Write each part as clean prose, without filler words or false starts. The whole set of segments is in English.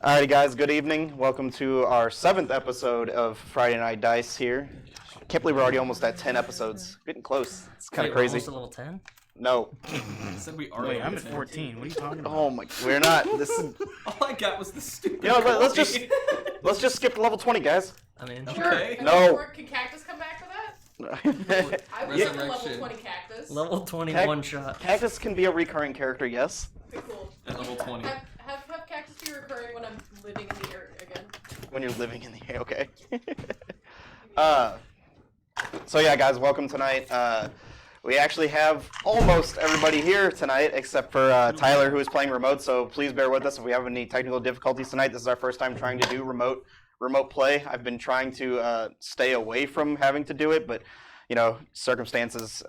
Alrighty, guys. Good evening. Welcome to our 7th episode of Friday Night Dice here. I can't believe we're already almost at 10 episodes. Getting close. It's kind of crazy. Almost at level 10? No. Said we are. Wait, I'm at 14. What are you talking about? Oh my. We're not. This is. All I got was the stupid. You know, let's just skip to level 20, guys. I'm in. Okay. No. Can Cactus come back for that? Yeah. I would Yeah. do level 20 Cactus. Level 21 shot. Cactus can be a recurring character, yes. Okay, cool. At level 20. Have Cactus be recurring when I'm living in the area again. When you're living in the okay. So yeah, guys, welcome tonight. We actually have almost everybody here tonight, except for Tyler, who is playing remote. So please bear with us if we have any technical difficulties tonight. This is our first time trying to do remote play. I've been trying to stay away from having to do it, but you know, circumstances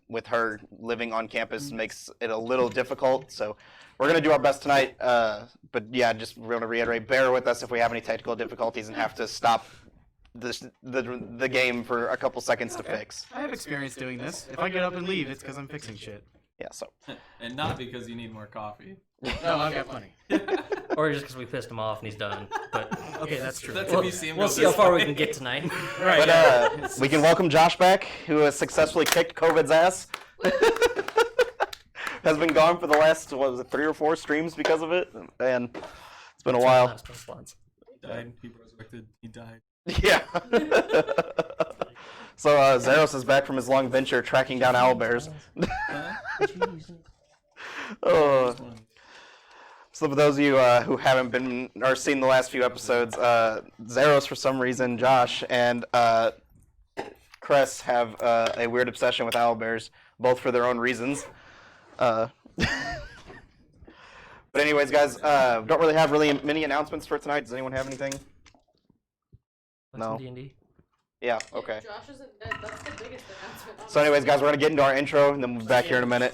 with her living on campus makes it a little difficult. So we're gonna do our best tonight. But yeah, just want to reiterate, bear with us if we have any technical difficulties and have to stop the game for a couple seconds to fix. I have experience doing this. If I get up and leave, it's because I'm fixing shit. Yeah, so. And not because you need more coffee. No, I've got plenty. Or just because we pissed him off and he's done. But Okay, that's true. That's we'll, if you see him we'll go see how this far way. we can get tonight. Right. But we can welcome Josh back, who has successfully kicked COVID's ass. Has been gone for the last, 3 or 4 streams because of it, and it's been a while. He died. He resurrected. He died. Yeah. So Zeros is back from his long venture tracking down owlbears. Oh. So for those of you who haven't been or seen the last few episodes, Zeros for some reason, Josh, and Cress have a weird obsession with owlbears, both for their own reasons. But anyways, guys, don't really have many announcements for tonight. Does anyone have anything? No. D&D. Yeah, okay. Josh isn't dead. That's the biggest announcement. So anyways, guys, we're going to get into our intro, and then we'll be back here in a minute.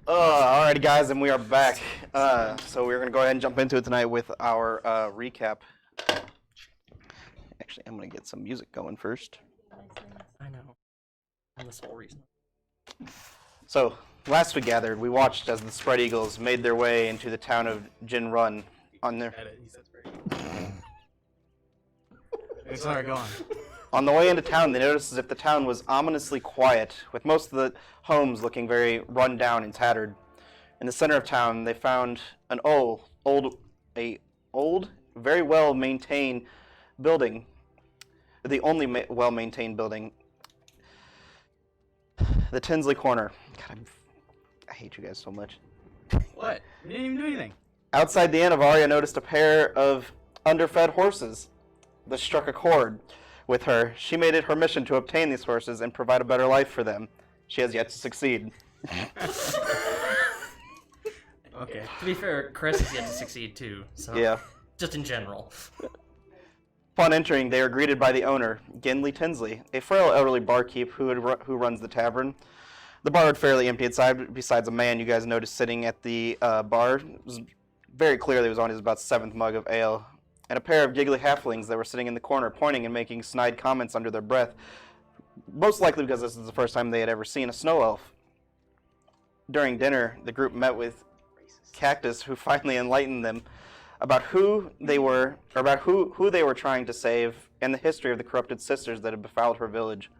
Alrighty, guys, and we are back. So we're going to go ahead and jump into it tonight with our recap. Actually, I'm going to get some music going first. I know. And the sole reason. So, last we gathered, we watched as the Spread Eagles made their way into the town of Jin Run on their... Edit. He says very. Sorry, go on. On the way into town, they noticed as if the town was ominously quiet, with most of the homes looking very run down and tattered. In the center of town, they found an old, very well-maintained building. The only well-maintained building. The Tinsley Corner. God, I hate you guys so much. What? We didn't even do anything. Outside the inn, Avaria noticed a pair of underfed horses. This struck a chord with her. She made it her mission to obtain these horses and provide a better life for them. She has yet to succeed. Okay. To be fair, Chris has yet to succeed too. So Yeah. just in general. Upon entering, they are greeted by the owner, Ginley Tinsley, a frail elderly barkeep who runs the tavern. The bar was fairly empty inside, besides a man you guys noticed sitting at the bar. It was very clearly was on his about 7th mug of ale, and a pair of giggly halflings that were sitting in the corner pointing and making snide comments under their breath, most likely because this is the first time they had ever seen a snow elf. During dinner, the group met with Cactus, who finally enlightened them about who they were, or about who they were trying to save, and the history of the corrupted sisters that had befouled her village.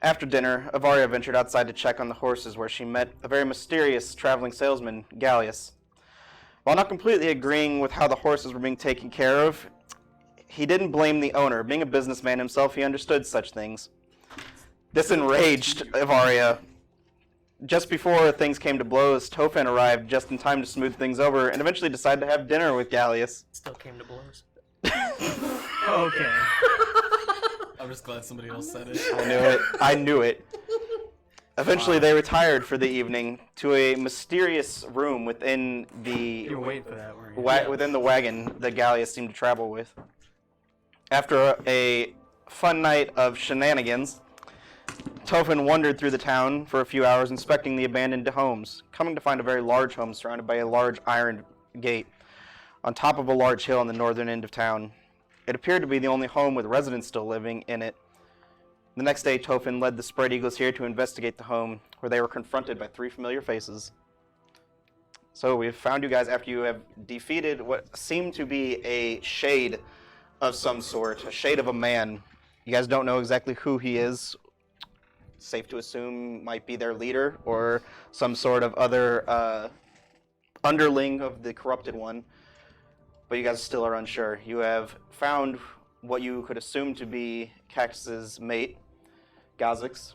After dinner, Avaria ventured outside to check on the horses, where she met a very mysterious traveling salesman, Gallius. While not completely agreeing with how the horses were being taken care of, he didn't blame the owner. Being a businessman himself, he understood such things. This enraged Avaria. Just before things came to blows, Tofan arrived just in time to smooth things over and eventually decided to have dinner with Gallius. Still came to blows. Okay. I'm just glad somebody else said it. I knew it. I knew it. Eventually, they retired for the evening to a mysterious room within the You're waiting for that, weren't you? within the wagon that Gallius seemed to travel with. After a fun night of shenanigans, Tofan wandered through the town for a few hours, inspecting the abandoned homes, coming to find a very large home surrounded by a large iron gate on top of a large hill on the northern end of town. It appeared to be the only home with residents still living in it. The next day, Tofan led the spread eagles here to investigate the home, where they were confronted by 3 familiar faces. So we've found you guys after you have defeated what seemed to be a shade of some sort, a shade of a man. You guys don't know exactly who he is. Safe to assume might be their leader or some sort of other underling of the corrupted one. But you guys still are unsure. You have found what you could assume to be Cactus's mate, Gazix.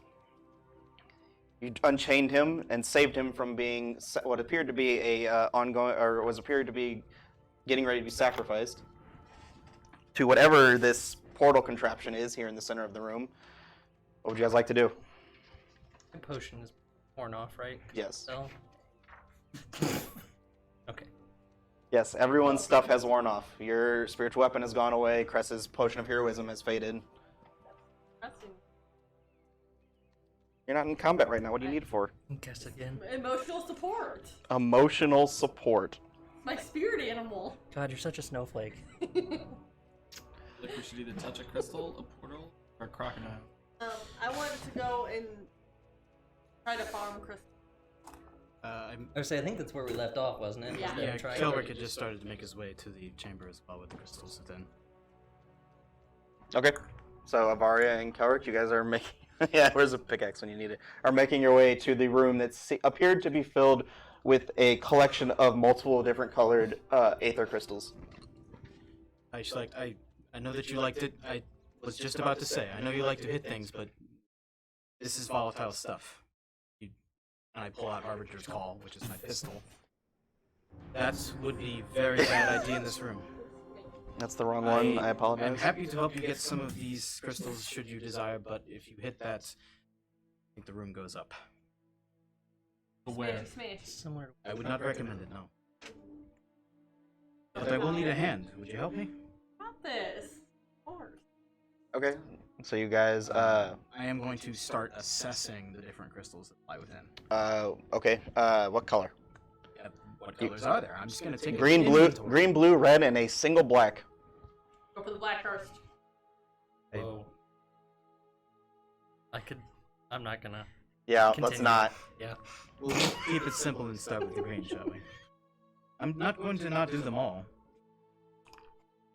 You unchained him and saved him from being what appeared to be appeared to be getting ready to be sacrificed to whatever this portal contraption is here in the center of the room. What would you guys like to do? The potion is worn off, right? Yes. So. Okay. Yes, everyone's stuff has worn off. Your spiritual weapon has gone away. Cress's potion of heroism has faded. You're not in combat right now. What do you need it for? Guess again. Emotional support. Emotional support. My spirit animal. God, you're such a snowflake. Like we should either touch a crystal, a portal, or a crocodile. I wanted to go and try to farm crystals. I was say I think that's where we left off, wasn't it? Yeah. Yeah, Trying Kelric had just started to make his way to the chamber as well with the crystals then. Okay. So Avaria and Kelric, you guys are making... yeah, where's the pickaxe when you need it? Are making your way to the room that appeared to be filled with a collection of multiple different colored aether crystals. I know that you liked it. I was just about to say, I know you like to hit things, but this is volatile stuff. And I pull out Arbiter's Call, which is my pistol. That would be very bad idea in this room. That's the wrong one. I apologize. I'm happy to help you get some of these crystals should you desire, but if you hit that, I think the room goes up. Where? Smash. Somewhere. I would not recommend it, no. But I will need a hand. Would you help me? Got this. Of course. Okay. So you guys... I am going to start assessing the different crystals that lie within. okay. What color? What colors are there? I'm just going to take Green, blue, red, and a single black. Go for the black first. Whoa. I'm not gonna. Yeah, let's Continue. not. Yeah. We'll keep it simple and start with the green, shall we? I'm not going to not do them all.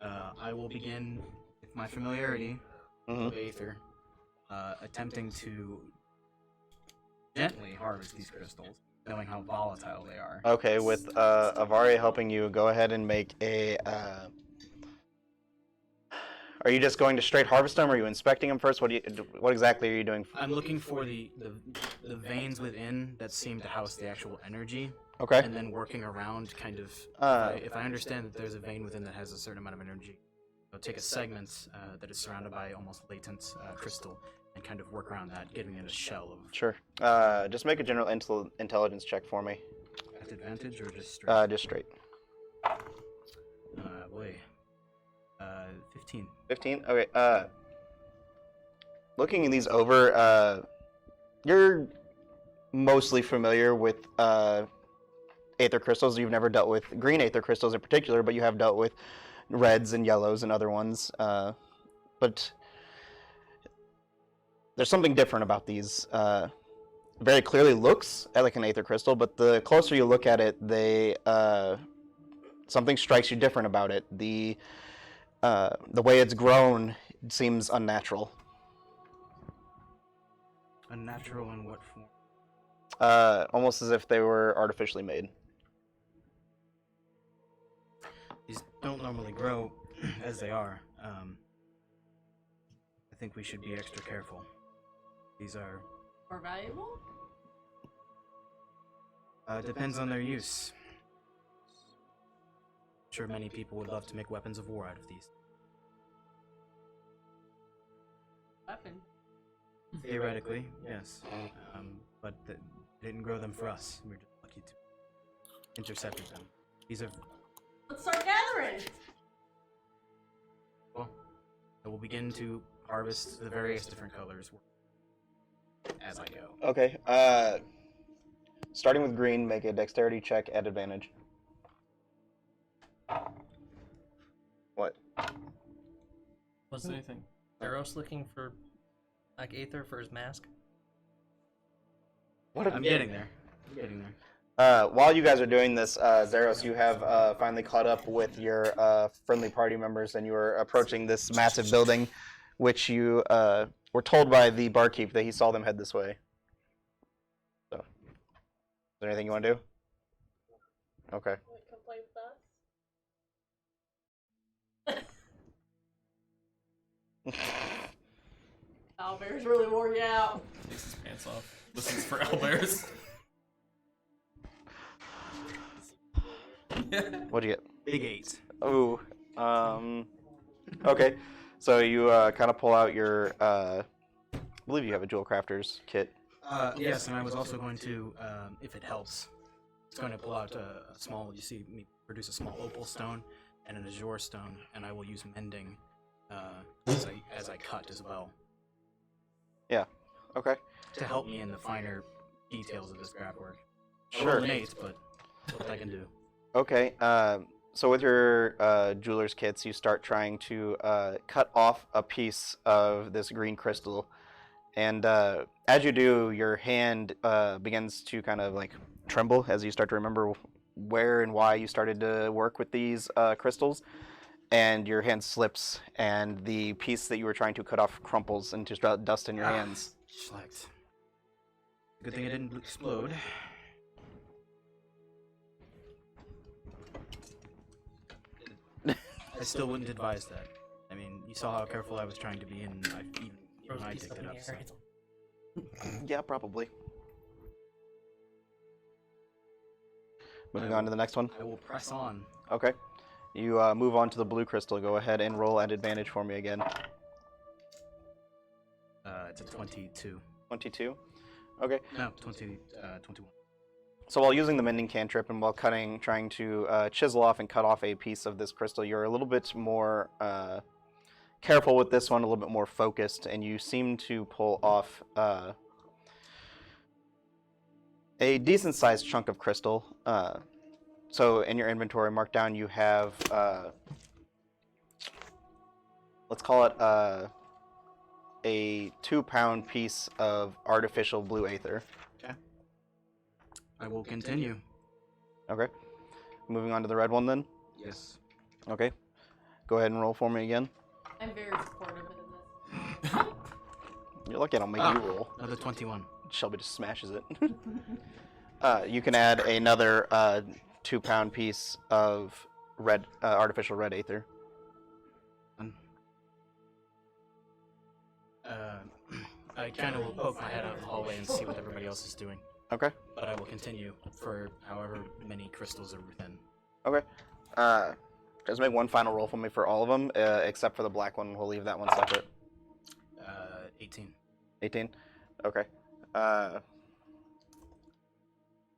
I will begin with my familiarity of Aether, attempting to gently harvest these crystals, knowing how volatile they are. Okay, with Avaria helping you, go ahead and make a... Are you just going to straight harvest them, or are you inspecting them first? What exactly are you doing? I'm looking for the veins within that seem to house the actual energy. Okay. And then working around, kind of. If I understand that there's a vein within that has a certain amount of energy, I'll take a segment that is surrounded by almost latent crystal and kind of work around that, giving it a shell of. Sure. Just make a general intelligence check for me. At advantage or just straight? Just straight. Boy. 15. 15? Okay. Looking these over, you're mostly familiar with aether crystals. You've never dealt with green aether crystals in particular, but you have dealt with reds and yellows and other ones. But there's something different about these. Very clearly looks like an aether crystal, but the closer you look at it, something strikes you different about it. The way it's grown seems unnatural. Unnatural in what form? Almost as if they were artificially made. These don't normally grow as they are. I think we should be extra careful. These are... More valuable? Depends on their use. I'm sure many people would love to make weapons of war out of these. Weapon. Theoretically, yes. But they didn't grow them for us. We're just lucky to intercept them. These are... Let's start gathering! Well, I will begin to harvest the various different colors as I go. Okay. Starting with green, make a dexterity check at advantage. What? Wasn't anything. Zeros looking for like aether for his mask. What? I'm getting there. I'm getting there. While you guys are doing this, Zeros, you have finally caught up with your friendly party members, and you are approaching this massive building, which you were told by the barkeep that he saw them head this way. So, is there anything you want to do? Okay. Complain with us? Owlbear's really wore you out. Takes his pants off. Listens for owlbears. What'd you get? Big 8. Ooh. Okay. So you kind of pull out your, I believe you have a jewel crafter's kit. Yes, and I was also going to, if it helps, it's going to pull out a small, you see me produce a small opal stone and an azure stone, and I will use mending as I cut as well. Yeah. Okay. To help me in the finer details of this craft work. Sure. I'm an 8, but what I can do. Okay. So with your jeweler's kits, you start trying to cut off a piece of this green crystal, and as you do, your hand begins to kind of like tremble as you start to remember where and why you started to work with these crystals, and your hand slips, and the piece that you were trying to cut off crumples into dust in your hands. Schlecht. Good thing it didn't explode. I still wouldn't advise that. I mean, you saw how careful I was trying to be, and even I picked it up. So. Yeah, probably. Moving on to the next one. I will press on. Okay. You move on to the blue crystal. Go ahead and roll at advantage for me again. It's a 22. 22. Okay. No, 21. So while using the mending cantrip and while trying to chisel off and cut off a piece of this crystal, you're a little bit more careful with this one, a little bit more focused, and you seem to pull off a decent-sized chunk of crystal. So in your inventory, marked down, you have, let's call it a 2-pound piece of artificial blue aether. I will continue. Okay. Moving on to the red one then? Yes. Okay. Go ahead and roll for me again. I'm very supportive of this. You're lucky I don't make you roll. Another 21. Shelby just smashes it. You can add another 2-pound piece of red, artificial red aether. I kind of will poke my head out of the hallway and see what everybody else is doing. Okay. But I will continue for however many crystals are within. Okay. Just make one final roll for me for all of them, except for the black one. We'll leave that one separate. 18. 18? Okay.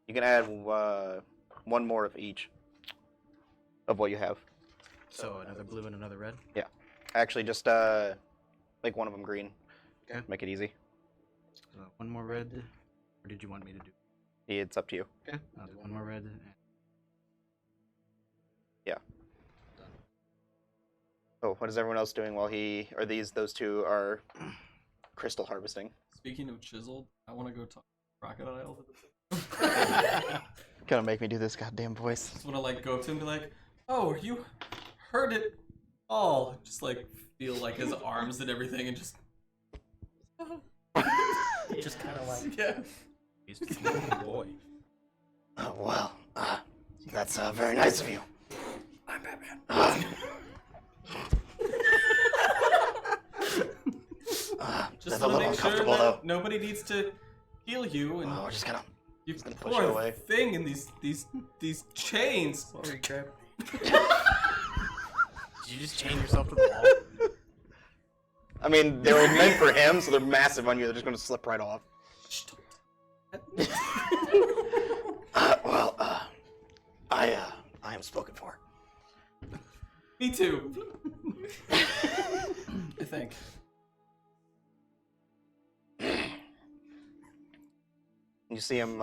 You can add one more of each of what you have. So another blue and another red? Yeah. Actually, just make one of them green. Okay. Make it easy. So one more red. Or did you want me to do? It's up to you. Okay. I'll do one more red. Yeah. Oh, what is everyone else doing while those two are crystal harvesting? Speaking of chiseled, I want to go talk to crocodiles. Gonna make me do this goddamn voice. Just want to like go up to him and be like, "Oh, you heard it all." Just like feel like his arms and everything, and just Just kind of like. yeah. He's a boy. Oh, well, that's very nice of you. I'm Batman. Just That's a want to little make sure uncomfortable, that though. nobody needs to heal you, and We're just gonna. you gonna push poor it away. thing in these chains. Sorry, crap. Did you just chain yourself to the wall? I mean, they were meant for him, so they're massive on you. They're just gonna slip right off. Shh, don't- I am spoken for. Me too. I think. You see him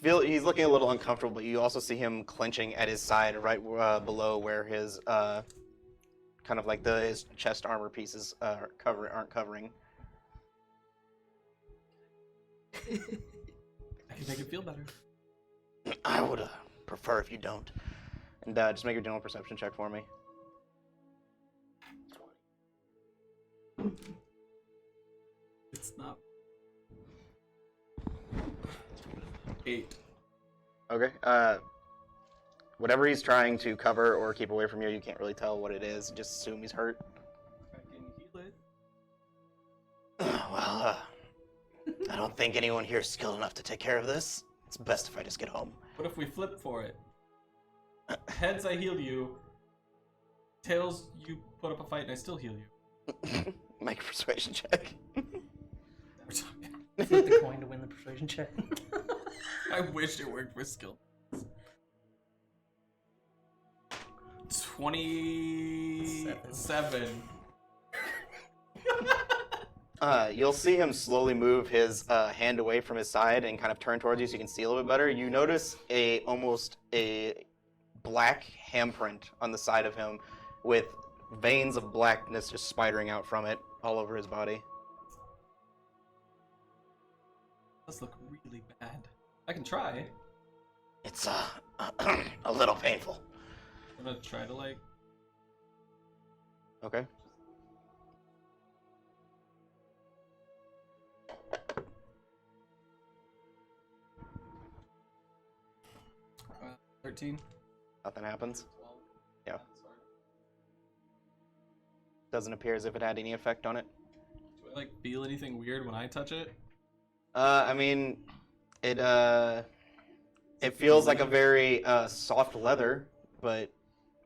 he's looking a little uncomfortable, but you also see him clenching at his side right below where his kind of like his chest armor pieces aren't covering. I can make it feel better. I would prefer if you don't. And just make your general perception check for me. It's not. 8. Okay. Whatever he's trying to cover or keep away from you, you can't really tell what it is. Just assume he's hurt. I can heal it. Well, I don't think anyone here is skilled enough to take care of this. It's best if I just get home. What if we flip for it? Heads, I heal you. Tails, you put up a fight and I still heal you. Make a persuasion check. We're talking. Flip the coin to win the persuasion check. I wish it worked with skill. 27. You'll see him slowly move his hand away from his side and kind of turn towards you so you can see a little bit better. You notice almost a black handprint on the side of him with veins of blackness just spidering out from it all over his body. Does look really bad. I can try. It's a little painful. I'm gonna try to like. Okay. Uh, 13. Nothing happens. 12. Yeah. Sorry. Doesn't appear as if it had any effect on it. Do I like feel anything weird when I touch it? I mean, it feels like a very soft leather, but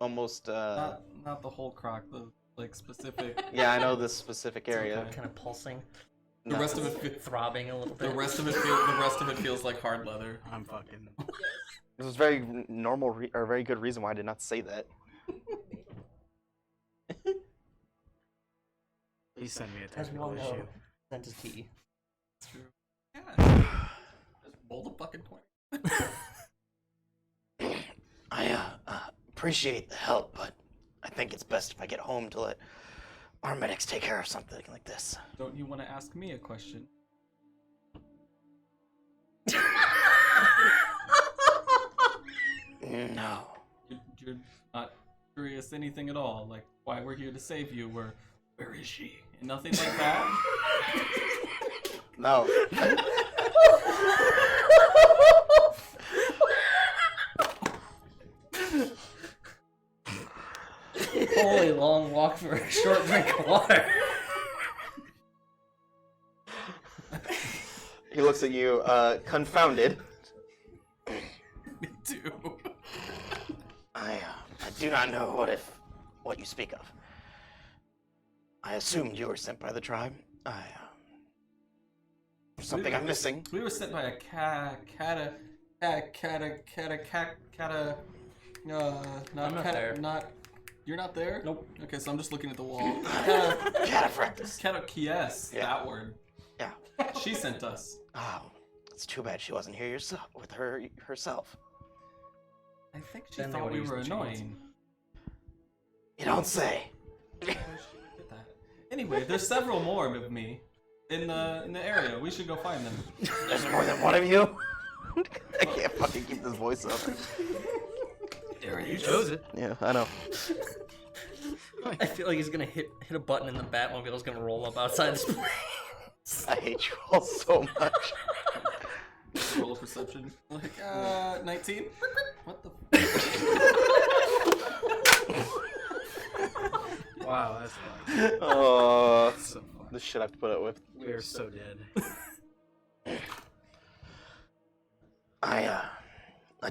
almost Not the whole croc, the like specific. yeah, I know this specific area. okay. Kind of pulsing, The No. rest of it. throbbing a little bit. The rest of it feels like hard leather. I'm fucking. This was very normal or very good reason why I did not say that. Please send me a As we all technical know, issue. scent is key. It's true. Yeah. Just roll the fucking coin. I appreciate the help, but I think it's best if I get home to let our medics take care of something like this. Don't you want to ask me a question? No. You're not curious anything at all. Like why we're here to save you. Where is she? And nothing like that. No. Holy long walk for a short drink of water. He looks at you, confounded. Me too. I do not know what you speak of. I assumed you were sent by the tribe. Something I'm missing. We were sent by a You're not there? Nope. Okay, so I'm just looking at the wall. Cataphractus. Yes, Yeah. that word. Yeah. She sent us. Oh, it's too bad she wasn't here with herself. I think she Then they thought we would've were used the chance. annoying. You don't say. Anyway, there's several more of me in the area. We should go find them. There's more than one of you? I can't fucking keep this voice up. You chose it. Yeah, I know. I feel like he's gonna hit a button and the Batmobile's gonna roll up outside this place. I hate you all so much. Roll of perception. Like, 19? What the Wow, that's fun. Oh, That's so fun. this shit I have to put up with. We're so dead. I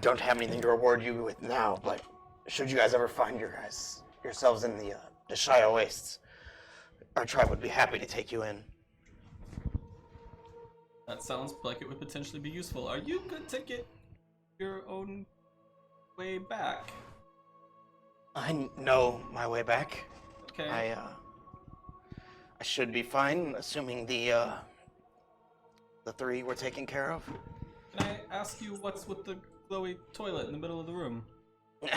don't have anything to reward you with now, but should you guys ever find yourselves in the Shia Wastes, our tribe would be happy to take you in. That sounds like it would potentially be useful. Are you good to get your own way back? I know my way back. Okay. I should be fine, assuming the three were taken care of. Can I ask you what's with the glowy toilet in the middle of the room? Were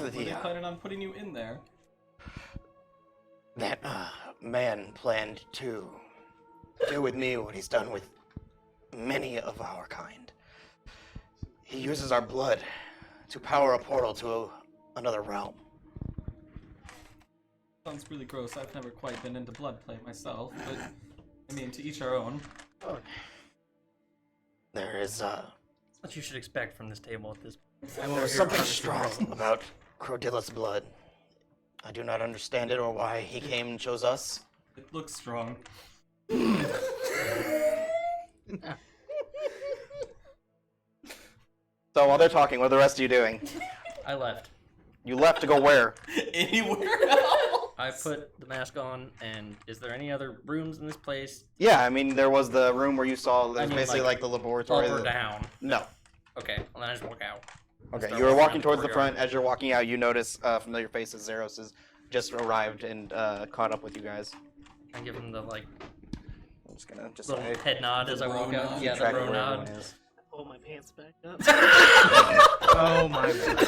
they planning on putting you in there? That man planned to do with me what he's done with many of our kind. He uses our blood to power a portal to another realm. Sounds really gross. I've never quite been into blood play myself, but I mean, to each our own. There is That's what you should expect from this table at this point. there's something strong about Crodilla's blood. I do not understand it or why he came and chose us. It looks strong. So while they're talking, what are the rest of you doing? I left. You left to go where? Anywhere else? I put the mask on, and is there any other rooms in this place? Yeah, I mean, there was the room where you saw, I mean, basically like the laboratory. Up or down? No. Okay, well then I just walk out. Okay, Start you were walking walking around towards the the front. courtyard. As you're walking out, you notice familiar faces. Zeros has just arrived and caught up with you guys. I give him the like I'm just gonna just little say, head nod as I bro walk out. nod. Yeah, the track bro where nod. everyone is. Pull my pants back up. Oh my god.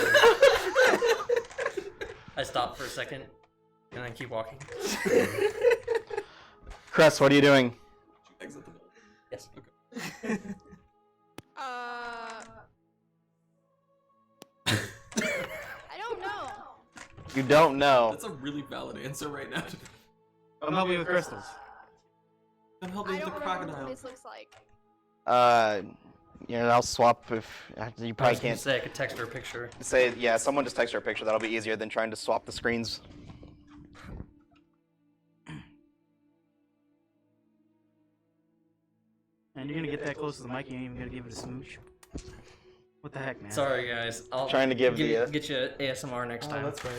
I stop for a second and then keep walking. Cress, what are you doing? Exit the building. Yes. I don't know. You don't know. That's a really valid answer right now. I'm helping with crystals. I'm I helping don't with the remember what crocodile. this looks like. I'll swap if you I probably was gonna can't say I could text her a picture. say. Yeah, someone just text her a picture. That'll be easier than trying to swap the screens. And you're gonna get that close to the mic, you ain't even gonna give it a smooch. What the heck, man? Sorry guys, I'll Trying to give the, get you ASMR next time. That's right.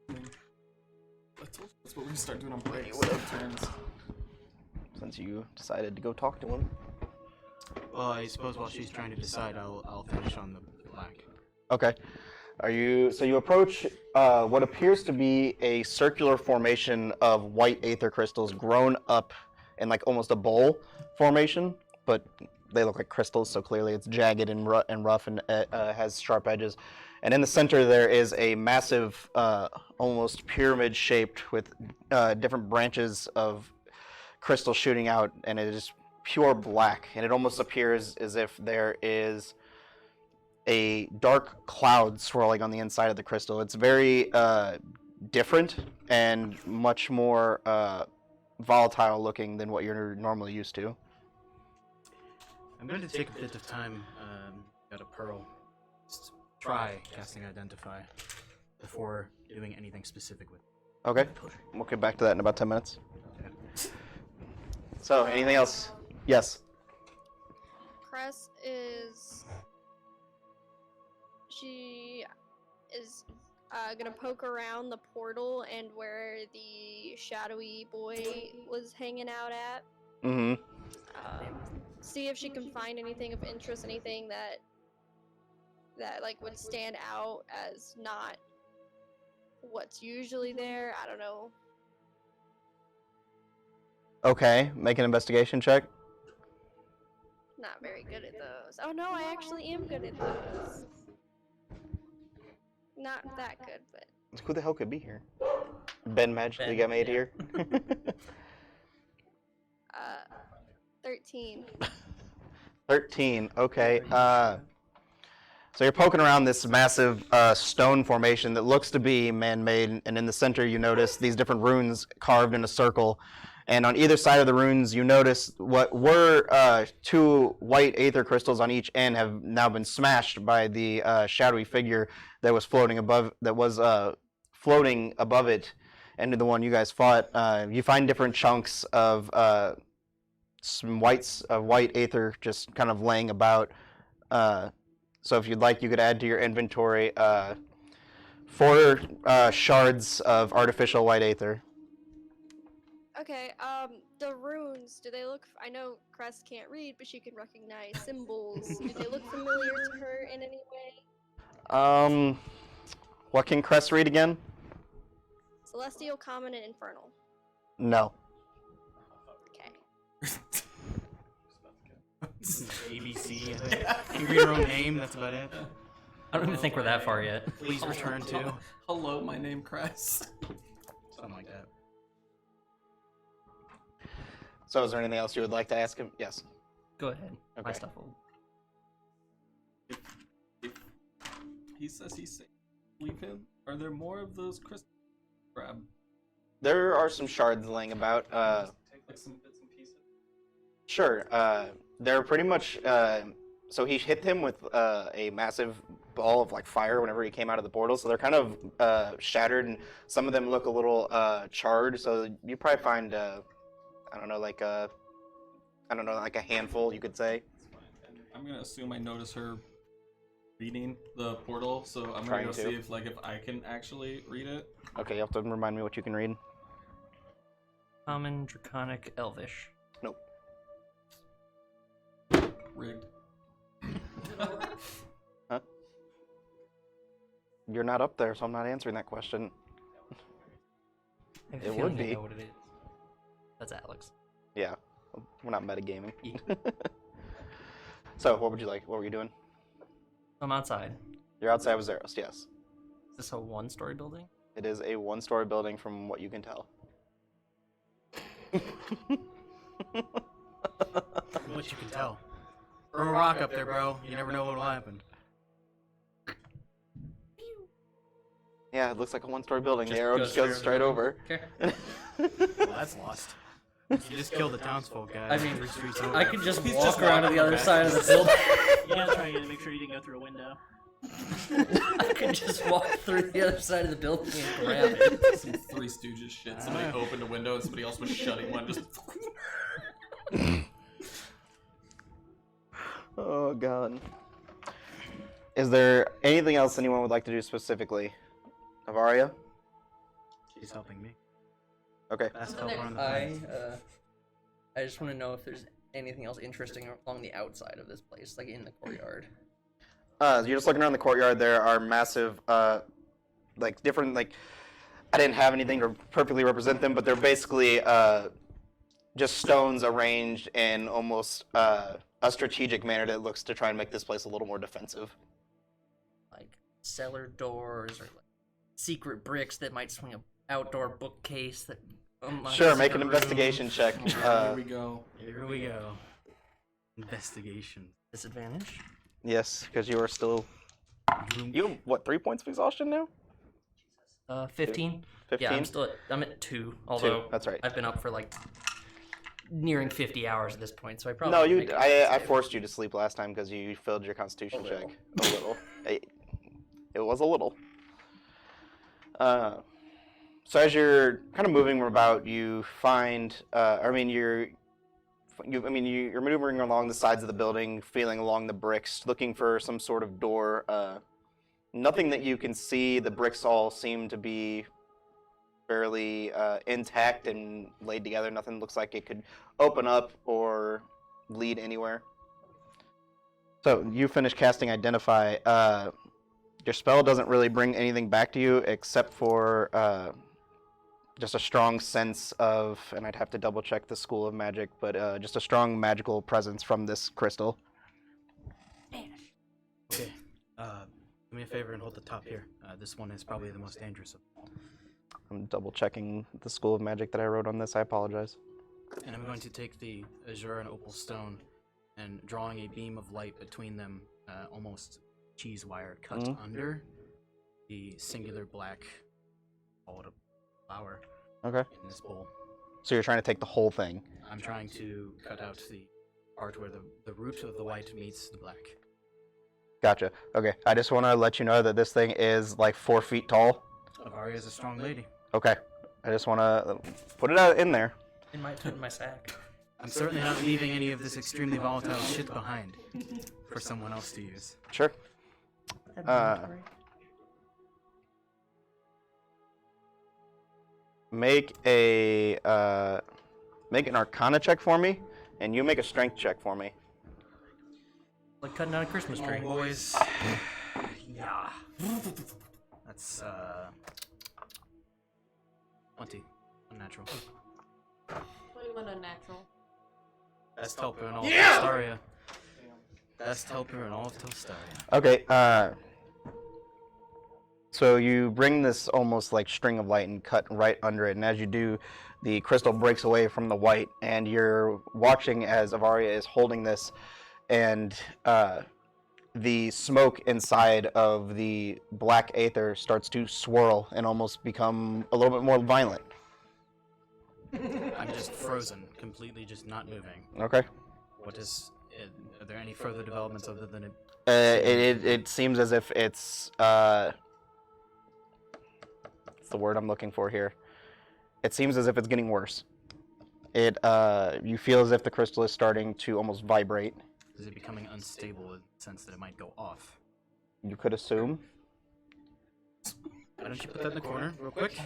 I told you that's what we start doing on breaks. would've. Turns. Since you decided to go talk to him. Well, I suppose while she's trying to decide, I'll finish on the black. Okay. So you approach what appears to be a circular formation of white aether crystals grown up in like almost a bowl formation, but they look like crystals, so clearly it's jagged and rough and has sharp edges. And in the center there is a massive, almost pyramid shaped with different branches of crystal shooting out, and it is pure black, and it almost appears as if there is a dark cloud swirling on the inside of the crystal. It's very different and much more volatile looking than what you're normally used to. I'm going to take a bit of time, got a pearl. Just try casting Identify before doing anything specific with it. Okay, we'll get back to that in about 10 minutes. So, anything else? Yes. Cress she is gonna poke around the portal and where the shadowy boy was hanging out at. Mm-hmm. See if she can find anything of interest, anything that like would stand out as not what's usually there. I don't know. Okay, make an investigation check. Not very good at those. Oh no, I actually am good at those. Not that good, but Who the hell could be here? Ben magically got made here. 13. 13. Okay. So you're poking around this massive stone formation that looks to be man-made, and in the center you notice these different runes carved in a circle. And on either side of the runes, you notice what were 2 white aether crystals on each end have now been smashed by the shadowy figure that was floating above. Floating above it, and the one you guys fought. You find different chunks of some white aether just kind of laying about. So if you'd like, you could add to your inventory 4 shards of artificial white aether. Okay, the runes, do they look, I know Crest can't read, but she can recognize symbols. Do they look familiar to her in any way? What can Crest read again? Celestial, Common, and Infernal. No. Okay. ABC. I think. You read your own name. That's about it. I don't even think we're that far yet. Please return to. Hello, my name Cress. Something like that. So is there anything else you would like to ask him? Yes. Go ahead. My Okay. stuff will. If he says he's safe, leave him. Are there more of those crystals? Grab. There are some shards laying about. Take like some bits and pieces. Sure. They're pretty much. So he hit him with a massive ball of like fire whenever he came out of the portal. So they're kind of shattered, and some of them look a little charred. So you probably find like a handful, you could say. And I'm gonna assume I notice her reading the portal, so I'm Trying gonna go to. see if I can actually read it. Okay, you have to remind me what you can read. Common, Draconic, Elvish. Nope. Rigged. Huh? You're not up there, so I'm not answering that question. I have a It feeling would I be. know what it is. That's Alex. Yeah, we're not metagaming. So, what would you like? What were you doing? I'm outside. You're outside with Zeros, yes. Is this a one-story building? It is a 1-story building from what you can tell. What you can tell. Throw a rock up there, bro. You never know what'll happen. Yeah, it looks like a 1-story building. Just The arrow goes just goes straight straight over. Okay. Well, that's lost. You just killed the townsfolk, guys. I mean, 3 streets over. I could just He's walk just around to walking the other back. side of the building. You gotta try to make sure you didn't go through a window. I could just walk through the other side of the building and grab it. Some Three Stooges shit. Somebody opened a window and somebody else was shutting one. Just. Oh, God. Is there anything else anyone would like to do specifically? Avaria? She's helping me. Okay. Best So helper on the I planet. just want to know if there's anything else interesting along the outside of this place, like in the courtyard. You're just looking around the courtyard. There are massive, different, I didn't have anything to perfectly represent them, but they're basically just stones arranged in almost a strategic manner that looks to try and make this place a little more defensive. Like cellar doors or like secret bricks that might swing an outdoor bookcase that. Sure, make an secret room. investigation check. Here we go. Here we go. Investigation. Disadvantage. Yes, because you are still. You have, what, 3 points of exhaustion now? 15. 15? Yeah, I'm at 2. Although that's right. I've been up for like nearing 50 hours at this point, so I probably. No, won't you. make it I save. forced you to sleep last time because you failed your Constitution A check. little. A little. It was a little. So as you're kind of moving about, you find. you're maneuvering along the sides of the building, feeling along the bricks, looking for some sort of door. Nothing that you can see. The bricks all seem to be fairly intact and laid together. Nothing looks like it could open up or lead anywhere. So you finish casting Identify. Your spell doesn't really bring anything back to you except for just a strong sense of, and I'd have to double check the school of magic, but just a strong magical presence from this crystal. Okay. Do me a favor and hold the top here. This one is probably the most dangerous of all. I'm double checking the school of magic that I wrote on this. I apologize. And I'm going to take the azure and opal stone and drawing a beam of light between them, almost cheese wire cut under the singular black, call it a flower, Okay. in this bowl. So you're trying to take the whole thing. I'm trying to cut out the part where the root of the white meets the black. Gotcha. Okay. I just want to let you know that this thing is like 4 feet tall. Avaria is a strong lady. Okay. I just want to put it out in there. It might fit in my sack. I'm certainly not leaving any of this extremely volatile shit behind for someone else to use. Sure. Make an Arcana check for me, and you make a Strength check for me. Like cutting down a Christmas Come on, tree. boys. Yeah. That's 20. Unnatural. 21 unnatural. Best helper in all of Telstaria. Best helper in all of Telstaria. Okay. So you bring this almost like string of light and cut right under it, and as you do, the crystal breaks away from the white, and you're watching as Avaria is holding this, and the smoke inside of the black aether starts to swirl and almost become a little bit more violent. I'm just frozen, completely just not moving. Okay. What is? Are there any further developments other than it? It seems as if it's what's the word I'm looking for here? It seems as if it's getting worse. You feel as if the crystal is starting to almost vibrate. Is it becoming unstable in the sense that it might go off? You could assume. Why don't you put that in the corner real quick?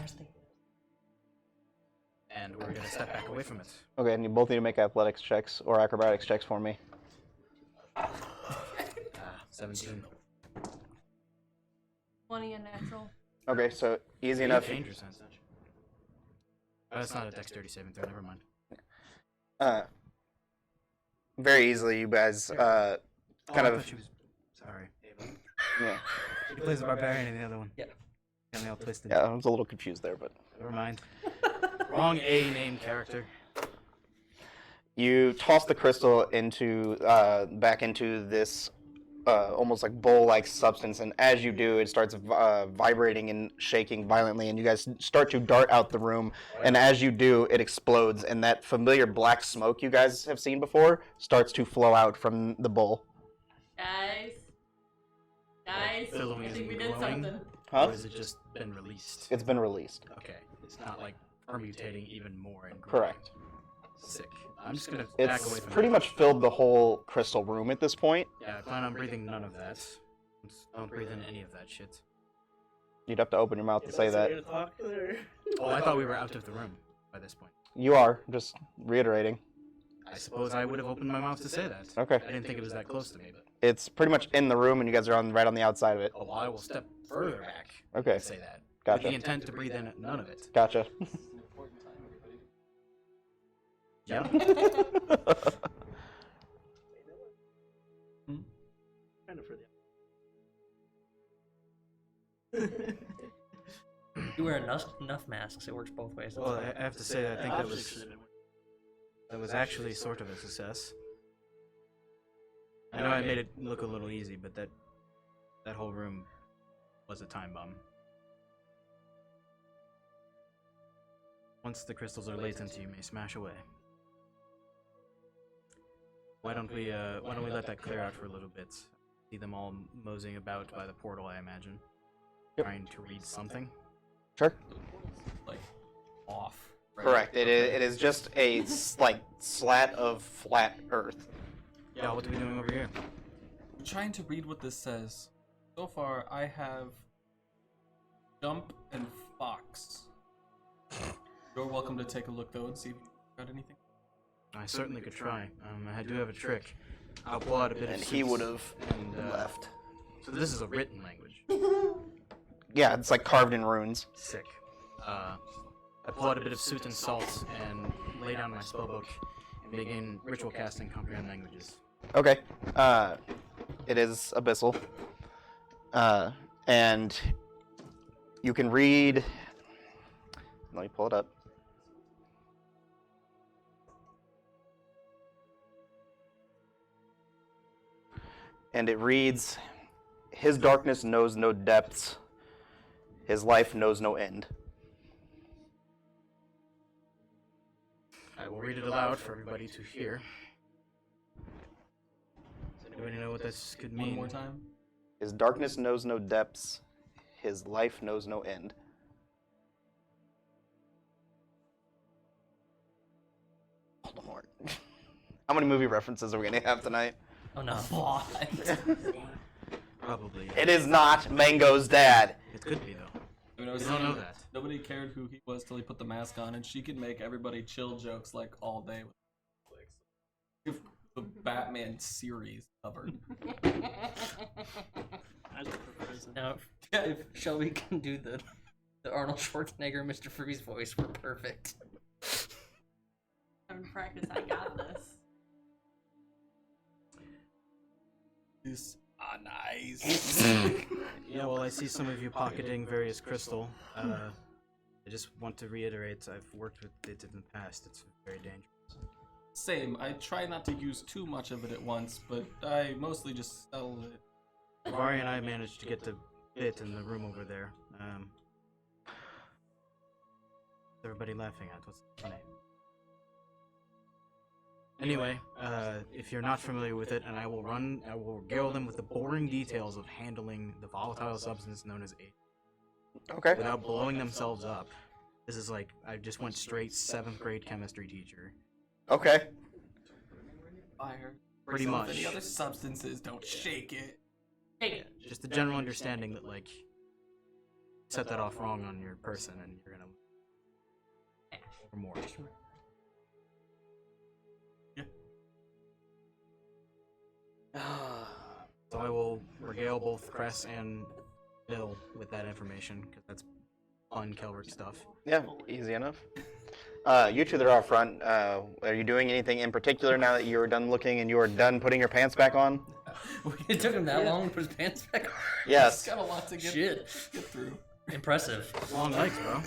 And we're gonna step back away from it. Okay, and you both need to make athletics checks or acrobatics checks for me. 17. 20 unnatural. Okay, so easy You enough. have danger sense, don't you? Oh, that's not a dexterity saving throw. Never mind. Very easily, you guys kind I of. thought she was... Sorry. Yeah, She plays the barbarian in the other one. Yeah. Got me all twisted. I was a little confused there, but Never mind. Wrong A name character. you toss the crystal into back into this almost like bowl-like substance, and as you do, it starts vibrating and shaking violently, and you guys start to dart out the room, and as you do, it explodes, and that familiar black smoke you guys have seen before starts to flow out from the bowl. Guys, Billowing I think we and did glowing? something. Huh? Or has it just been released? It's been released. Okay. It's not like permutating even more and growing. Correct. Sick. I'm just gonna back away It's from pretty that. much filled the whole crystal room at this point. Yeah, I plan on breathing none of that. Don't breathe in any of that shit. You'd have to open your mouth to say that. Oh, I thought we were out of the room by this point. You are, just reiterating. I suppose I would have opened my mouth to say that. Okay. I didn't think it was that close to me, but... It's pretty much in the room, and you guys are right on the outside of it. Oh, well, I will step further back Okay, and say that. With gotcha. the intent to breathe in none of it. Gotcha. Yeah. You wear enough masks, it works both ways. Well, I have to say that I think that was actually sort of a success. I know I made it look a little easy, but that whole room was a time bomb. Once the crystals are latent, you may smash away. Why don't we let that clear out for a little bit? See them all moseying about by the portal, I imagine. Yep. Trying to read something. Sure. like off right? Correct. It is just a like slat of flat earth. Yeah, what are we doing over here? I'm trying to read what this says. So far, I have jump and fox. You're welcome to take a look though and see if you got anything. I certainly could try. I do have a trick. I'll pull out a bit And of he suits would have and left. So this is a written language. Yeah, it's like carved in runes. Sick. I pull out a bit of soot and salt and lay down my spellbook and begin ritual casting comprehend languages. Okay. It is abyssal. And you can read. Let me pull it up. And it reads, "His darkness knows no depths. His life knows no end." I will read it aloud for everybody to hear. Does anybody know what this could mean? One more time. His darkness knows no depths. His life knows no end. Voldemort. How many movie references are we gonna have tonight? Oh no. Probably. It is not Mango's dad. It could be though. I mean, I was You don't saying know that. Nobody cared who he was till he put the mask on, and she could make everybody chill jokes like all day. If the Batman series covered. I just prefer prison. Now, if Shelby can do the Arnold Schwarzenegger Mr. Freeze voice, we're perfect. I'm in practice. I got this. This nice. Yeah, well, I see some of you pocketing various crystal. I just want to reiterate, I've worked with it in the past. It's very dangerous. Same. I try not to use too much of it at once, but I mostly just sell it. Vari and I managed to get the bit in the room over there. What's everybody laughing at? What's funny? Anyway, if you're not familiar with it, and I will regale them with the boring details of handling the volatile substance known as aether Okay. without blowing themselves up. This is like, I just went straight 7th grade chemistry teacher. Okay. Fire. Pretty Some much. Any other substances, don't shake it. Just the general understanding that, like, set that off wrong on your person and you're gonna... or more. So I will regale both Cress and Bill with that information, because that's fun Kelric stuff. Yeah, easy enough. You two that are out front, are you doing anything in particular now that you're done looking and you are done putting your pants back on? It took him that long to put his pants back on? Yes. Got a lot to get through. Impressive. Long legs, bro.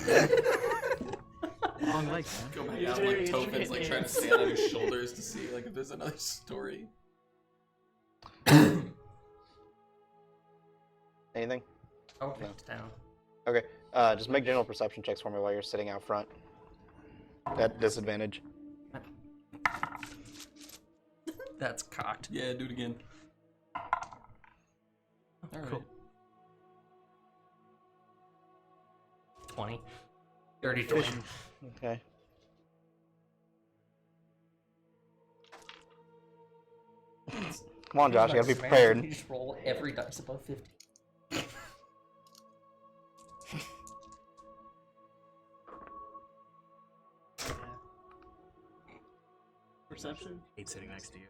Long legs, man. Go back down like Tofan's like trying to stand on his shoulders to see like if there's another story. Anything? Oh, pants down. Okay. Just make general perception checks for me while you're sitting out front. At disadvantage. That's cocked. Yeah, do it again. Alright. Cool. 20. Dirty 20. Okay. Come on, Josh, you gotta be prepared. You just roll every dice above 50. Perception, Hate sitting next to you.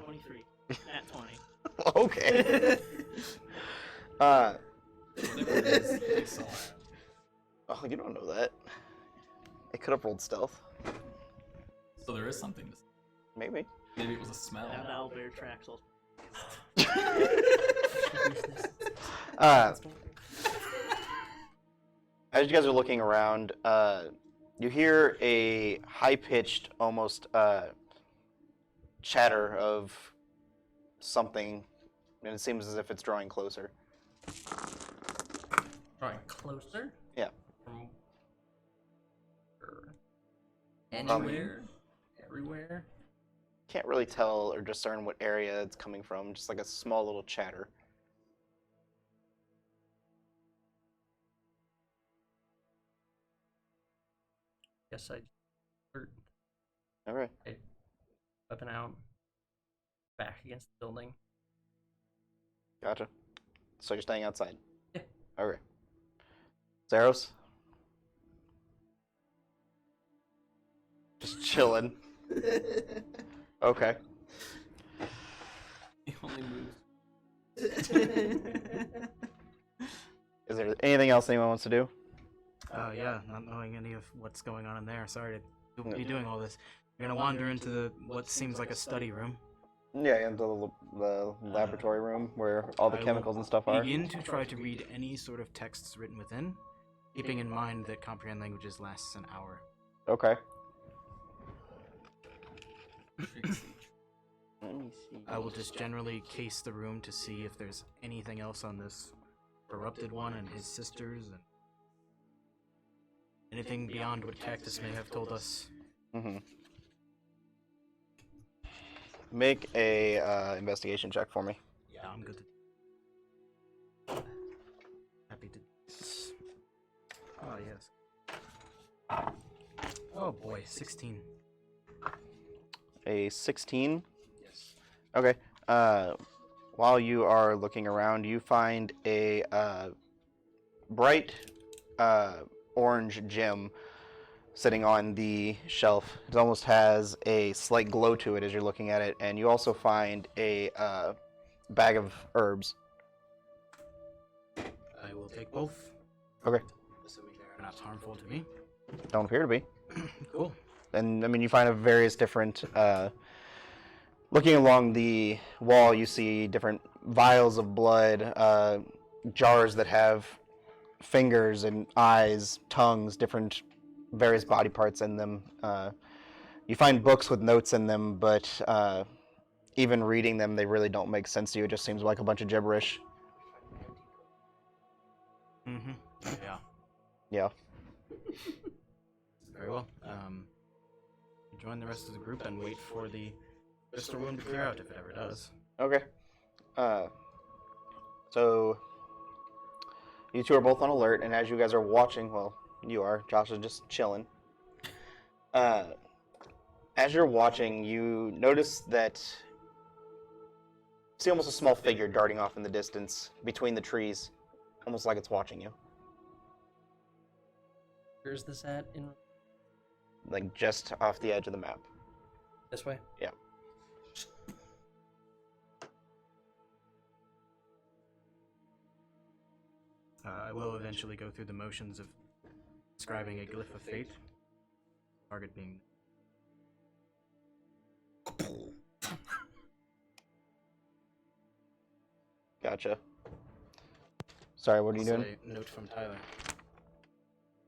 23. At 20. Okay. Whatever it is, they saw it. Oh, you don't know that. It could have rolled stealth. So there is something to say. Maybe. Maybe it was a smell. That owlbear tracks all. As you guys are looking around, you hear a high-pitched, almost chatter of something, and it seems as if it's drawing closer. Drawing closer? Yeah. From anywhere? Everywhere? Can't really tell or discern what area it's coming from, just like a small little chatter. Guess I All right. Weapon out. Back against the building. Gotcha. So you're staying outside? Yeah. Okay. Zeros? Just chilling. Okay. He only moves. Is there anything else anyone wants to do? Yeah, not knowing any of what's going on in there. Sorry to be doing all this. You're gonna wander into what seems like a study room. Yeah, into the laboratory room where all the I chemicals will and stuff are. Begin to try to read any sort of texts written within, keeping in mind that comprehend languages lasts an hour. Okay. Let me see. I will just generally case the room to see if there's anything else on this corrupted one and his sisters, and anything beyond what Cactus may have told us. Mm-hmm. Make a investigation check for me. Yeah, I'm good. Happy to. Oh yes. Oh boy, 16. A 16. Yes. Okay. While you are looking around, you find a bright orange gem sitting on the shelf. It almost has a slight glow to it as you're looking at it, and you also find a bag of herbs. I will take both. Okay. Assuming they're not harmful to me. Don't appear to be. Cool. And I mean, you find a various different. Looking along the wall, you see different vials of blood, jars that have fingers and eyes, tongues, different various body parts in them. You find books with notes in them, but even reading them, they really don't make sense to you. It just seems like a bunch of gibberish. Mm-hmm. Yeah. Yeah. Very well. Join the rest of the group and wait for the crystal room to clear out if it ever does. Okay. So you two are both on alert, and as you guys are watching, well, you are. Josh is just chilling. As you're watching, you notice that see almost a small figure darting off in the distance between the trees, almost like it's watching you, Where's this at? In like just off the edge of the map. this way? Yeah. I will eventually go through the motions of describing a glyph of fate. Target being. Gotcha. Sorry, what are you Also doing? a note from Tyler.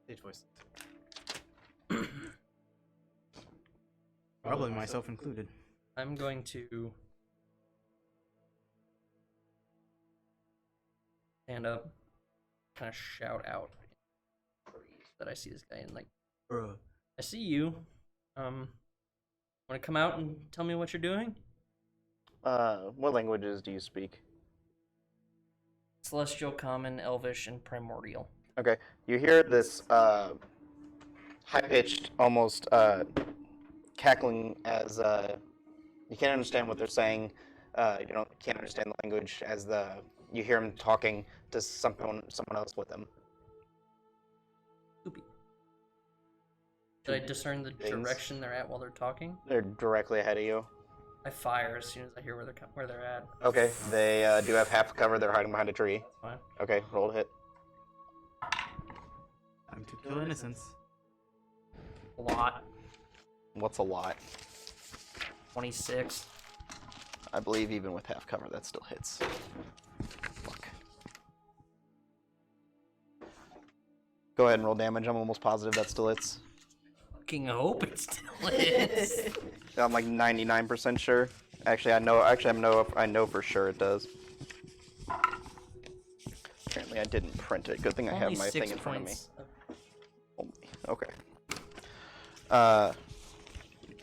Stage voice. Probably myself included. I'm going to stand up, kind of shout out that I see this guy and like, Bruh. I see you. Want to come out and tell me what you're doing? What languages do you speak? Celestial, Common, Elvish, and Primordial. Okay, you hear this high-pitched, almost cackling as you can't understand what they're saying. You can't understand the language as you hear them talking to someone else with them. Spoopy. Should I discern the Things. direction they're at while they're talking? They're directly ahead of you. I fire as soon as I hear where they're at. Okay, they do have half cover. They're hiding behind a tree. That's fine. Okay, roll to hit. Time to kill innocence. A lot. What's a lot? 26. I believe even with half cover, that still hits. Fuck. Go ahead and roll damage. I'm almost positive that still hits. Fucking hope it still is. I'm like 99% sure. Actually, I know for sure it does. Apparently, I didn't print it. Good thing I have Only my 6 thing in front of me. points. Only. Okay.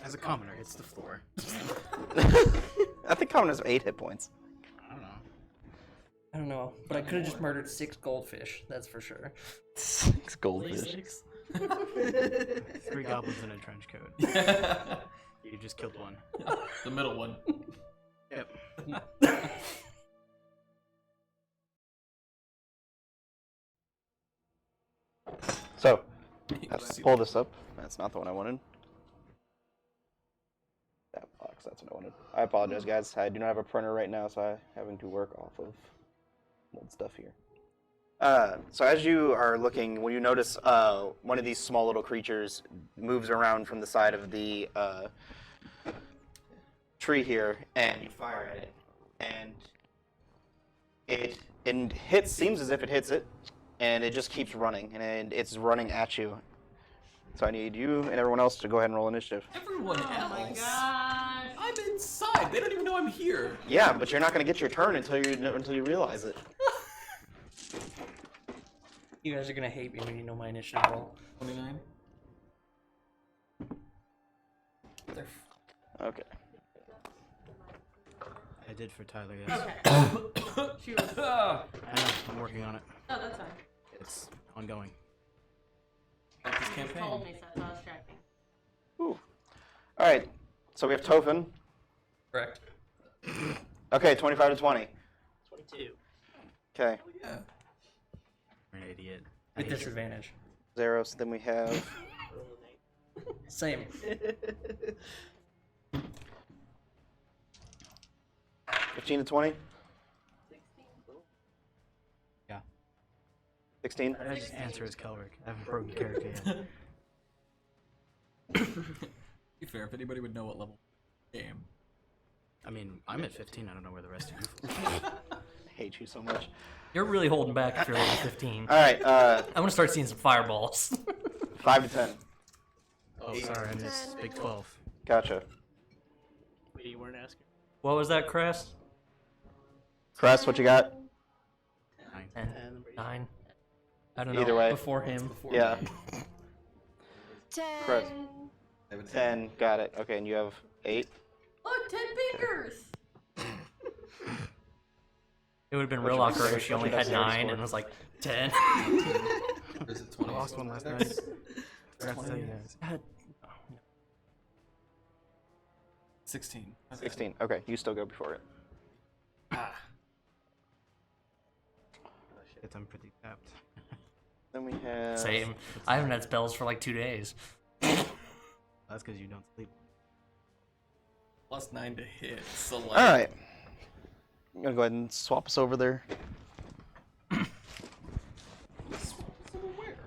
As a commoner, it's the floor. I think common has 8 hit points. I don't know. I don't know, but I could have just murdered 6 goldfish. That's for sure. 6 goldfish. 3 goblins in a trench coat. You just killed one. The middle one. Yep. So, let's pull this up. That's not the one I wanted. That box, that's what I wanted. I apologize, guys. I do not have a printer right now, so I'm having to work off of old stuff here. So as you are looking, when you notice one of these small little creatures moves around from the side of the tree here, and you fire at it, and it hits. Seems as if it hits it, and it just keeps running, and it's running at you. So I need you and everyone else to go ahead and roll initiative. Everyone else. Oh my gosh. I'm inside. They don't even know I'm here. Yeah, but you're not going to get your turn until you realize it. You guys are gonna hate me when you know my initiative roll. 29. They're Okay. I did for Tyler, yes. Okay. She was. Ah! I know, I'm working on it. Oh, that's fine. It's ongoing. Like this You campaign. told me so, so I was checking. Ooh. All right. So we have Tofan. correct. Okay, 25 to 20. 22. Okay. Yeah. You're an idiot. I With hate you. disadvantage. Zeros. Then we have Same. 15 to 20. 16. Cool. 16. I just answer as Kelric. I haven't broken character yet. Be fair, if anybody would know what level game. I mean, I'm at 15. I don't know where the rest of you fall. I hate you so much. You're really holding back if you're level 15. All right. I'm gonna start seeing some fireballs. 5 to 10. Oh, sorry, I missed Big 12. Gotcha. Wait, you weren't asking? What was that, Crest? Crest, what you got? 9. 10, And 9. I don't know. Either way. Before him. Yeah. 10. Correct. 10. Got it. Okay, and you have 8. Look, 10 fingers. It would have been What's real your awkward if dexterity- she only what's had your dexterity 9 score? and was like 10. Or is it I 20? lost one last night. Forgot to tell you guys. 16. 16. Okay, you still go before it. Ah. Shit, I'm pretty tapped. Then we have. Same. I haven't had spells for like 2 days. That's because you don't sleep. Plus 9 to hit. So like. All right. I'm gonna go ahead and swap us over there. Where?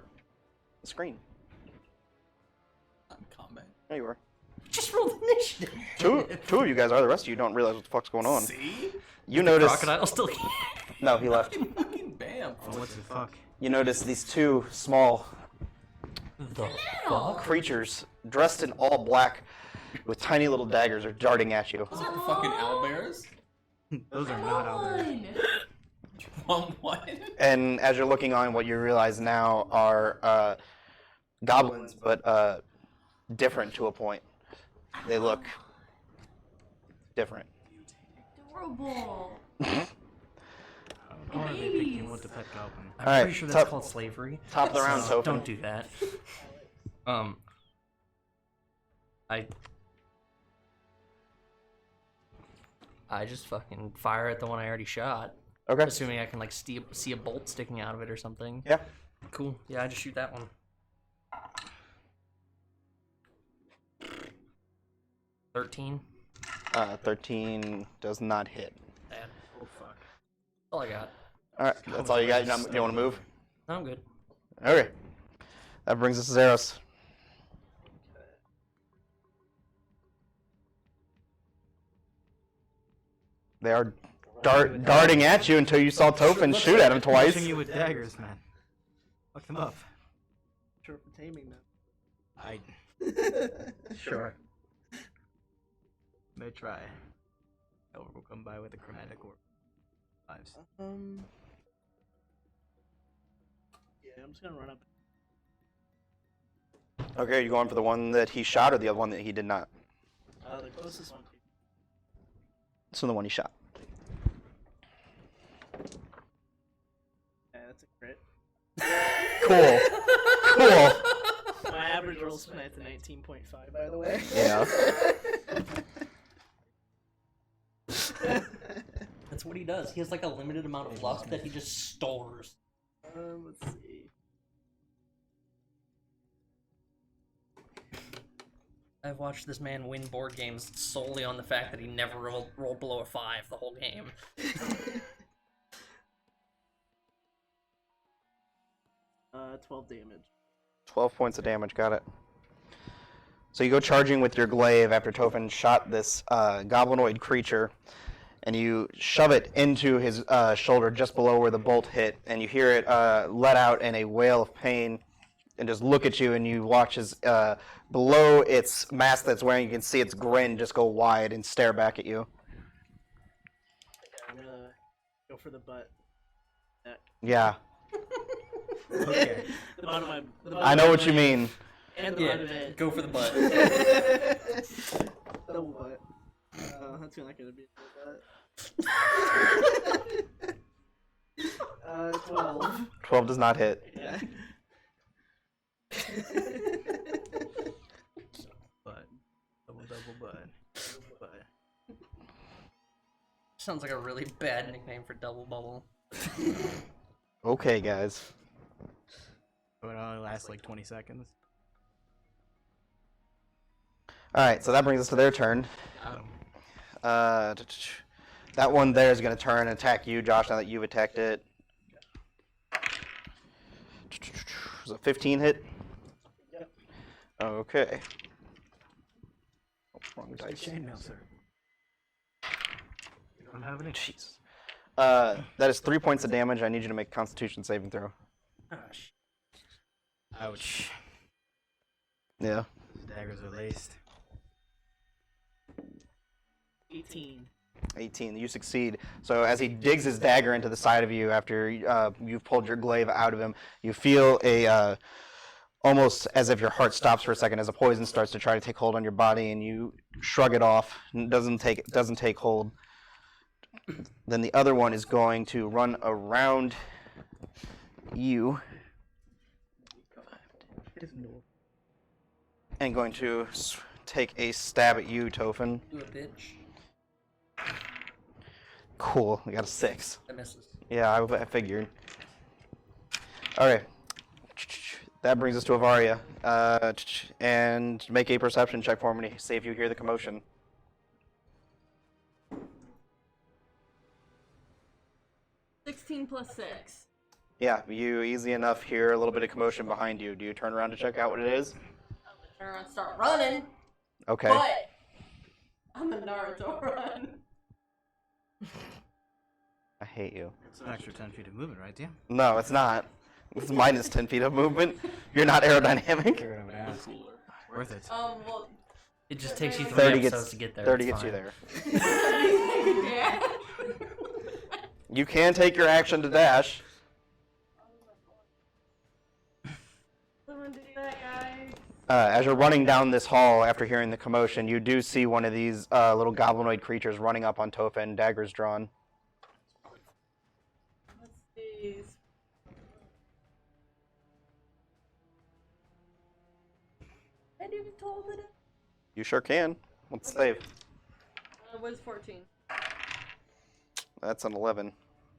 The screen. Not in combat. There you are. Just rolled initiative. Two of you guys are. The rest of you don't realize what the fuck's going on. See? You notice. Crocodile still here. No, he left. Fucking bam. Oh, what the fuck? You notice these two small The fuck? creatures dressed in all black with tiny little daggers are darting at you. Those aren't fucking owlbears. Those are not owlbears. What? And as you're looking on, what you realize now are goblins, but different to a point. They look different. Adorable. Or are they thinking you want the pet goblin? I'm Alright, pretty sure that's top- called slavery. Top of the round, So Tofan. don't do that. I just fucking fire at the one I already shot. Okay. Assuming I can like see a bolt sticking out of it or something. Yeah. Cool. Yeah, I just shoot that one. 13. 13 does not hit. Bad. Oh fuck. That's all I got. All right, that's all you got. You want to move? No, I'm good. Okay. That brings us to Zeros. They are darting at you until you saw Tofan shoot at him twice. Punching you with daggers, man. Fuck them up. Sure for taming them. I. Sure. May try. However, we'll come by with a chromatic orb. 5s. Yeah, I'm just gonna run up. Okay, you going for the one that he shot or the other one that he did not? The closest one. So the one he shot. Yeah, that's a crit. Cool. Cool. My average average roll spin at 19.5, by the way. Yeah. That's what he does. He has like a limited amount of luck that he just stores. Let's see. I've watched this man win board games solely on the fact that he never rolled below a 5 the whole game. 12 damage. 12 points of damage, got it. So you go charging with your glaive after Tofan shot this goblinoid creature, and you shove it into his shoulder just below where the bolt hit, and you hear it let out in a wail of pain, and just look at you, and you watch as below its mask that's wearing, you can see its grin just go wide and stare back at you. Okay, I'm gonna go for the butt. Yeah, Okay. The bottom of my. The I know what you mean. And the butt of Yeah, it. go for the butt. Double butt. That's not gonna be a butt. 12. 12 does not hit. Yeah. But double butt. Sounds like a really bad nickname for Double Bubble. Okay, guys. But it only lasts like 20 seconds. Alright, so that brings us to their turn. That one there is going to turn and attack you, Josh, now that you've attacked it. Was it 15 hit? Yep. Okay. Oh, wrong dice. Chainmail, sir. I'm having a cheese. That is 3 points of damage. I need you to make a Constitution saving throw. Gosh. Ouch. Yeah. Daggers are laced. 18. 18. You succeed. So as he digs his dagger into the side of you after you've pulled your glaive out of him, you feel a almost as if your heart stops for a second as a poison starts to try to take hold on your body, and you shrug it off. And it doesn't take hold. Then the other one is going to run around you and going to take a stab at you, Tofan. Do a bitch. Cool. We got a 6. That misses. Yeah, I figured. Alright. That brings us to Avaria. And make a perception check for me to see if you hear the commotion. 16 plus 6. Yeah, you easy enough hear a little bit of commotion behind you. Do you turn around to check out what it is? I'm gonna start running, Okay. but I'm a Naruto run. I hate you. It's an extra 10 feet of movement, right, Dan? No, it's not. It's minus 10 feet of movement. You're not aerodynamic. Worth it. Well, It just takes you 3 30 episodes gets, to get there. 30 it's gets you fine. there. yeah. You can take your action to dash. Someone do that, guys. As you're running down this hall after hearing the commotion, you do see one of these little goblinoid creatures running up on Tofan, daggers drawn. Let's see. I do get told it. You sure can. Let's save. What is 14? That's an 11.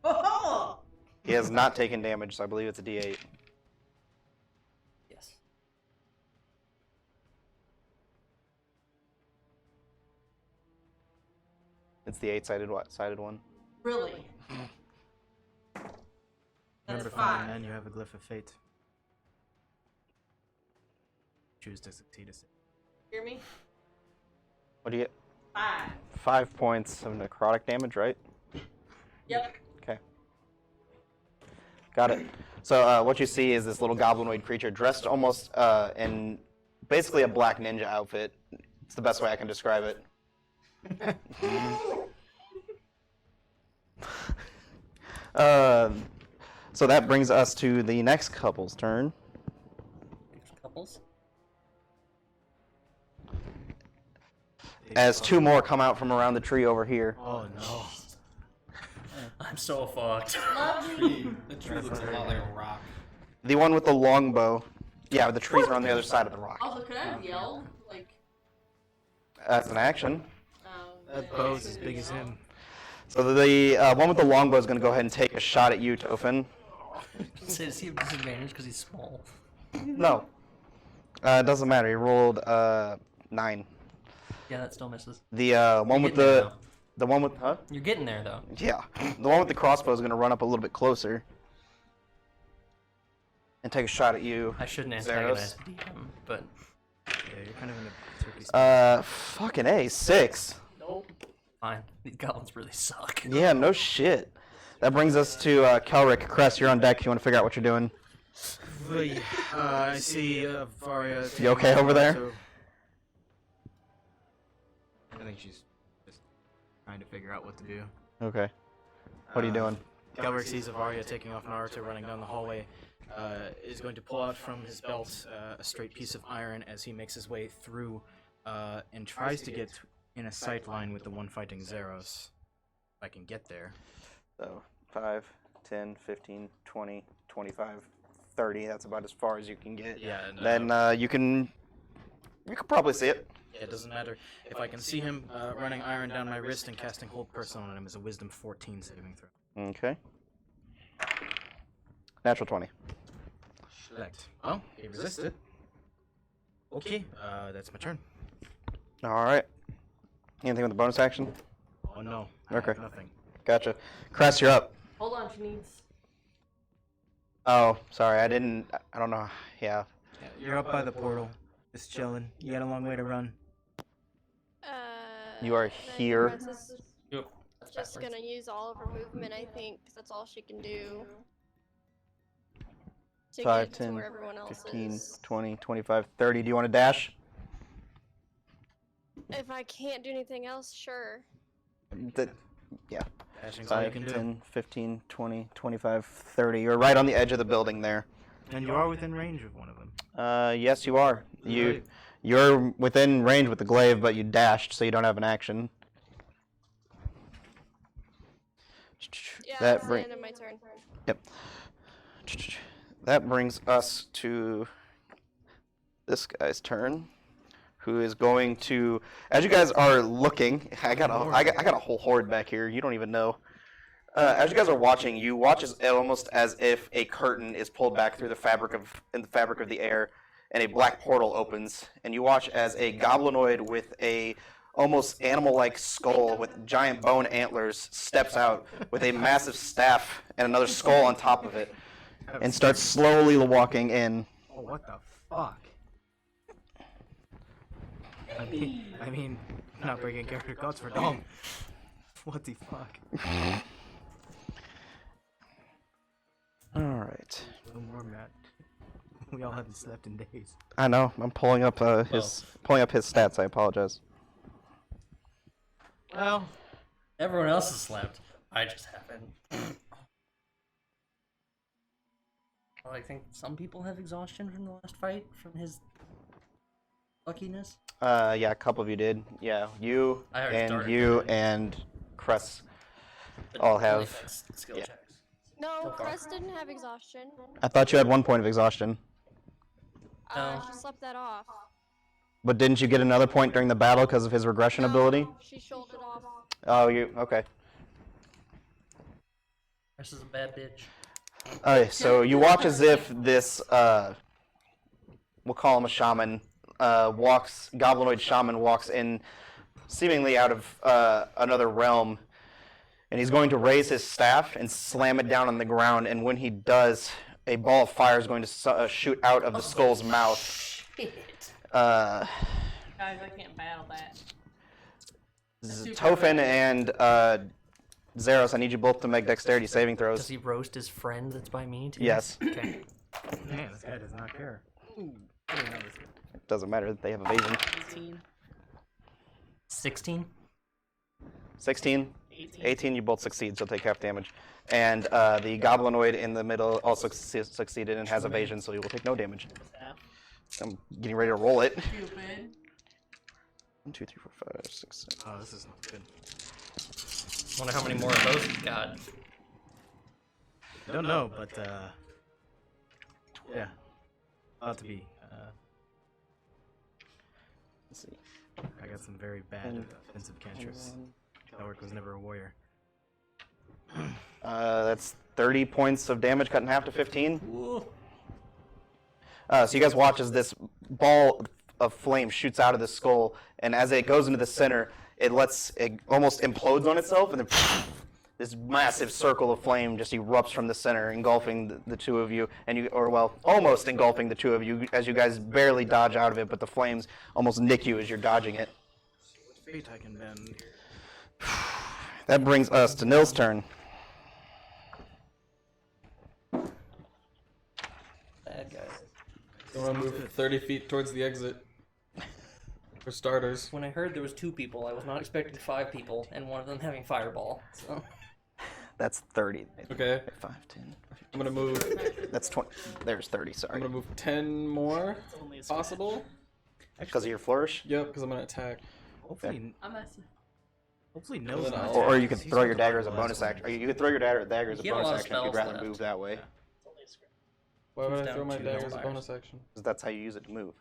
Oh! He has not taken damage, so I believe it's a D8. Yes. It's the 8-sided sided one. Really? That's Remember, 5. and you have a glyph of fate. Choose to succeed. Hear me? What do you get? 5. 5 points of necrotic damage, right? Yep. Okay. Got it. So what you see is this little goblinoid creature dressed almost in basically a black ninja outfit. It's the best way I can describe it. So that brings us to the next couple's turn. Couples? As 2 more come out from around the tree over here. Oh no. I'm so fucked. The tree looks a lot like a rock. The one with the long bow Yeah, the trees are on the other side of the rock. Also, could I have yelled? Like, That's an action. That bow's as big as him. So the one with the longbow is going to go ahead and take a shot at you, Tofan. Does he have disadvantage because he's small? No. It doesn't matter. He rolled 9. Yeah, that still misses. The one with getting there, the one with You're getting there though. yeah, the one with the crossbow is going to run up a little bit closer and take a shot at you. I shouldn't Zeros. antagonize DM, but Yeah, you're kind of in a tricky spot. Fucking A, 6. nope. fine. These goblins really suck. Yeah, no shit. That brings us to Kelric. Cress, you're on deck. You want to figure out what you're doing? I see Varia. You okay over there? I think she's just trying to figure out what to do. Okay. What are you doing? Kelric sees Avaria taking off Naruto running down the hallway. Is going to pull out from his belt a straight piece of iron as he makes his way through and tries to get in a sight line with the one fighting Zeros. If I can get there. So 5, 10, 15, 20, 25, 30. That's about as far as you can get. Yeah. And, Then you can probably see it. yeah, it doesn't matter. If I can see him running iron down my wrist and casting hold person on him is a wisdom 14 saving throw. Okay. Natural 20. Select. Oh, he resisted. Okay, that's my turn. All right. Anything with the bonus action? Oh no. I have Okay. nothing. Gotcha. Cress, you're up. Hold on, she needs. Oh, sorry. I didn't. I don't know. Yeah. Yeah, you're up by the portal. Just chilling. You got a long way to run. You are then here. Cress is Yep. just gonna use all of her movement, I think, 'cause that's all she can do. To 5, get to 10, where everyone else 15, is. 20, 25, 30. Do you want to dash? If I can't do anything else, sure. Yeah. Dashing's all you 5, can do. 10, 15, 20, 25, 30. You're right on the edge of the building there. And you are within range of one of them. Yes, you are. You're within range with the glaive, but you dashed, so you don't have an action. Yeah, That that's the bring- end of my turn. Yep. That brings us to this guy's turn, who is going to, as you guys are looking, I got a whole horde back here. You don't even know. As you guys are watching, you watch almost as if a curtain is pulled back through the fabric of the air, and a black portal opens, and you watch as a goblinoid with a almost animal-like skull with giant bone antlers steps out with a massive staff and another skull on top of it, and starts slowly walking in. Oh, what the fuck? I mean, not breaking character codes for Dom. What the fuck? All right. No more, Matt. We all haven't slept in days. I know. I'm pulling up his stats. I apologize. Well, Everyone else has slept. I just haven't. Well, I think some people have exhaustion from the last fight, from his luckiness. Yeah, a couple of you did. Yeah, you I already and started, you didn't I? and Cress But all only have. if it's skill yeah. checks. No, So far. Cress didn't have exhaustion. I thought you had 1 point of exhaustion, No. She slept that off. but didn't you get another point during the battle because of his regression ability? No, she shouldered off. Oh, you okay? This is a bad bitch. Okay, so you watch as if this, we'll call him a shaman, goblinoid shaman walks in, seemingly out of another realm, and he's going to raise his staff and slam it down on the ground, and when he does, a ball of fire is going to shoot out of the skull's mouth. Shit. Guys, I can't battle that. Tofan and Zeros, I need you both to make dexterity saving Does throws. he roast his friend that's by me too? Yes. Okay. man, this guy does not care. Doesn't matter, they have evasion. 18. 16? 16? 18, you both succeed, so take half damage. And the goblinoid in the middle also succeeded and has evasion, so he will take no damage. I'm getting ready to roll it. Stupid. 1, 2, 3, 4, 5, 6, 7. Oh, this is not good. Wonder how many more of those he's got. I don't know, but yeah. About to be. Let's see. I got some very bad offensive cantrips. Kelric was never a warrior. That's 30 points of damage cut in half to 15. Ooh. So you guys watch as this ball of flame shoots out of the skull, and as it goes into the center, it almost implodes on itself, and then this massive circle of flame just erupts from the center, engulfing the two of you, almost engulfing the two of you as you guys barely dodge out of it, but the flames almost nick you as you're dodging it. What fate I can bend. That brings us to Nil's turn. Bad guys. So I'm gonna move 30 feet towards the exit. For starters. When I heard there was 2 people, I was not expecting 5 people, and one of them having fireball. So That's 30. Okay. 5, 10. I'm gonna move. That's 20. There's 30, I'm sorry. gonna move 10 more. Possible. Because of your flourish? Yep, because I'm gonna attack. Hopefully, I'm messing. hopefully Nil's Then not. I'll- Or you could He's throw got your the dagger as a last bonus one. action. Or you could throw your dagger as a He had a bonus lot of action if you'd spells rather left. move that way. Why would I Down throw my 2 dagger as a vampires. bonus action? Because that's how you use it to move.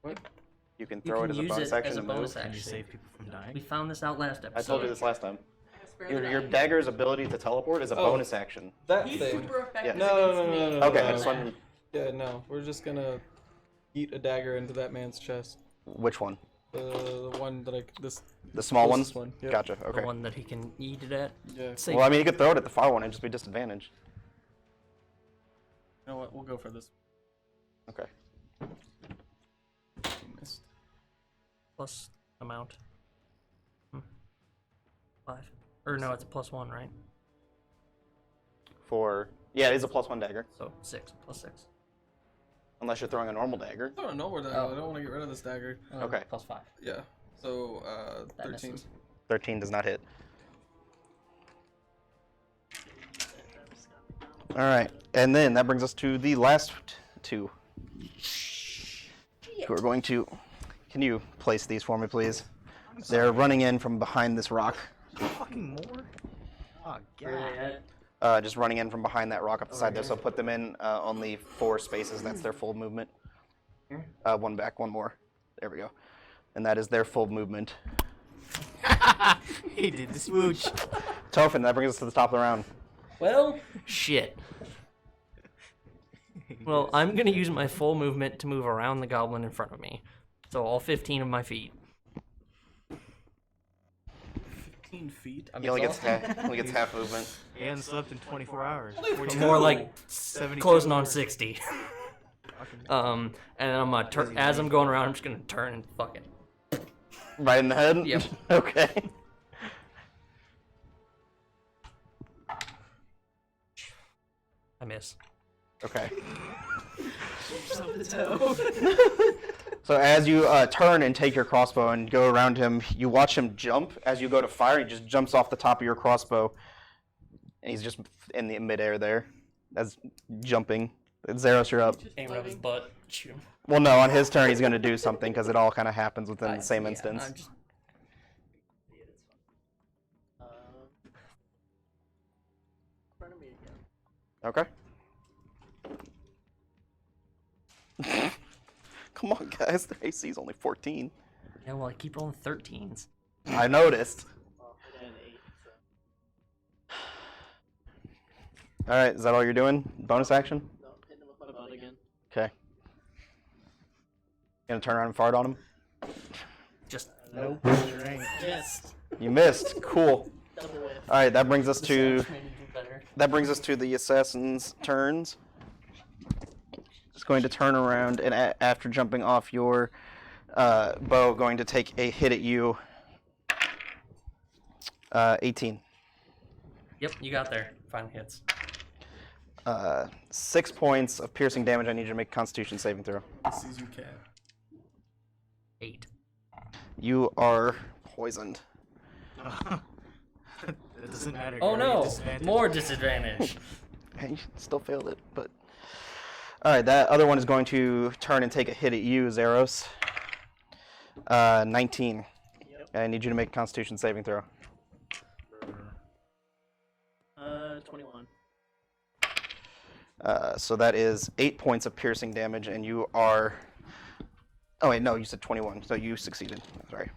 What? You can You throw can it as a use bonus it action as a to bonus move. Can you action. save people from dying? We found this out last episode. I told you this last time. Spare Your that. dagger's ability to teleport is a Oh. bonus action. That He's thing. super effective No, against no, no, me. no, no. Okay, I no. just wanted. Yeah, no. We're just gonna eat a dagger into that man's chest. Which one? The one that The small one? closest one. Yep. Gotcha. The Okay. one that he can eat it at. Yeah. Save Well, I mean, you could throw it at the far one and just be disadvantaged. You know what? We'll go for this. Okay. Missed. plus amount. 5. Or no, it's a +1, right? Yeah, it is a +1 dagger. So 6 plus 6. Unless you're throwing a normal dagger. I don't know where dagger. Oh. I don't want to get rid of this dagger. Okay. +5. Yeah. So, That 13. misses. 13 does not hit. Alright, and then that brings us to the last 2. Who are going to... Can you place these for me, please? They're running in from behind this rock. Fucking more? Oh, God. Just running in from behind that rock up the side there, so put them in only 4 spaces. That's their full movement. One back, one more. There we go. And that is their full movement. He did the smooch. Tofan, that brings us to the top of the round. Well, shit. Well, I'm gonna use my full movement to move around the goblin in front of me. So all 15 of my feet. 15 feet. He only gets half movement. And slept in 24 hours. More like 72 closing on hours. 60. And I'm gonna turn as I'm going around. I'm just gonna turn and fucking. Right in the head? Yep. Okay. I miss. Okay. So as you turn and take your crossbow and go around him, you watch him jump. As you go to fire, he just jumps off the top of your crossbow. And he's just in the midair there. As jumping. Zeros, you're up. Aim up his butt. Shoot him. Well, no, on his turn he's going to do something because it all kind of happens within the same Yeah, instance. I'm just- Front of me again. Okay. Come on, guys. Their AC is only 14. Yeah, well, I keep rolling 13s. I noticed. Well, I got an 8, so. All right, is that all you're doing? Bonus action? No, hitting him with my butt again. Okay. Gonna turn around and fart on him? Just Nope. Yes. You missed. Cool. Double whiff. All right, that brings us to maybe do better. the assassin's turns. Just going to turn around and after jumping off your bow, going to take a hit at you. 18. Yep, you got there. Finally hits. 6 points of piercing damage. I need you to make a Constitution saving throw. As you can. 8. You are poisoned. It doesn't matter. Oh you're already no! disadvantaged. More disadvantage. Hey, you still failed it, but... Alright, that other one is going to turn and take a hit at you, Zeros. 19. Yep. I need you to make a Constitution saving throw. 21. So that is 8 points of piercing damage, and you are. Oh wait, no, you said 21, so you succeeded. Sorry.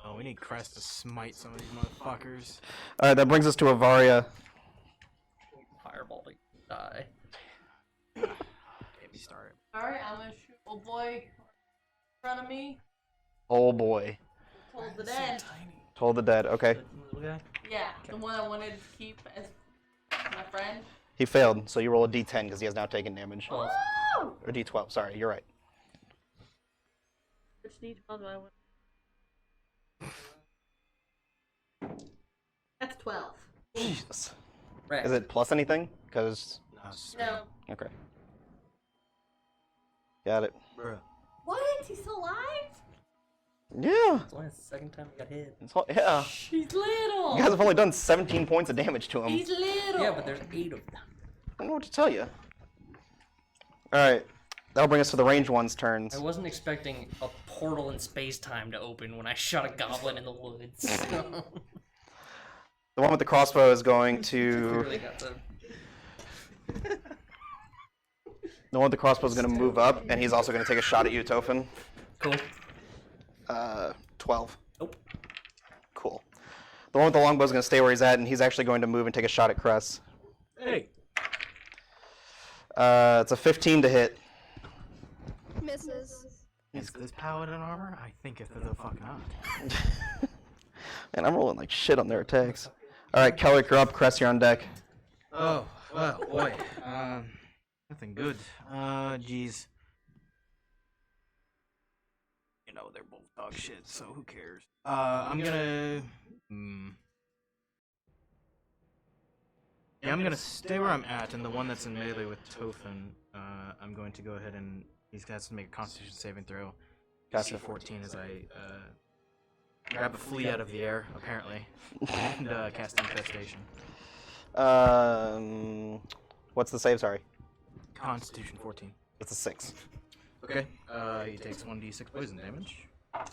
Oh, we need Crest to smite some of these motherfuckers. All right, that brings us to Avaria. Fireball to die. Get me started. Alright, I'm gonna shoot old boy in front of me. Oh boy. Told the dead. Told the dead. Okay. Little guy. Yeah, the one I wanted to keep as my friend. He failed, so you roll a d10 because he has now taken damage. Well, Woo! Or d12. Sorry, you're right. Which D12 do I want? That's 12. Jesus. right. Is it plus anything? Because No. okay. Got it. Bruh. What? He's still alive? Yeah. It's only the second time he got hit. Yeah. He's little. You guys have only done 17 points of damage to him. He's little. Yeah, but there's 8 of them. I don't know what to tell you. Alright. That'll bring us to the ranged one's turns. I wasn't expecting a portal in space-time to open when I shot a goblin in the woods. The one with the crossbow is going to. Really got the... The one with the crossbow is going to move up, and he's also going to take a shot at you, Tofan. Cool. 12. Nope. Cool. The one with the longbow is going to stay where he's at, and he's actually going to move and take a shot at Cress. Hey. It's a 15 to hit. Misses. Is this paladin armor? I think it's the fuck not. And I'm rolling like shit on their attacks. Alright, Kelric, you're up. Cress, you're on deck. Oh, well, boy. Nothing good. Jeez. You know, they're both dog shit, so who cares? I'm gonna... Yeah, I'm gonna stay where I'm at, and the one that's in melee with Tofan, I'm going to go ahead and... He's got to make a Constitution saving throw. Gotcha. DC 14 as I, grab a flea out of the air, apparently, and, cast Infestation. What's the save? Sorry. Constitution 14. It's a 6. Okay. He takes 1d6 poison damage,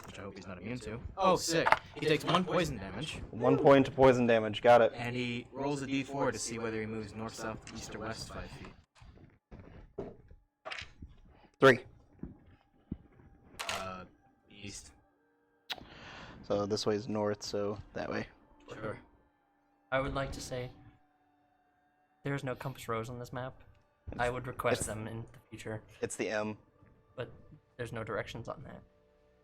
which I hope he's not immune to. Oh, sick. He takes 1 poison damage, 1 point of poison damage. Got it. and he rolls a d4 to see whether he moves north, south, east, or west 5 feet. 3. East. So this way is north, so that way. Sure. I would like to say there's no compass rose on this map. I would request them in the future, It's the M. but there's no directions on that.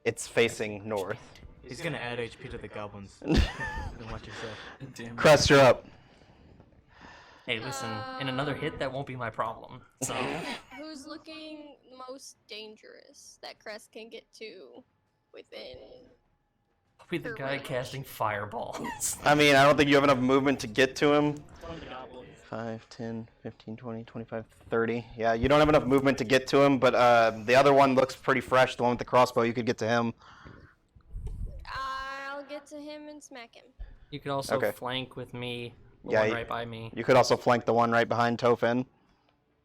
It's facing north. He's gonna add HP to the goblins. Then watch yourself. Damn. Cress, you're up. Hey, listen, in another hit, that won't be my problem. So, Who's looking most dangerous that Crest can get to within? I'll be the guy casting fireballs. I mean, I don't think you have enough movement to get to him. 5, 10, 15, 20, 25, 30. Yeah, you don't have enough movement to get to him, but the other one looks pretty fresh. The one with the crossbow, you could get to him. I'll get to him and smack him. You could also Okay. flank with me, the Yeah, one y- right by me. You could also flank the one right behind Tofan.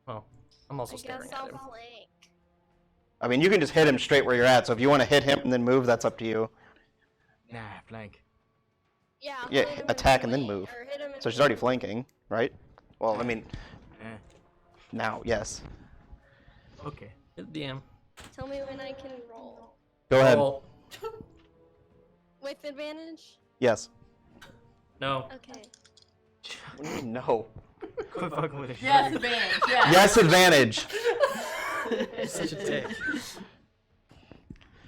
Well, I'm also I staring guess at I'll him. flank. I mean, you can just hit him straight where you're at, so if you want to hit him and then move, that's up to you. Nah, flank. Yeah, I'll Yeah, hit him attack and then flank, move. or hit him and So she's already flanking, right? Well, I mean, Eh. now, yes. Okay. Hit the DM. Tell me when I can roll. Go ahead. Roll. With advantage? Yes. No. Okay. What do you mean, no? Quit fucking with it. Yes, advantage. Yeah. Yes, advantage. Such a dick.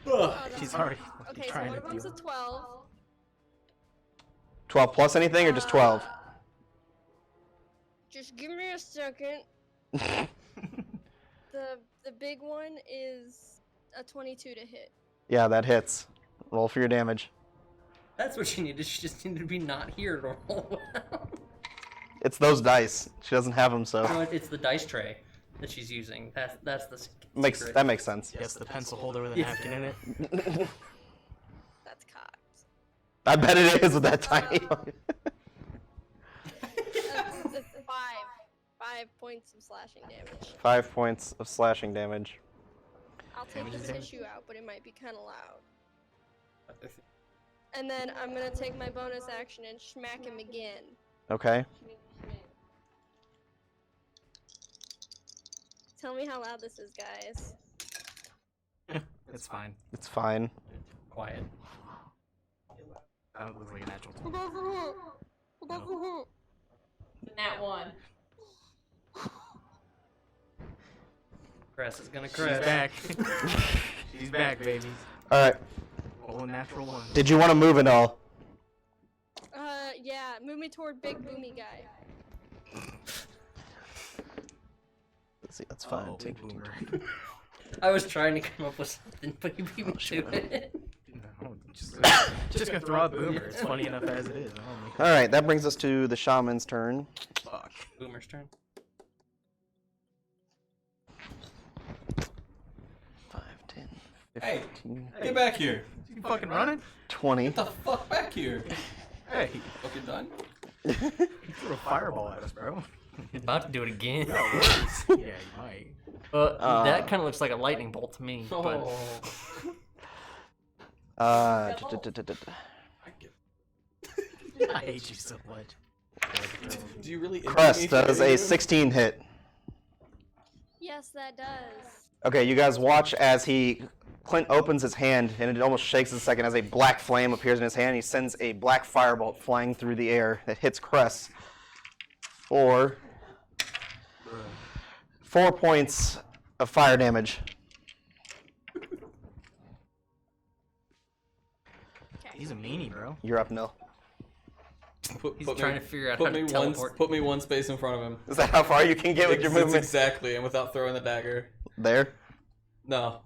Oh, that's She's fine. already Okay, so trying one to of them's deal. a 12. 12 plus anything or just 12? Just give me a second. The big one is a 22 to hit. Yeah, that hits. Roll for your damage. That's what she needed. She just needed to be not here to roll well. It's those dice. She doesn't have them, so No, it's the dice tray that she's using. That's the secret. that makes sense. Yes, the pencil holder with a Yes. napkin in it. That's cocked. I bet it is with that tiny. That's 5 points of slashing damage. 5 points of slashing damage. I'll take Damage the is damage. tissue out, but it might be kind of loud. And then I'm gonna take my bonus action and smack him again. Okay. Tell me how loud this is, guys. It's fine. It's fine. Quiet. That don't look like a natural. It doesn't hit. It doesn't hit. Nat 1. Cress is gonna She's crash. back. She's back, baby. All right. Oh, natural one. Did you want to move at all? Yeah. Move me toward big boomy guy. Let's see. That's fine. Oh, Take big boomer. I was trying to come up with something, but you beat me to shit. it. No, just gonna throw out boomer. It's funny enough as it is. All right. That brings us to the shaman's turn. Fuck. Boomer's turn. 5, 10, Hey, 15, get back here. You fucking running? 20. Get the fuck back here. Hey, Okay, done? you threw a fireball at us, bro. About to do it again. Yeah, you might. That kind of looks like a lightning bolt to me. But Oh. I hate you so much. Do you really? Crest, that is a 16 hit. Yes, that does. Okay, you guys watch as Clint opens his hand, and it almost shakes a second as a black flame appears in his hand. He sends a black firebolt flying through the air that hits Crest for 4 points of fire damage. He's a meanie, bro. You're up, Nil. he's trying to figure out how to teleport. Put me one space in front of him. Is that how far you can get with your That's movement? exactly, and without throwing the dagger. There? No.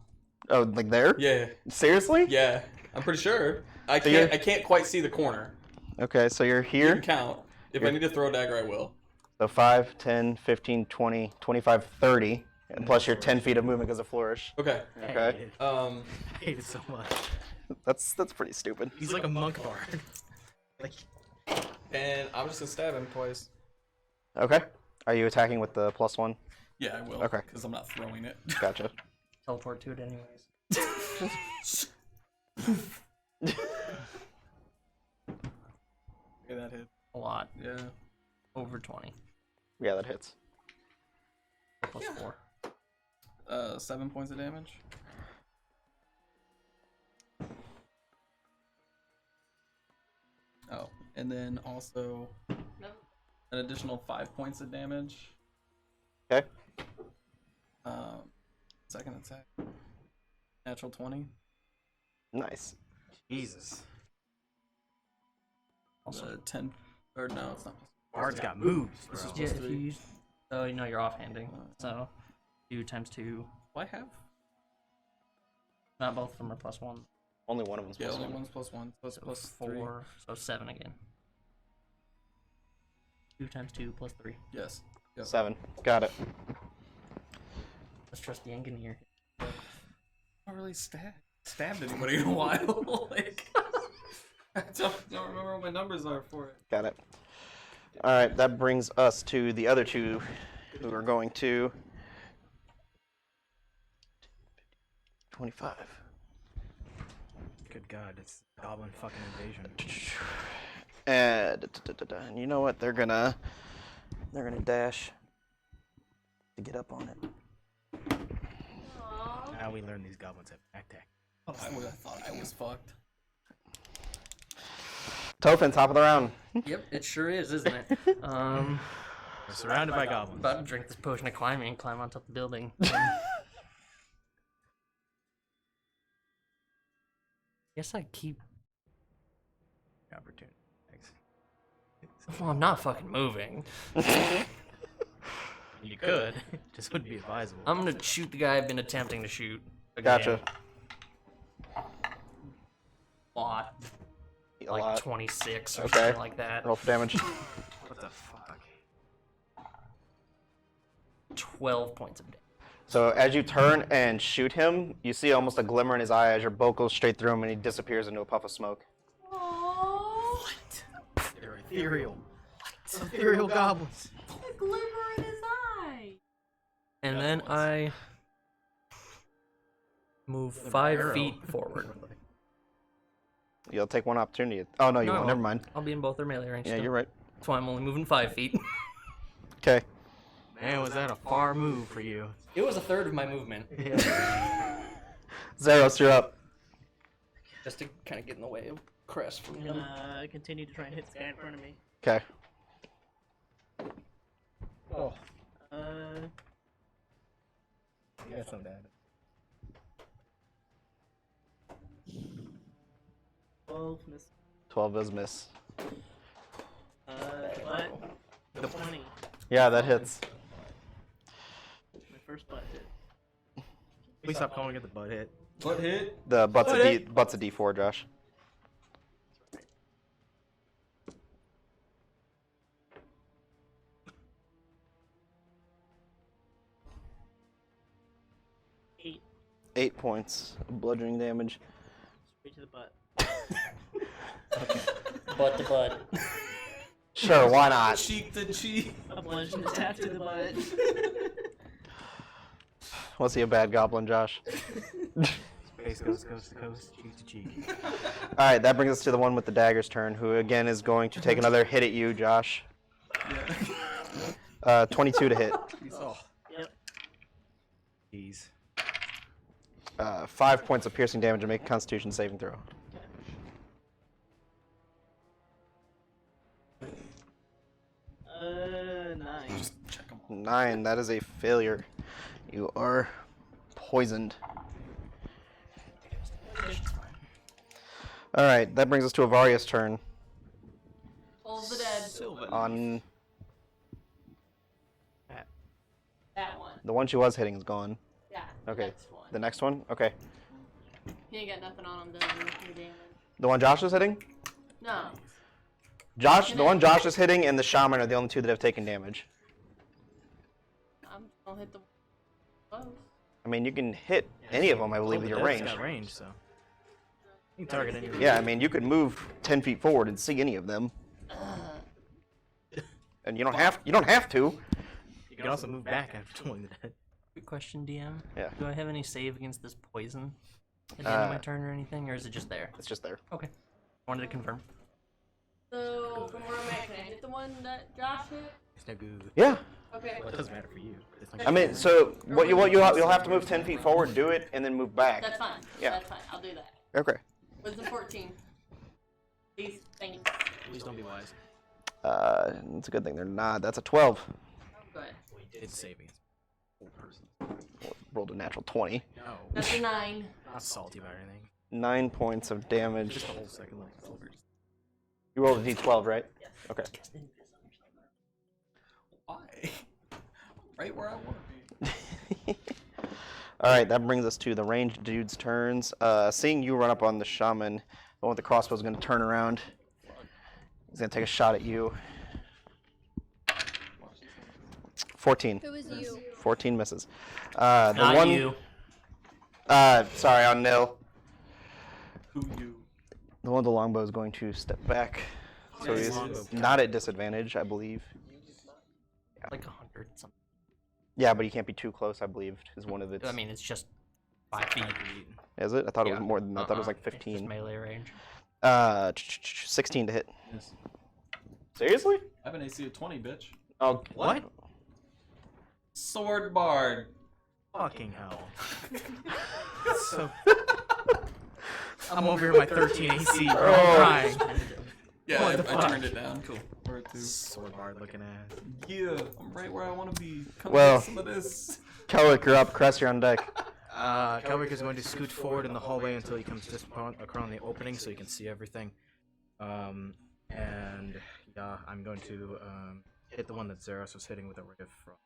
Oh, like there? Yeah. Seriously? Yeah. I'm pretty sure. I So you're- can't quite see the corner. Okay, so you're You here. can count. If I need to throw a dagger, I will. So 5, 10, 15, 20, 25, 30. And plus your 10 feet of movement because of flourish. Okay. Okay. Um. I hate it so much. That's pretty stupid. He's like a monk bard. Like, And I'm just gonna stab him twice. Okay. Are you attacking with the +1? Yeah, I will. Okay. Because I'm not throwing it. Gotcha. Teleport to it anyways. Okay, that hit. A lot. Yeah. Over 20. Yeah, that hits. Plus 4. 7 points of damage. Oh, and then also an additional 5 points of damage. Okay. Second attack. Natural 20. Nice. Jesus. Also 10. Or no, it's not. Bard's got moves, bro. This is Yeah, supposed if to you be. use. Oh, you know you're offhanding. So 2 times 2. Do I have? Not both of them are +1. Only one of them's Yeah, +1. only one's +1. So it's So plus 3. 4. So 7 again. 2 times 2 plus 3. Yes. Yep. 7. Got it. Let's trust the engineer. I haven't really stabbed anybody in a while. Like, I don't remember what my numbers are for it. Got it. All right, that brings us to the other two who are going to 25. Good God, it's goblin fucking invasion. And you know what? They're gonna dash to get up on it. Aww. Now we learn these goblins have backpack. I thought I was fucked. Tofan, top of the round. Yep, it sure is, isn't it? We're surrounded by goblins. About to drink this potion of climbing and climb on top of the building. Guess I keep. Opportunity. Thanks. Well, I'm not fucking moving. You could. Just wouldn't be advisable. I'm gonna shoot the guy I've been attempting to shoot. Again. Gotcha. Lot. A Like lot. 26 or Okay. something like that. Roll for damage. What the fuck? 12 points of damage. So as you turn and shoot him, you see almost a glimmer in his eye as your bolt goes straight through him and he disappears into a puff of smoke. Aww. They're ethereal. Ethereal goblins. A glimmer in his eye. And then I move 5 feet forward. You'll take one opportunity. Oh, no, you won't. Never mind. I'll be in both their melee range. Yeah, still. you're right. That's why I'm only moving 5 feet. Okay. Man, was that a far move for you? It was a third of my movement, Zeros, you're up. just to kind of get in the way of Crest from I'm him. gonna continue to try and hit the guy in front of me. Okay. Oh. That's not bad. 12 miss. 12 is miss. But the 20. Yeah, that hits. My first butt hit. Please stop calling it the butt hit. What hit? The butt's a D4, Josh. Eight. 8 points of bludgeoning damage. Straight to the butt. Butt to butt. Sure, why not? Cheek to cheek. A bludgeon attack to the butt. Was he a bad goblin, Josh? Face coast to coast, cheek to cheek. Alright, that brings us to the one with the dagger's turn, who again is going to take another hit at you, Josh. 22 to hit. Yep. Jeez. 5 points of piercing damage and make a constitution saving throw. Nine. 9, that is a failure. You are poisoned. Alright, that brings us to Avaria's turn. Toll the dead. On That one. the one she was hitting is gone. Yeah. Okay. Next one. The next one? Okay. He ain't got nothing on him, does he? No damage. The one Josh is hitting? No. The one Josh is hitting and the shaman are the only two that have taken damage. I'm gonna hit the close. I mean, you can hit any of them, I believe, with your range. Got range, so. You can target any of them. Yeah, I mean, you could move 10 feet forward and see any of them. And you don't have to. You can also move back after doing that. Quick question, DM. Yeah. Do I have any save against this poison at the end of my turn or anything, or is it just there? It's just there. Okay. Wanted to confirm. So, from where I'm at, can I hit the one that Josh hit? It's no good. Okay. Yeah. Well, it doesn't matter for you. It's not I mean, so you'll have to move 10 feet forward, do it, and then move back. That's fine. Yeah. That's fine. I'll do that. Okay. What's the 14? These things. Please don't be wise. It's a good thing they're not. That's a 12. Good. We did save against a whole person. Rolled a natural 20. No. That's a 9. Not salty about anything. 9 points of damage. Just a whole second level silver. You rolled a d12, right? Okay. Why? Right where I want to be. Alright, that brings us to the ranged dude's turns. Seeing you run up on the shaman, the one with the crossbow is going to turn around. He's going to take a shot at you. 14. Who is you? 14 misses. Not you. Sorry, on nil. Who you? The one with the longbow is going to step back. So Nice. he's Longbow. not at disadvantage, I believe. Like 100 something. Yeah, but you can't be too close, I believe, is one of its... I mean, it's just 5 feet. Is it? I thought it Yeah. was more than that. I thought it was like It's just 15. melee range. 16 to hit. Yes. Seriously? I have an AC of 20, bitch. Oh, What? Sword bard. Fucking hell. So. I'm over here with my 13 AC, bro. Oh. I'm crying. Yeah, What I the fuck? turned it down. Cool. Or two. Sword bard looking ass. Yeah, I'm right where I want to be. Come Well. get some of this. Kelric, you're up. Crest, you're on deck. Kelric is going to scoot forward in the hallway until he comes just across the opening so he can see everything. And yeah, I'm going to hit the one that Zeros was hitting with a ray of frost.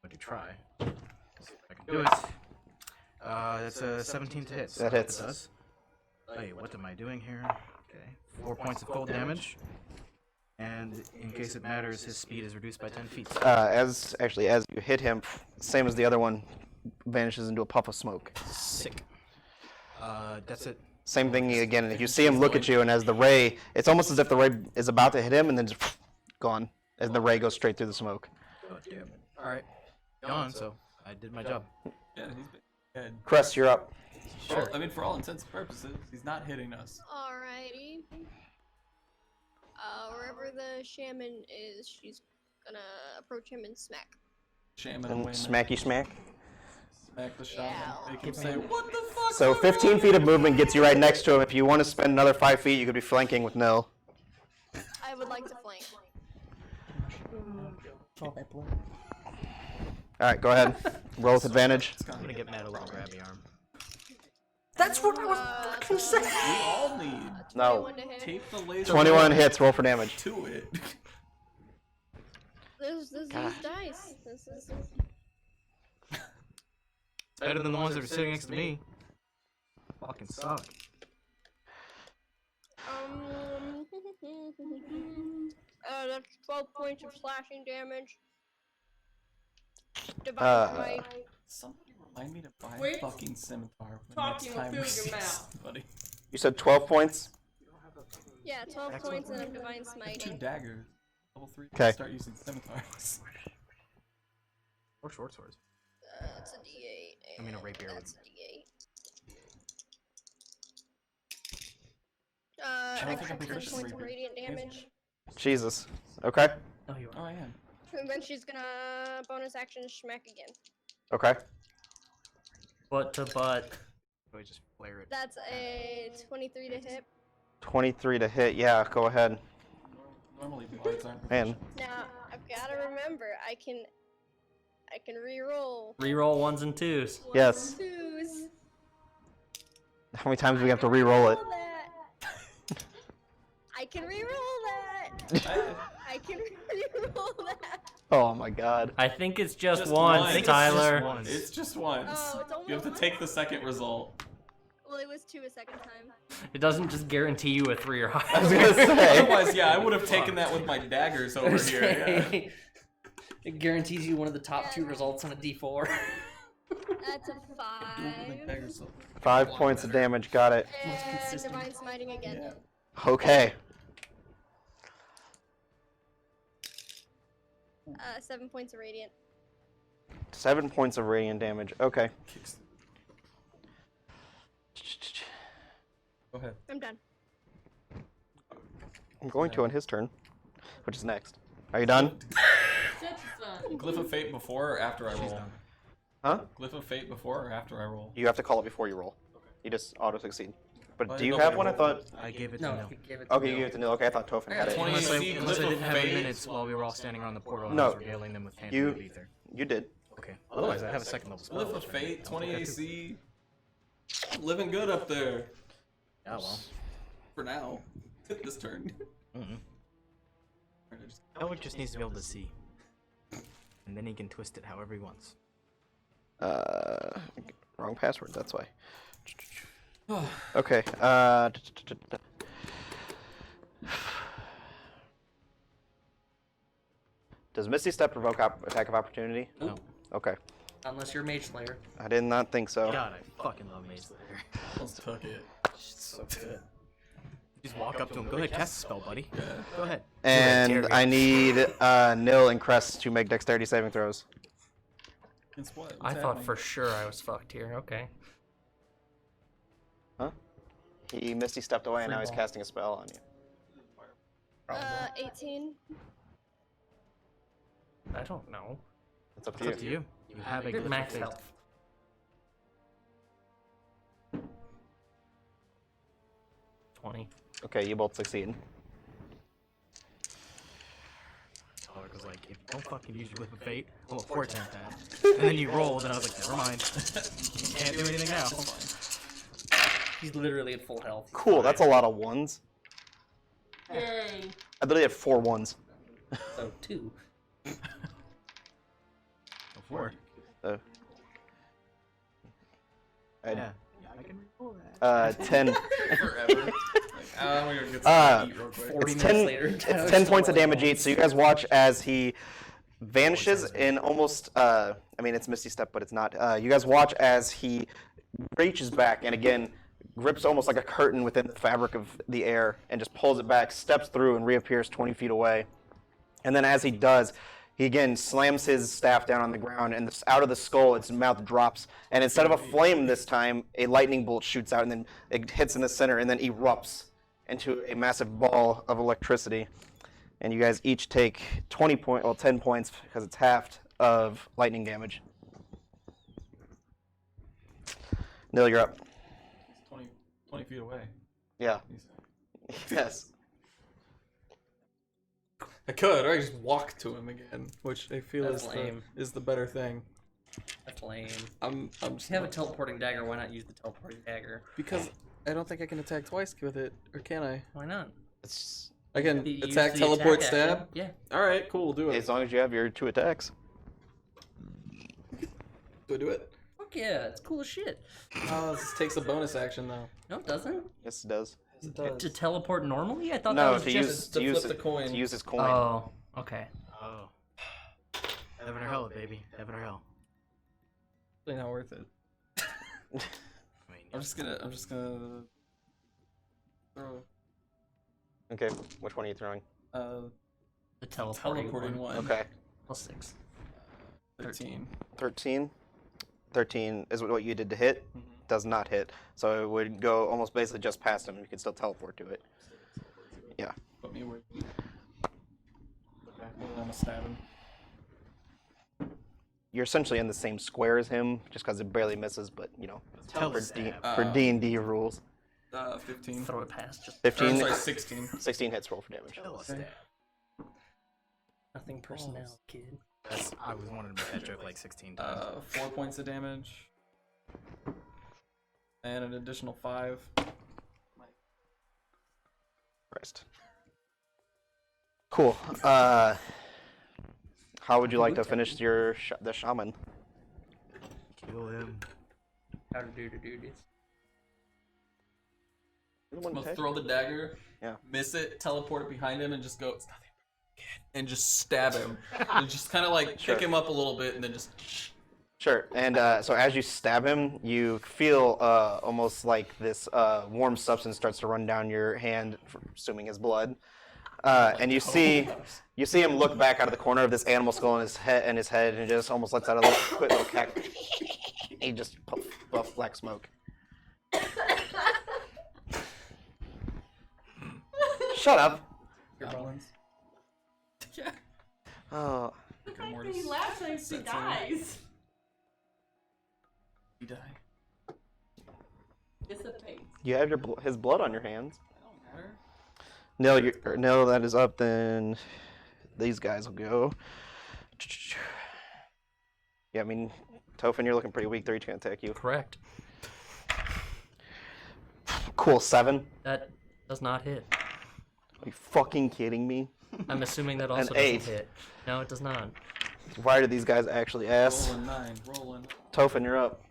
I'm going to try. See if I can do it. That's a 17 to hit. So That hits. It does. Wait, what am I doing here? Okay, 4 points of cold damage. And in case it matters, his speed is reduced by 10 feet. As you hit him, same as the other one, vanishes into a puff of smoke. Sick. That's it. Same thing again. And if you see him look at you, and as the ray, it's almost as if the ray is about to hit him, and then just gone, as the ray goes straight through the smoke. God damn it. Alright. Gone, so I did my job. Yeah, he's dead. Crest, you're up. Well, I mean, for all intents and purposes, he's not hitting us. Alrighty. Wherever the shaman is, she's gonna approach him and smack. Shaman And away. smacky smack. Smack the shaman. Yeah. Make him say, "What the fuck?" So 15 feet of movement gets you right next to him. If you want to spend another 5 feet, you could be flanking with Nil. I would like to flank. Alright, go ahead. Roll with advantage. I'm gonna get mad over the grabby arm. That's what I was fucking saying. We all need No. 21 to hit. tape the laser 21 hits, roll for damage. to it. This these dice. This is. It's better than the ones that were sitting next to me. Fucking suck. That's 12 points of slashing damage. Divided by. Somebody remind me to buy a Wait. fucking scimitar for the Talking next time will we fill see your mouth. somebody. You said 12 points? Yeah, 12 points and I'm divine Two smiting. daggers. Level 3. 'Kay. Start using scimitars. Or short swords. That's a D8. I mean, a and rapier would- That's a D8. I don't think Extra I'm 10 proficient points of in radiant damage. Jesus. Okay. No, you Oh, I am. And then she's gonna bonus action smack again. Okay. butt to butt. So I just flare it. That's a 23 to hit. 23 to hit. Yeah, go ahead. Normally blades aren't Man. Now I've gotta remember I can re-roll. Reroll ones and twos. Yes. Twos. How many times do we have to re-roll it? Roll that. I can re-roll that. I can re-roll that. Oh my god. I think it's just, Just once, once. Tyler. It's just once. Oh, it's only You have to once? take the second result. Well, it was 2 a second time. It doesn't just guarantee you a 3 or I was higher. gonna say. Otherwise, yeah, I would have taken that with my daggers over here. Yeah. It guarantees you one of the top 2 results on a D4. That's a Do it with 5. my daggers, so- 5 points of damage. Got it. And divine smiting again. Yeah. Okay. 7 points of radiant. 7 points of radiant damage. Okay. Kicks- Go ahead. I'm done. I'm going to on his turn, which is next. Are you done? Shut your son. Glyph of Fate before or after I roll? done. Huh? Glyph of Fate before or after I roll? You have to call it before you roll. You just auto succeed. But Well, do you nobody have one? I rolled thought. I gave it to No, Nil. he gave it Okay, you gave it to Neil. Okay, I thought Tofan had it. 20 Unless I AC, unless I Glyph didn't of have the Fate. minutes while we were all standing around the portal and No. I was regaling them with You- tangible ether. You did. Okay. Otherwise, I have a second level spell. Glyph of Fate, 20 AC. Living good up there. Yeah, well. For now. This turn. Kelric just needs to be able to see. And then he can twist it however he wants. Wrong password. That's why. Okay. Does Misty Step provoke attack of opportunity? No. Okay. Unless you're Mage Slayer. I did not think so. God, I fucking love Mage Slayer. Almost took it. So good. Just walk up to him. Go ahead, cast a spell, buddy. Go ahead. And I need Nil and Crest to make dexterity saving throws. It's what? I thought for sure I was fucked here. Okay. Huh? He Misty stepped away and Free now he's ball. casting a spell on you. 18. I don't know. It's up It's to up to you. you. You have a You're glyph of max fate. health. 20. Okay, you both succeed. Kelric was like, if you don't fucking use your glyph of fate, I'm gonna port that. And then you rolled, and I was like, never mind. You can't do anything now. He's literally at full health. Cool, that's a lot of ones. Yay. I literally had 4 ones. So 2. Before. I had, Yeah. I can roll that. 10. Forever. Like, we're gonna get Uh, something to eat real quick. 40 It's minutes 10, later. it's 10 points of damage each, so you guys watch as he vanishes in almost, I mean, it's Misty Step, but it's not. You guys watch as he reaches back and again grips almost like a curtain within the fabric of the air and just pulls it back, steps through, and reappears 20 feet away. And then as he does, he again slams his staff down on the ground, and out of the skull, its mouth drops. And instead of a flame this time, a lightning bolt shoots out, and then it hits in the center, and then erupts into a massive ball of electricity. And you guys each take 10 points, because it's halved, of lightning damage. Nil, you're up. He's 20 feet away. Yeah. Yes. I could, or I just walk to him again, which I feel That's lame. is the better thing. That's lame. I'm just If you have a teleporting dagger, why not use the teleporting dagger? because I don't think I can attack twice with it, or can I? Why not? It's, I can You use attack, the teleport, attack stab. action. Yeah. All right, cool. Do it. as long as you have your 2 attacks. Do I do it? Fuck yeah, it's cool as shit. Oh, this takes a bonus action though. No, it doesn't. Yes, it does. Yes, it does. To teleport normally? I thought No, that was to just... use to to use flip the coin. To use his coin. Oh, okay. Oh. Heaven or hell, baby. Heaven or hell. Really not worth it. I mean, I'm just gonna throw Okay, which one are you throwing? The teleporting one. Okay, Plus 6. 13. 13. 13 is what you did to hit. Does not hit, so it would go almost basically just past him. You can still teleport to it. Yeah. Put me where. Okay, well, I'm gonna stab him. You're essentially in the same square as him, just because it barely misses. But you know, for Telestab. D&D rules. 15. Throw it past. Just 15. Sorry, 16. 16 hits. Roll for damage. Telestab. nothing personnel, kid. That's, I was wanting to make that joke like 16 times. 4 points of damage. And an additional 5. Christ. Cool. How would you like to finish your the shaman? Kill him. How to do this. I'm gonna throw the dagger, Yeah. miss it, teleport it behind him, and just go, it's nothing but a kid, and just stab him. And just kind of like Sure. pick him up a little bit, and then just. Sure. And so as you stab him, you feel almost like this warm substance starts to run down your hand, assuming his blood. And you see him look back out of the corner of this animal skull in his head, and it just almost lets out a little quick little cack. He just puffs black smoke. Shut up. Goblins. Yeah. Oh. The fact that he laughs and he dies. You die. Dissipates. You have his blood on your hands. That don't matter. Nil, that is up. Then these guys will go. Yeah, I mean, Tofan, you're looking pretty weak. They're each gonna attack you. Correct. Cool, 7. That does not hit. Are you fucking kidding me? I'm assuming that also doesn't 8. hit. No, it does not. Why do these guys actually ask? Rolling 9. Rolling. Tofan, you're up.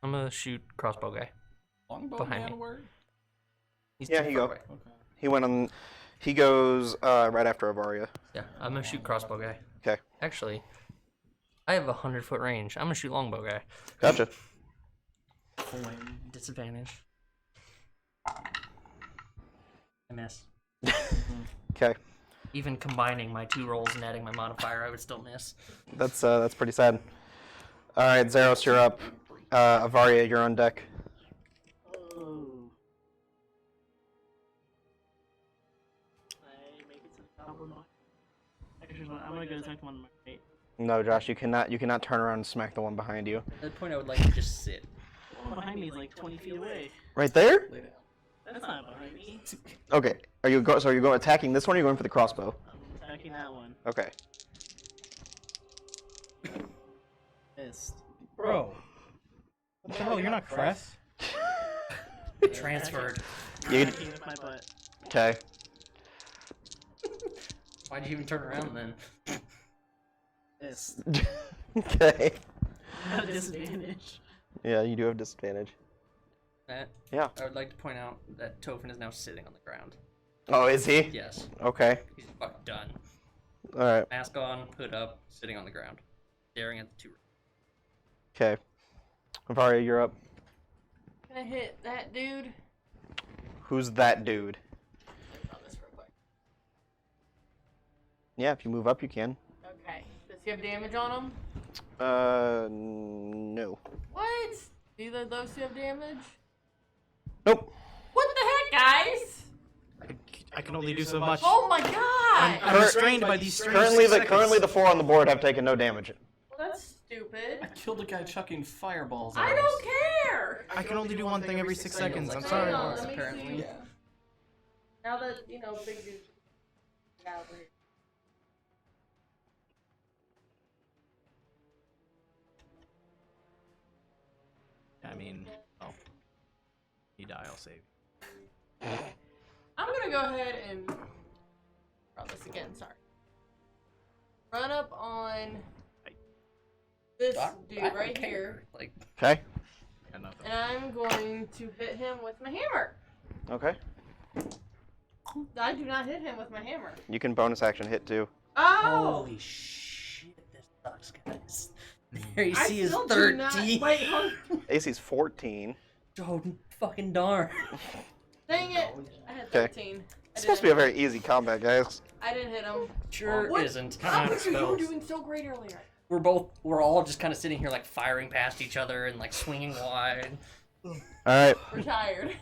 I'm gonna shoot crossbow guy. Longbow Behind man me. word? He's Yeah, too you far go. away. Okay. He went on. He goes right after Avaria. Yeah, I'm gonna shoot crossbow guy. Okay, Actually, I have 100-foot range. I'm gonna shoot longbow guy. gotcha. Flame. Disadvantage. I miss. Okay, Even combining my 2 rolls and adding my modifier, I would still miss. that's pretty sad. All right, Zeros, you're up. Avaria, you're on deck. Oh. I make it to the top of my. Actually, I'm gonna go attack the one on my right. No, Josh, you cannot turn around and smack the one behind you. At that point, I would like to just sit. The one behind me is like 20 feet away. Right there? Lay down. That's not behind me. Okay. Are you going attacking this one? Or are you going for the crossbow? I'm attacking that one. Okay. Missed. Bro. What the hell? You're not Cress? Transferred. You- Attacking with my butt. Okay. Why'd you even turn around then? Missed. Okay. No disadvantage. Yeah, you do have disadvantage. Matt, Yeah. I would like to point out that Tofan is now sitting on the ground. Oh, is he? Yes, Okay. he's fucking done. All right. Mask on, hood up, sitting on the ground, staring at the 2. Okay. Avaria, you're up. Can I hit that dude? Who's that dude? Oh, this real quick. Yeah, if you move up, you can. Okay. Does he have damage on him? No. What? Do either of those two have damage? Nope. What the heck, guys? I can only do so much. Oh my god! I'm restrained by these strange Currently, 6 seconds. currently the 4 on the board have taken no damage. Well, that's stupid. I killed a guy chucking fireballs at I us. don't care! I can only do one thing every 6 seconds. I'm Hang sorry. Hang on, let me apparently. see. Now that, you know, big dude. Yeah, over here. I mean, oh. You die, I'll save you. I'm gonna go ahead and draw this again, sorry. Run up on this dude I don't right care. here, Like, Okay. Got nothing. and I'm going to hit him with my hammer. Okay. I do not hit him with my hammer. You can bonus action hit too. Oh! holy shit, this sucks, guys. Their I AC is still do not- 13. Wait, hold on. AC's 14. Oh, fucking darn. Dang it! I had Okay. 13. It's supposed to be a very easy combat, guys. I didn't hit him. Sure What? isn't. How could you? You were doing so great earlier. We're all just kind of sitting here like firing past each other and like swinging wide. All right. We're tired.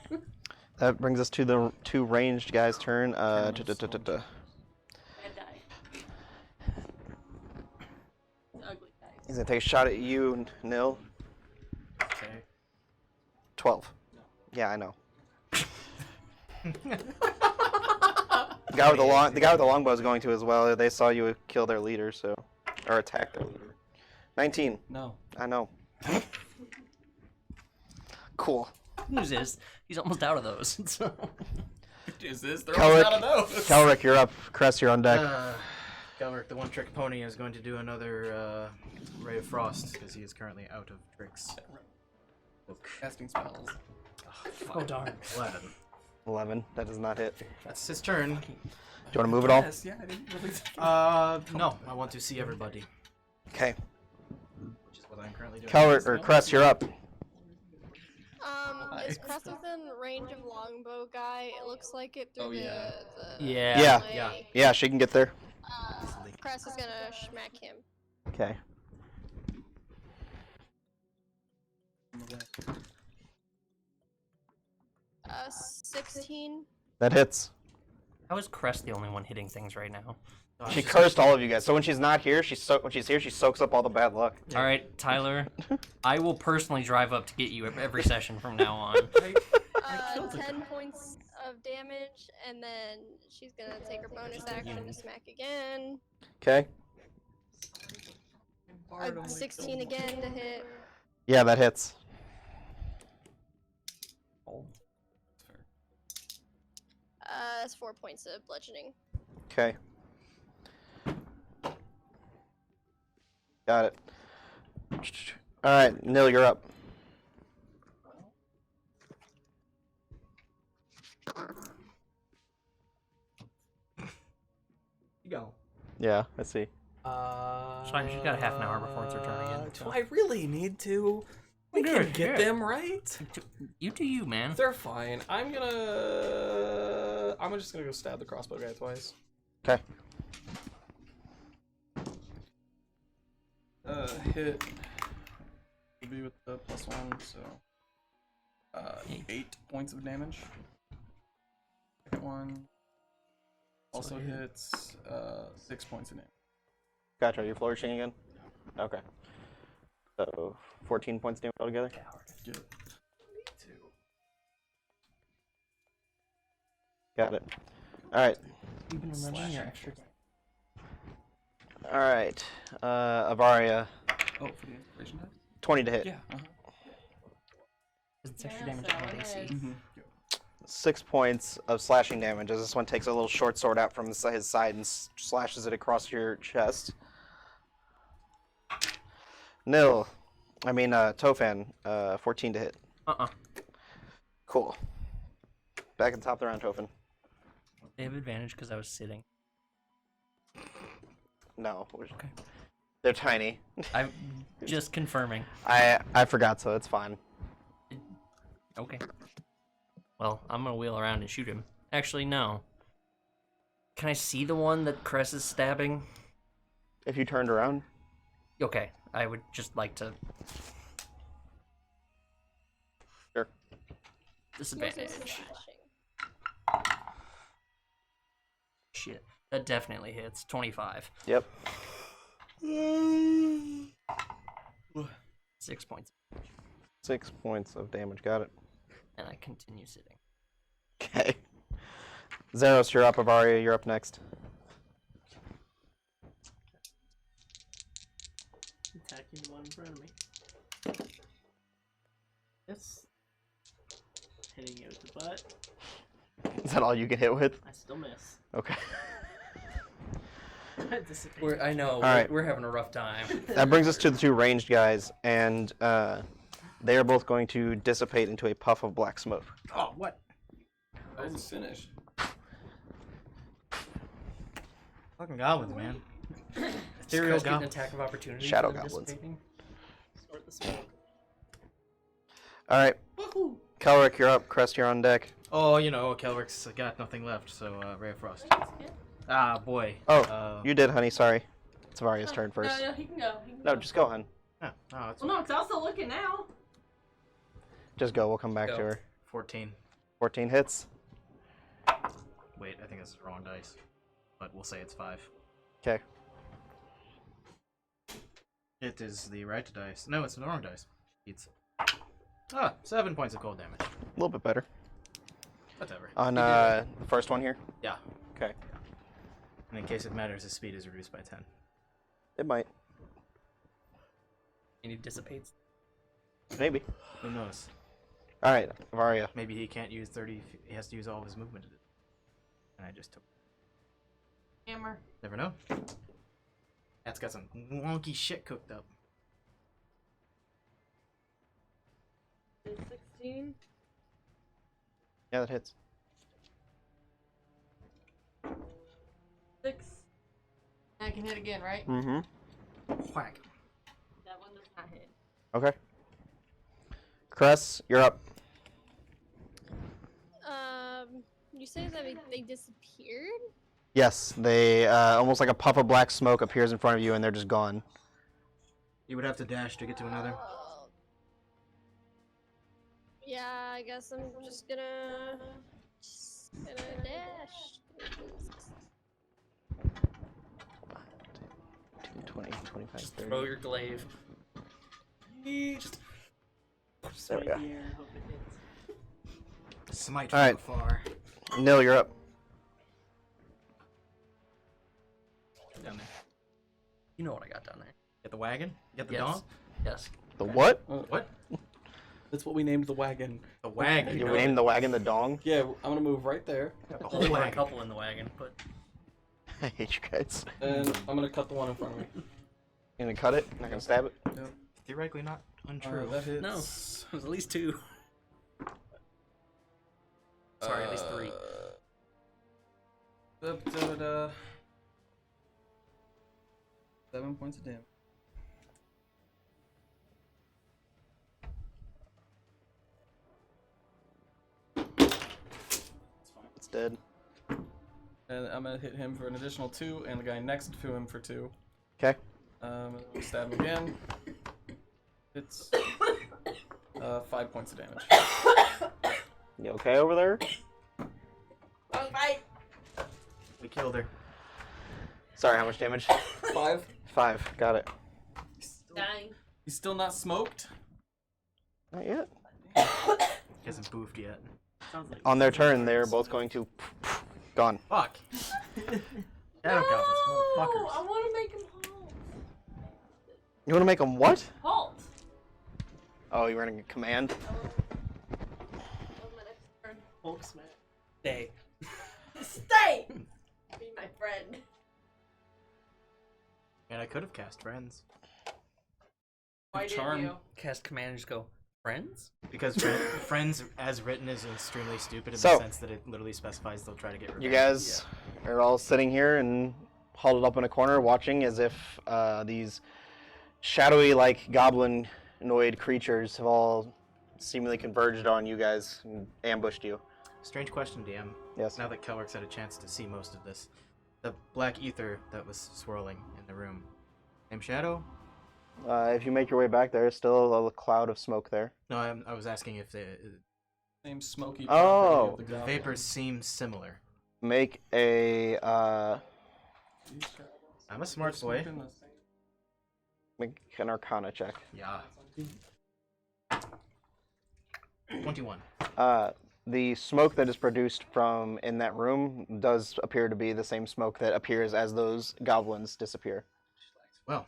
That brings us to the 2 ranged guys' turn. Bad die. Ugly dice. He's gonna take a shot at you, Nil. Okay. 12. Yeah, I know. The guy with the longbow is going to as well. They saw you kill their leader, so or attack their leader. 19. No. I know. Cool. News is he's almost out of those. So. Is this? They're Kelric, out of those. Kelric, you're up. Crest, you're on deck. Kelric, the one-trick pony, is going to do another Ray of Frost because he is currently out of tricks. Casting spells. Oh darn. 11. 11. That does not hit. That's his turn. Do you want to move it all? Yes, yeah, I didn't really. No, I want to see everybody, Okay. which is what I'm currently doing. Kelric or Crest, you're up. Is Crest within range of longbow guy? It looks like it through Oh, yeah. the Yeah. Yeah. alley. Yeah, she can get there. Crest is gonna smack him. Okay. Uh, 16. That hits. How is Crest the only one hitting things right now? She cursed all of you guys. So when she's not here, when she's here, she soaks up all the bad luck. All right, Tyler. I will personally drive up to get you every session from now on. 10 points of damage, and then she's gonna take her bonus action to smack again. Okay. 16 again to hit. Yeah, that hits. That's 4 points of bludgeoning. Okay. Got it. All right, Nil, you're up. You go. Yeah, I see. So she's got a half an hour before it's her turn again. Do I really need to? We can get them, right? You do you, man. They're fine. I'm just gonna go stab the crossbow guy twice. Okay. Hit. Will be with the +1, so 8 points of damage. Second one also hits 6 points of damage. Gotcha. Are you flourishing again? Okay. So 14 points damage altogether. Good. Got it. All right. You've been remembering your extra. All right. Avaria, Oh, for the inspiration die? 20 to hit. Yeah. It's extra damage on AC. 6 points of slashing damage as this one takes a little short sword out from his side and slashes it across your chest. Tofan, 14 to hit. Cool. Back at the top of the round, Tofan. They have advantage because I was sitting. No. Okay. They're tiny. I'm just confirming. I forgot, so it's fine. Okay. Well, I'm gonna wheel around and shoot him. Actually, no. Can I see the one that Cress is stabbing? If you turned around. Okay, I would just like to. Sure. Use Disadvantage. slashing. That definitely hits. 25. Yep. 6 points. 6 points of damage. Got it. And I continue sitting. Okay. Zeros, you're up. Avaria, you're up next. Attacking the one in front of me. Yes. Hitting it with the butt. Is that all you can hit with? I still miss. Okay. Dissipate. I know. right. We're having a rough time. That brings us to the 2 ranged guys, and they are both going to dissipate into a puff of black smoke. Oh, what? I was finished. Fucking goblins, man. Ethereal Ethereal getting an goblins. attack of opportunity. Shadow for them goblins. dissipating. Snort the smoke. All right. Woohoo! Kelric, you're up. Crest, you're on deck. Oh, you know, Kelric's got nothing left, so Ray of Frost. Ah, boy. Oh, you did, honey. Sorry. It's Avaria's turn first. No, he can go. He can No, go. just go, hun. Oh, no, it's Well, no, because I was still looking now. Just go. We'll come back Go. to her. 14. 14 hits. Wait, I think that's the wrong dice. But we'll say it's 5. Okay. It is the right dice. No, it's the wrong dice. It's 7 points of cold damage. A little bit better. Whatever. On the first one here. Yeah. Okay. And in case it matters, his speed is reduced by 10. It might. And he dissipates. Maybe. Who knows? All right, Avaria. Maybe he can't use 30. He has to use all of his movement. And I just took. Hammer. Never know. That's got some wonky shit cooked up. 16. Yeah, that hits. 6. And I can hit again, right? Mm-hmm. Whack. That one does not hit. Okay. Cress, you're up. You say that they disappeared? Yes, they almost like a puff of black smoke appears in front of you, and they're just gone. You would have to dash to get to another. Yeah, I guess I'm just gonna dash. 20, 25, Just 30. throw your glaive. There we go. Hope it hits. Smite All from right. afar. Nil, you're up. Down there. You know what I got down there. Get the wagon? Get the Yes. dog? Yes. The what? What? That's what we named the wagon. The wagon. You named the wagon the dong? Yeah, I'm gonna move right there, The Only whole put a wagon. couple in the wagon, but I hate you guys. and I'm gonna cut the one in front of me. You gonna cut it? Not gonna stab it? Theoretically not untrue. That hits. no. It was at least 2. Sorry, at least 3. Da-da-da. 7 points of damage. It's dead. And I'm gonna hit him for an additional 2, and the guy next to him for 2. Okay. We'll stab him again. It's 5 points of damage. You okay over there? Oh, right. We killed her. Sorry, how much damage? 5. 5. Got it. Dying. He's still not smoked. Not yet. He hasn't boofed yet. Sounds like On their turn, they're both going to... Gone. Fuck. Shadow No, goblins, I motherfuckers. want to make him halt. You want to make them what? Halt. Oh, you're running a command? That was my next turn. Hulk smash. Stay. Stay. Be my friend. And I could have cast friends. Why didn't Charm. you? Cast command and just go, friends? Because friends, as written, is extremely stupid in So- the sense that it literally specifies they'll try to get revenge. You guys are all sitting here and huddled up in a corner watching as if these shadowy, like, goblinoid creatures have all seemingly converged on you guys and ambushed you. Strange question, DM. Yes. Now that Kelric's had a chance to see most of this. The black ether that was swirling in the room. Name Shadow? If you make your way back, there's still a cloud of smoke there. No, I was asking if the Same smoky Oh. property of the goblin. vapors seem similar. Make a I'm a smart boy. Make an Arcana check. Yeah. 21. The smoke that is produced from in that room does appear to be the same smoke that appears as those goblins disappear. Well,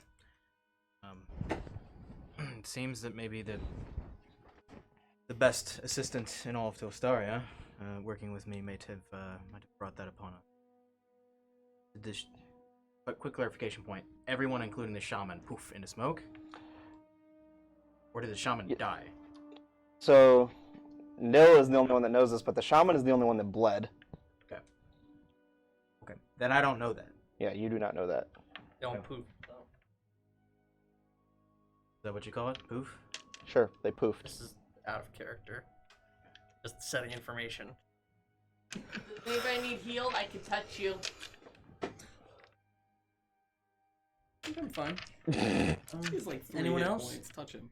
it seems that maybe the best assistant in all of Tostaria, working with me, might have brought that upon us. But quick clarification point: everyone, including the shaman, poof into smoke, or did the shaman die? So, Nil is the only one that knows this, but the shaman is the only one that bled. Okay. Okay. Then I don't know that. Yeah, you do not know that. Don't poop. Is that what you call it? Poof? Sure, they poofed. This is out of character. Just setting information. Does anybody need healed? I can touch you. I'm fine. He's like 3 Anyone hit else? points. Touch him.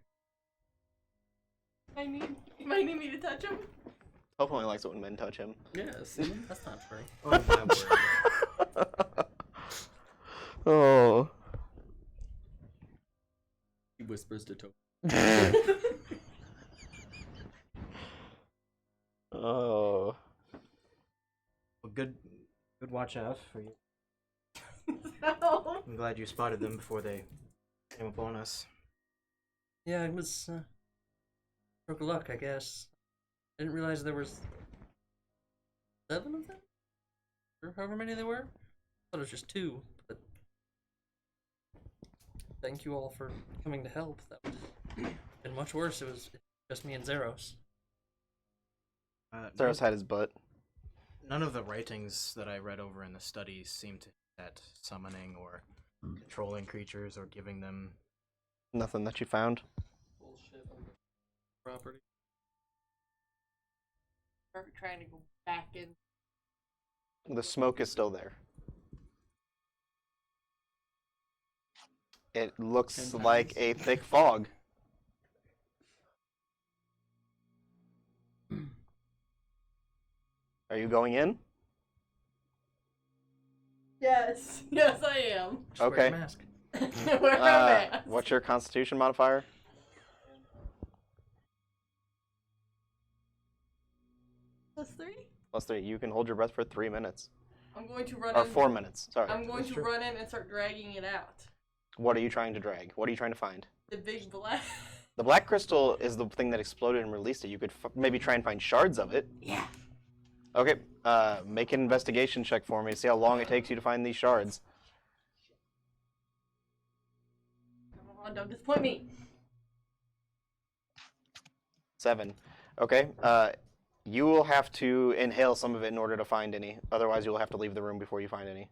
You might need me to touch him. Hope only likes it when men touch him. Yes. That's not true. Oh my word. Oh. He whispers to Toby. Oh. Well, good watch out for you. No. I'm glad you spotted them before they came upon us. Yeah, it was stroke of luck, I guess. I didn't realize there was 7 of them, or however many there were. I thought it was just 2. But thank you all for coming to help. That would have been much worse. It was just me and Zeros. Zeros had his butt. None of the writings that I read over in the studies seem to at summoning or controlling creatures or giving them. Nothing that you found. Bullshit on the property. Perfect trying to go back in. The smoke is still there. It looks 10 like times. a thick fog. Are you going in? Yes. Yes, I am. Just wear Okay. your mask. Where am I at? What's your Constitution modifier? +3? +3. You can hold your breath for 3 minutes. I'm going to run Or in. 4 minutes. Sorry. I'm going to run in and start dragging it out. What are you trying to drag? What are you trying to find? The big black. The black crystal is the thing that exploded and released it. You could maybe try and find shards of it. Yeah. Okay. Make an investigation check for me to see how long it takes you to find these shards. Come on, don't disappoint me. 7. Okay. You will have to inhale some of it in order to find any. Otherwise, you'll have to leave the room before you find any.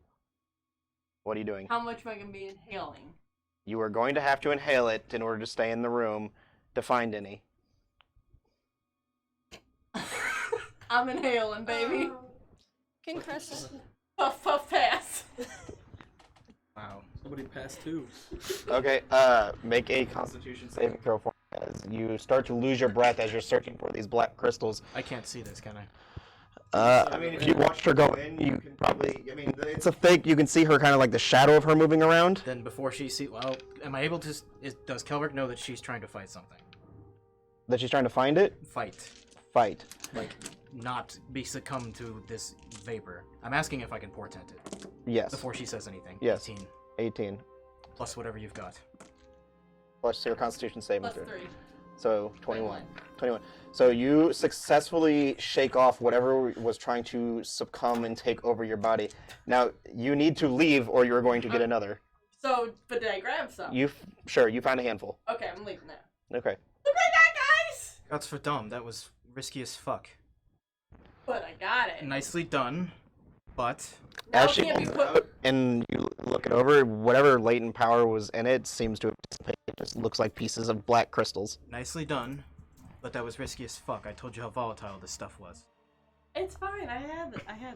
What are you doing? How much am I going to be inhaling? You are going to have to inhale it in order to stay in the room to find any. I'm inhaling, baby. Can Crest Puff, puff, pass. Wow. Somebody passed 2. Okay, make a Constitution saving throw for me as you start to lose your breath as you're searching for these black crystals. I can't see this, can I? I mean, if you watched her go in, you can probably. I mean, it's a fake. You can see her kind of like the shadow of her moving around. Then before she see, well, am I able to? Does Kelric know that she's trying to fight something? That she's trying to find it. Fight, Fight. like not be succumb to this vapor. I'm asking if I can portent it Yes. before she says anything. Yes. 18 18 plus whatever you've got. plus your Constitution saving throw. +3. So 21. 21. So you successfully shake off whatever was trying to succumb and take over your body. Now you need to leave, or you're going to get another. So, but did I grab some? Sure, you found a handful. Okay, I'm leaving now. Okay. Look what I got, guys! That's for dumb. That was risky as fuck. But I got it. Nicely done, but Now As it she can't be pulls put- it out and you look it over, whatever latent power was in it seems to have dissipated. It just looks like pieces of black crystals. nicely done. But that was risky as fuck. I told you how volatile this stuff was. It's fine. I had it. Yeah.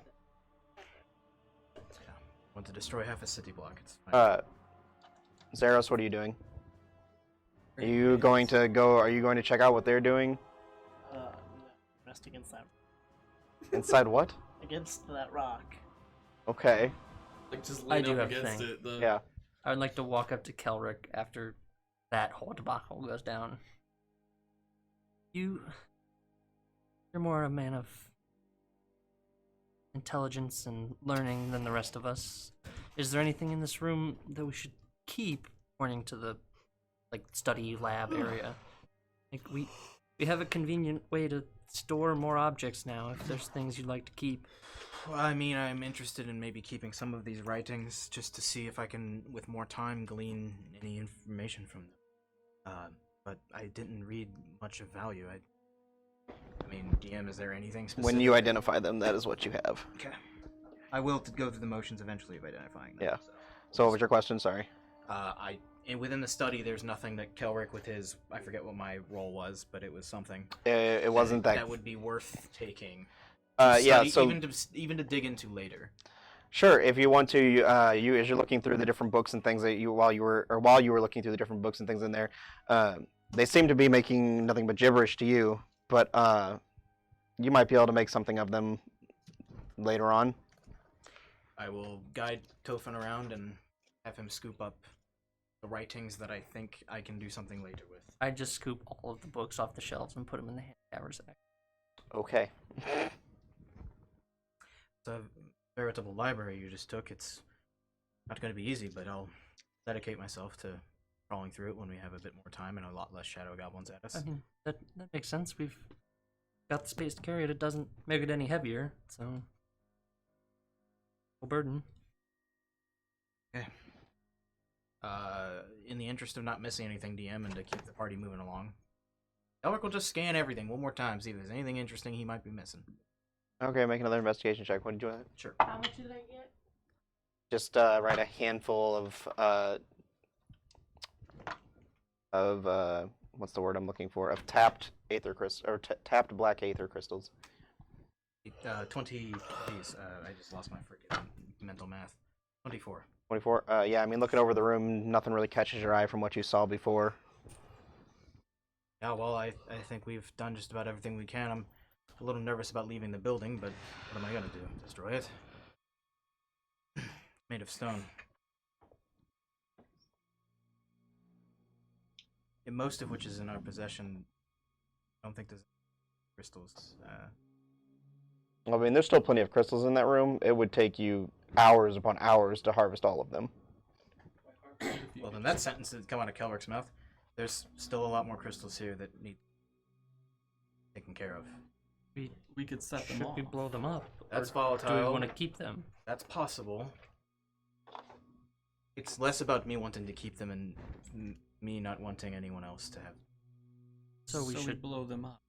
Want to destroy half a city block. It's fine. Zeros, what are you doing? Are you going to go? Are you going to check out what they're doing? No. Rest against that. Inside what? Against that rock. Okay. Like just I lean do up have a against thing. it. The... Yeah. I would like to walk up to Kelric after that whole debacle goes down. You're more a man of intelligence and learning than the rest of us. Is there anything in this room that we should keep, pointing to the study lab area? Like we have a convenient way to store more objects now. If there's things you'd like to keep. Well, I mean, I'm interested in maybe keeping some of these writings just to see if I can, with more time, glean any information from them. But I didn't read much of value. I mean, DM, is there anything specific? When you identify them, that is what you have. Okay. I will go through the motions eventually of identifying them. Yeah. So what was your question? Sorry. And within the study, there's nothing that Kelric with his, I forget what my role was, but it was something. It wasn't that. That would be worth taking. Yeah. Study, So even to dig into later. sure, if you want to, you as you're looking through the different books and things that while you were looking through the different books and things in there, they seem to be making nothing but gibberish to you. But you might be able to make something of them later on. I will guide Tofan around and have him scoop up the writings that I think I can do something later with. I just scoop all of the books off the shelves and put them in the haversack. Okay. It's a veritable library you just took. It's not going to be easy, but I'll dedicate myself to crawling through it when we have a bit more time and a lot less shadow goblins at us. I mean, that makes sense. We've got the space to carry it. It doesn't make it any heavier, so no burden. Okay. In the interest of not missing anything, DM, and to keep the party moving along, Elric will just scan everything one more time, see if there's anything interesting he might be missing. Okay, make another investigation check. What did you want? Sure. How much did I get? Just write a handful of what's the word I'm looking for? Of tapped aether crystals or tapped black aether crystals. 20. Geez, I just lost my freaking mental math. 24. 24. Yeah, I mean, looking over the room, nothing really catches your eye from what you saw before. Yeah, well, I think we've done just about everything we can. I'm a little nervous about leaving the building, but what am I gonna do? Destroy it? Made of stone. And most of which is in our possession. I don't think there's crystals. I mean, there's still plenty of crystals in that room. It would take you hours upon hours to harvest all of them. Well, then that sentence did come out of Kelric's mouth. There's still a lot more crystals here that need taken care of. We could set them Should off. we blow them up? That's Or volatile. do we want to keep them? That's possible. It's less about me wanting to keep them and me not wanting anyone else to have. So we should blow them up.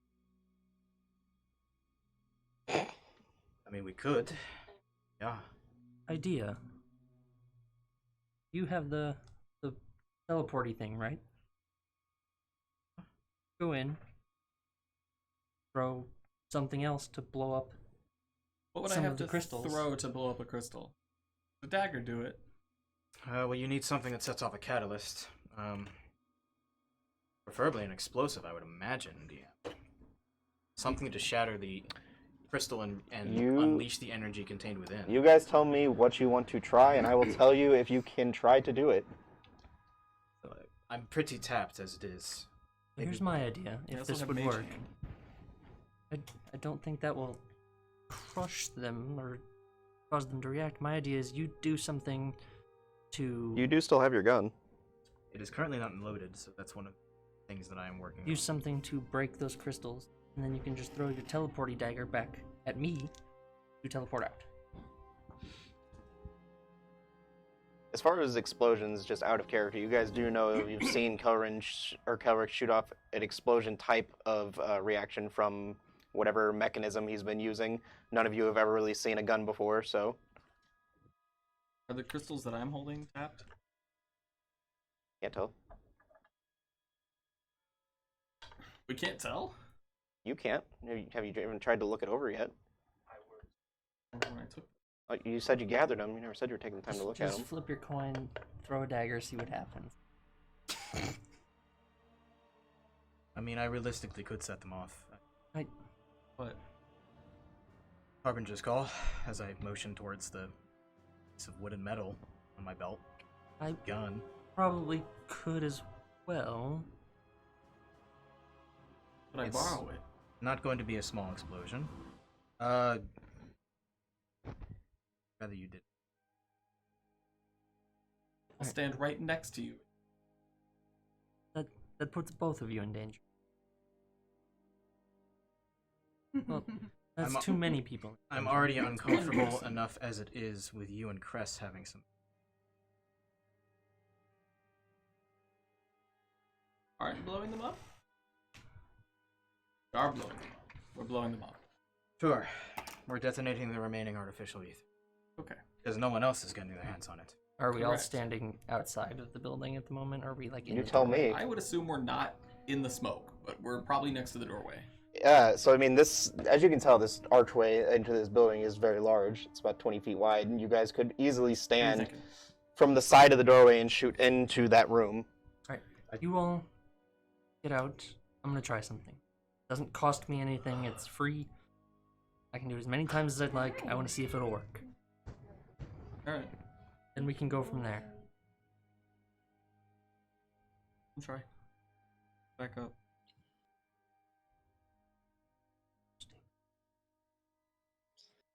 I mean, we could. Yeah. idea. You have the teleporty thing, right? Go in, throw something else to blow up. What would I some have of the to crystals. throw to blow up a crystal? The dagger do it. Well, you need something that sets off a catalyst. Preferably an explosive, I would imagine. DM. Something to shatter the crystal and unleash the energy contained within. You guys tell me what you want to try, and I will tell you if you can try to do it. I'm pretty tapped as it is. Here's my idea, They if also this have would mage work. hand. I don't think that will crush them or cause them to react. My idea is you do something to You do still have your gun. It is currently not loaded, so that's one of the things that I am working use on. something to break those crystals, and then you can just throw your teleporty dagger back at me to teleport out. As far as explosions, just out of character, you guys do know you've seen Kelric shoot off an explosion type of reaction from whatever mechanism he's been using. None of you have ever really seen a gun before, so Are the crystals that I'm holding tapped? can't tell. We can't tell? You can't. Have you even tried to look it over yet? When I took You said you gathered them. You never said you were taking the time to look at Just them. flip your coin, throw a dagger, see what happens. I mean, I realistically could set them off. what? Harbinger's call, as I motion towards the piece of wood and metal on my belt. I Gun. probably could as well. Could I It's- borrow it? Not going to be a small explosion. Rather you did. I'll stand right next to you. That puts both of you in danger. Well, that's I'm a- too many people. in I'm danger. already one uncomfortable person. enough as it is with you and Cress having some. Aren't blowing them up? We are blowing them up. We're blowing them up. Sure. We're detonating the remaining artificial ether. Okay. Because no one else is getting their hands on it. Are we all Correct. standing outside of the building at the moment? Or are we like in You the tell doorway? me. I would assume we're not in the smoke, but we're probably next to the doorway. So I mean, this, as you can tell, this archway into this building is very large. It's about 20 feet wide, and you guys could easily What are you stand thinking? from the side of the doorway and shoot into that room. Alright, you all get out. I'm gonna try something. Doesn't cost me anything, it's free. I can do it as many times as I'd like. I want to see if it'll work. Alright, Then we can go from there. I'll try. Back up.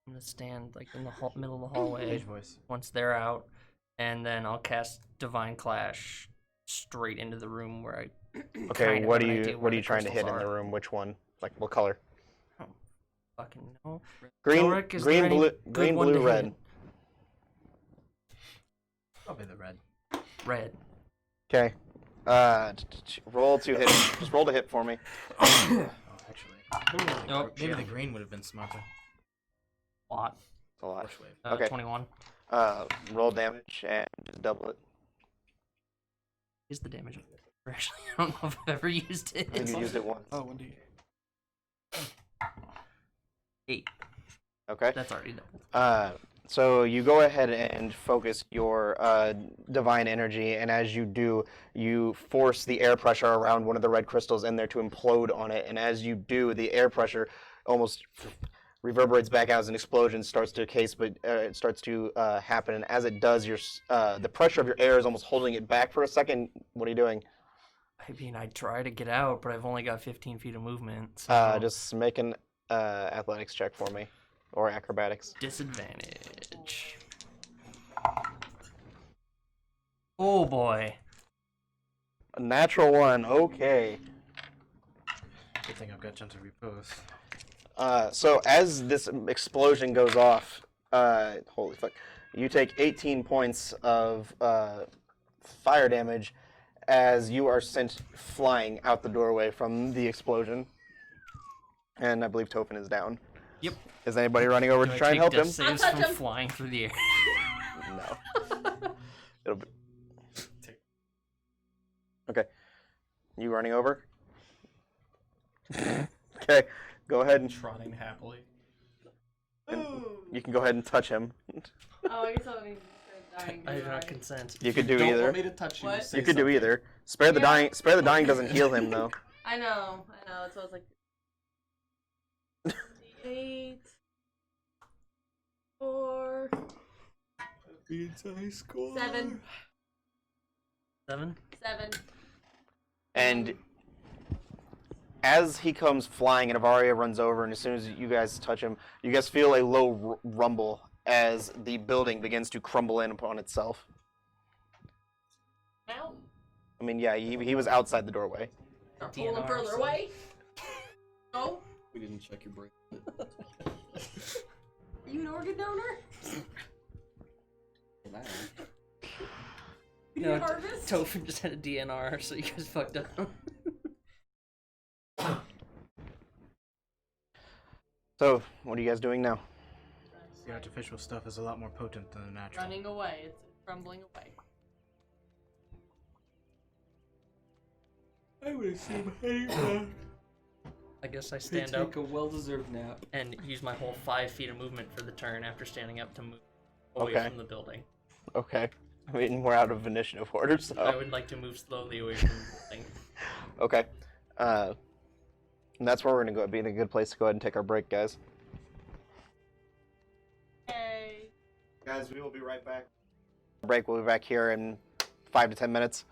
I'm gonna stand like in the middle of the hallway Page voice. once they're out, and then I'll cast Divine Clash straight into the room where I. Okay, kind of what have are an you idea what where are you the trying to hit crystals in the are. room? Which one? Like what color? I don't fucking know. Green, Kelric, is there green, any blue, good green, one to blue, red. hit? Probably the red. Red. Okay. Roll to hit. Just roll to hit for me. Oh, actually. Nope. Maybe the green would have been smarter. Lot. It's a lot. Push wave. Okay. 21. Roll damage and just double it. Is the damage. Actually, I don't know if I've ever used it. I think you used it once. Oh, indeed. 8. Okay. That's already doubled. So you go ahead and focus your divine energy, and as you do, you force the air pressure around one of the red crystals in there to implode on it. And as you do, the air pressure almost reverberates back out as an explosion starts to it starts to happen. And as it does, the pressure of your air is almost holding it back for a second. What are you doing? I mean, I'd try to get out, but I've only got 15 feet of movement. So Just make an athletics check for me, or acrobatics. disadvantage. Oh boy. A natural one. Okay. Good thing I've got gentle repose. So as this explosion goes off, holy fuck, you take 18 points of fire damage as you are sent flying out the doorway from the explosion. And I believe Tofan is down. Yep. Is anybody running over Do to I try and take help death him? saves I'll from touch him. flying through the air. No. It'll be... Okay. You running over? Okay. Go ahead and Trotting happily. you can go ahead and touch him. Oh, I guess I'll need to dying. I do not right? consent. You could do Don't either. want me to touch you. What? Say You could do something. either. Spare the Yeah. dying. Spare the dying doesn't heal him though. I know. That's what I was like. 8, 4, 7, 7? 7. And as he comes flying and avaria runs over, and as soon as you guys touch him, you guys feel a low rumble as the building begins to crumble in upon itself. Now, I mean, yeah, he was outside the doorway. start pulling DNR, further so- away. Go. We didn't check your break. Are you an organ donor? You No, need a harvest? Tofan just had a DNR, so you guys fucked up. So, what are you guys doing now? The artificial stuff is a lot more potent than the natural. Running away. It's crumbling away. I would assume heading back. I guess I To stand take up a well-deserved nap. and use my whole 5 feet of movement for the turn after standing up to move away Okay. from the building. Okay. I mean, we're out of initiative order, I so. would like to move slowly away from the building. Okay. And that's where we're gonna go. Be in a good place to go ahead and take our break, guys. Hey. Guys, we will be right back. Break. We'll be back here in 5 to 10 minutes.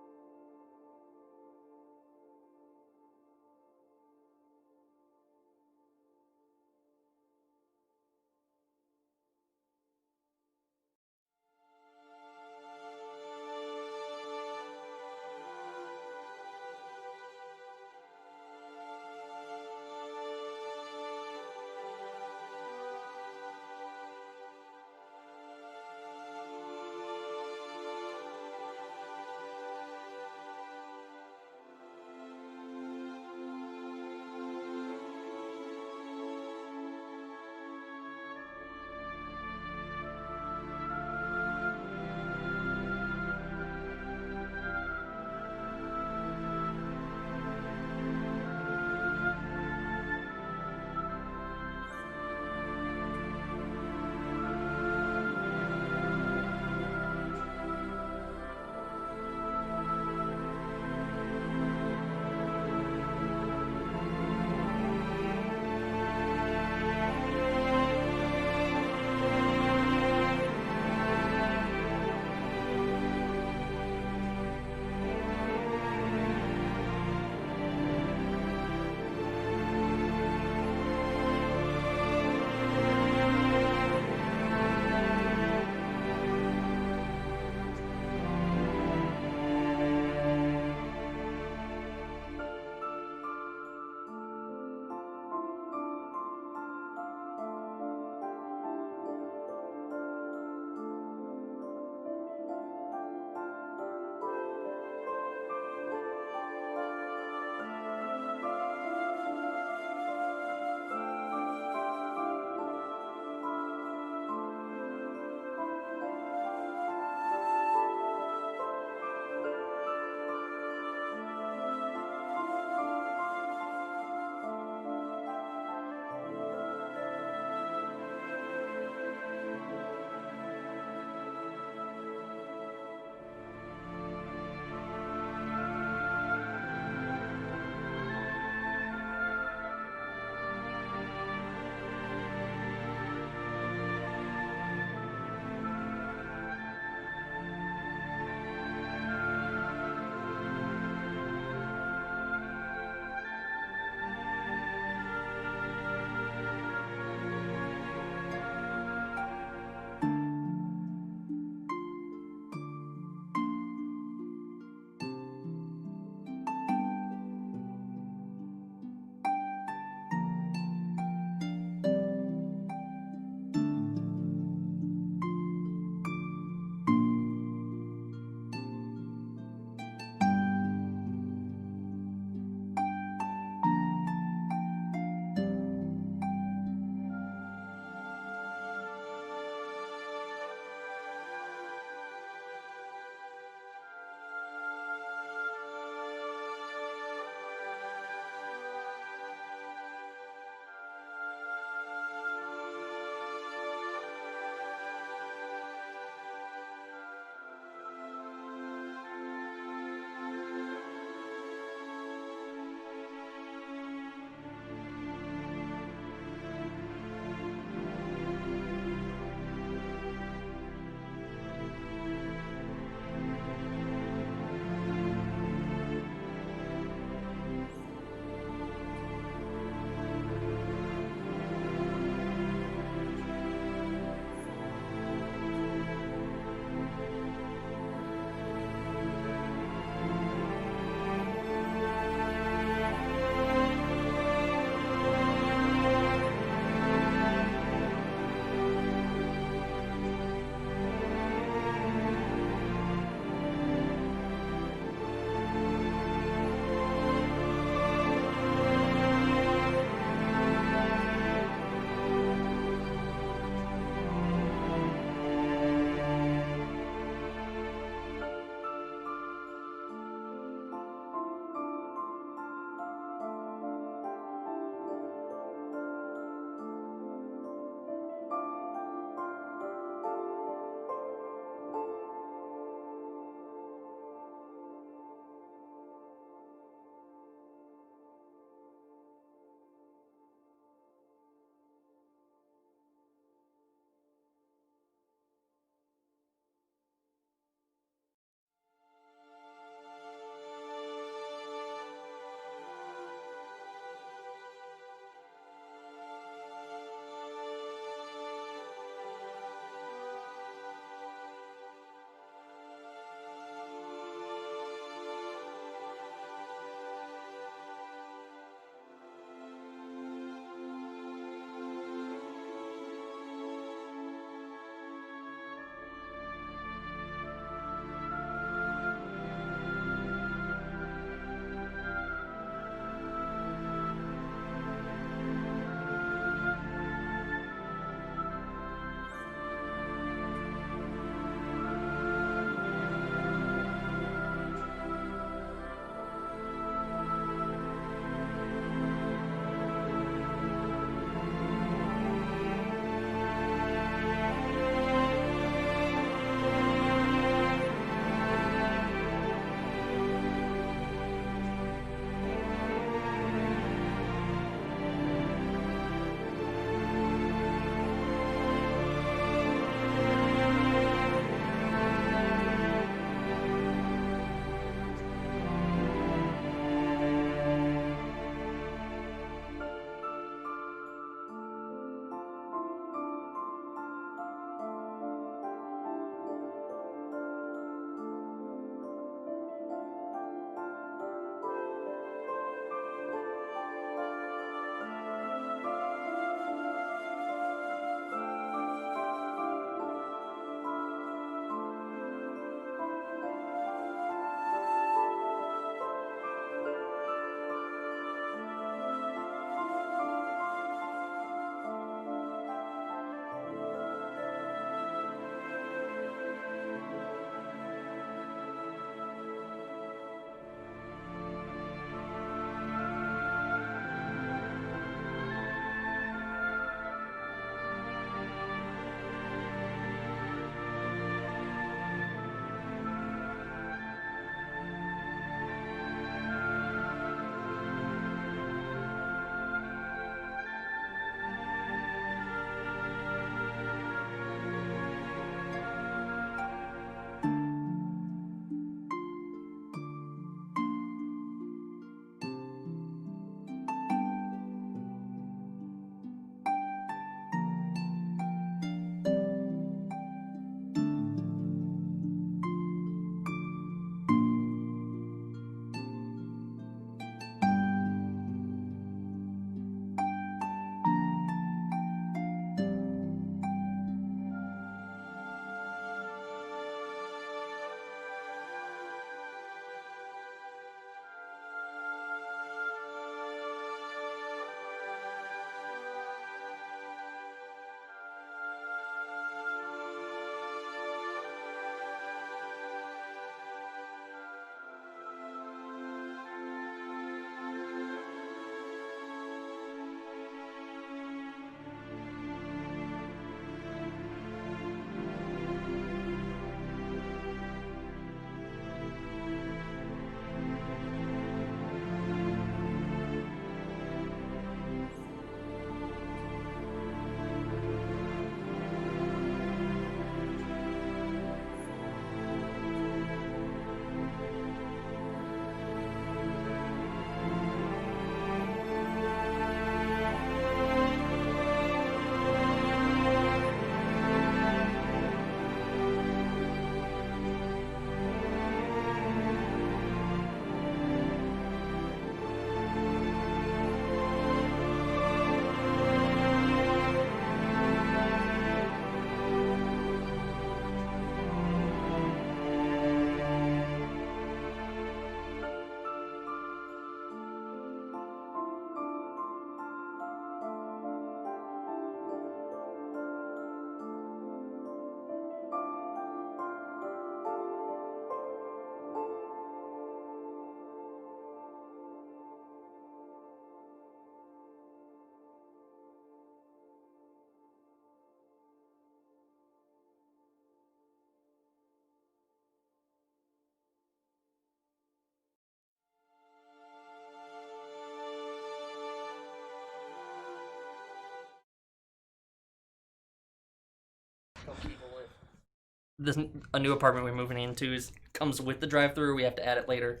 this a new apartment we're moving into comes with the drive-through. We have to add it later.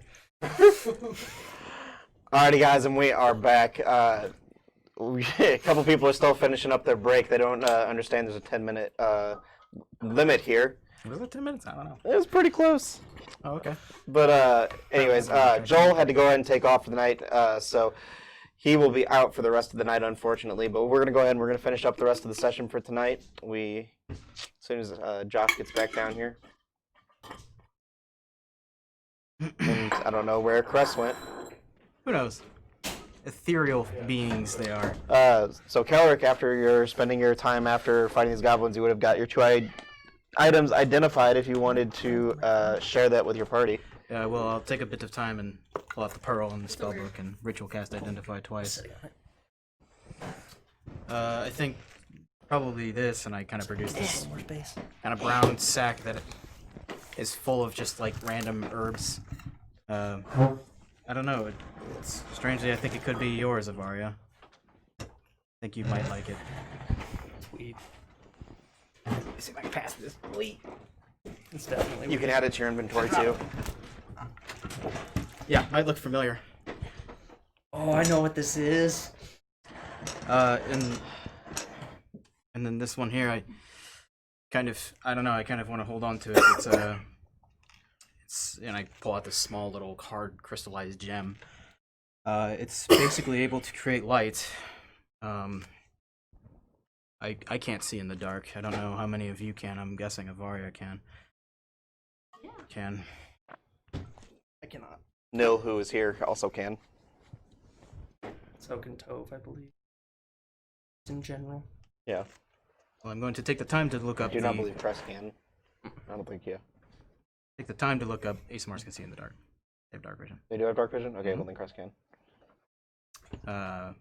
Alrighty, guys, and we are back. A couple people are still finishing up their break. They don't understand there's a 10-minute limit here. Was it 10 minutes? I don't know. It was pretty close. Oh, okay. But anyways, Joel had to go ahead and take off for the night, so he will be out for the rest of the night, unfortunately. But we're gonna go ahead and we're gonna finish up the rest of the session for tonight. As soon as Josh gets back down here, and I don't know where Cress went. Who knows? Ethereal beings they are. So Kelric, after you're spending your time after fighting these goblins, you would have got your two items identified if you wanted to share that with your party. Well, I'll take a bit of time and pull out the pearl and the spellbook and ritual cast identify twice. I think probably this, and I kind of produce this More space. kind of brown sack that is full of just like random herbs. I don't know. It's strangely, I think it could be yours, Avaria. I think you might like it. Sweet. Let's see if I can pass this. Wait. It's definitely. You can add it to your inventory too. Yeah, might look familiar. Oh, I know what this is. And then this one here, I don't know, I kind of want to hold on to it. And I pull out this small little hard crystallized gem. It's basically able to create light. I can't see in the dark. I don't know how many of you can. I'm guessing Avaria can. Yeah. Can. I cannot. Nil, who is here, also can. So can Tove, I believe. In general. Yeah. Well, I'm going to take the time to look I up do not believe Cress can. I don't think Take the time to look up ASMRs can see in the dark. They have dark vision. They do have dark vision? Okay, well then Cress can. I'm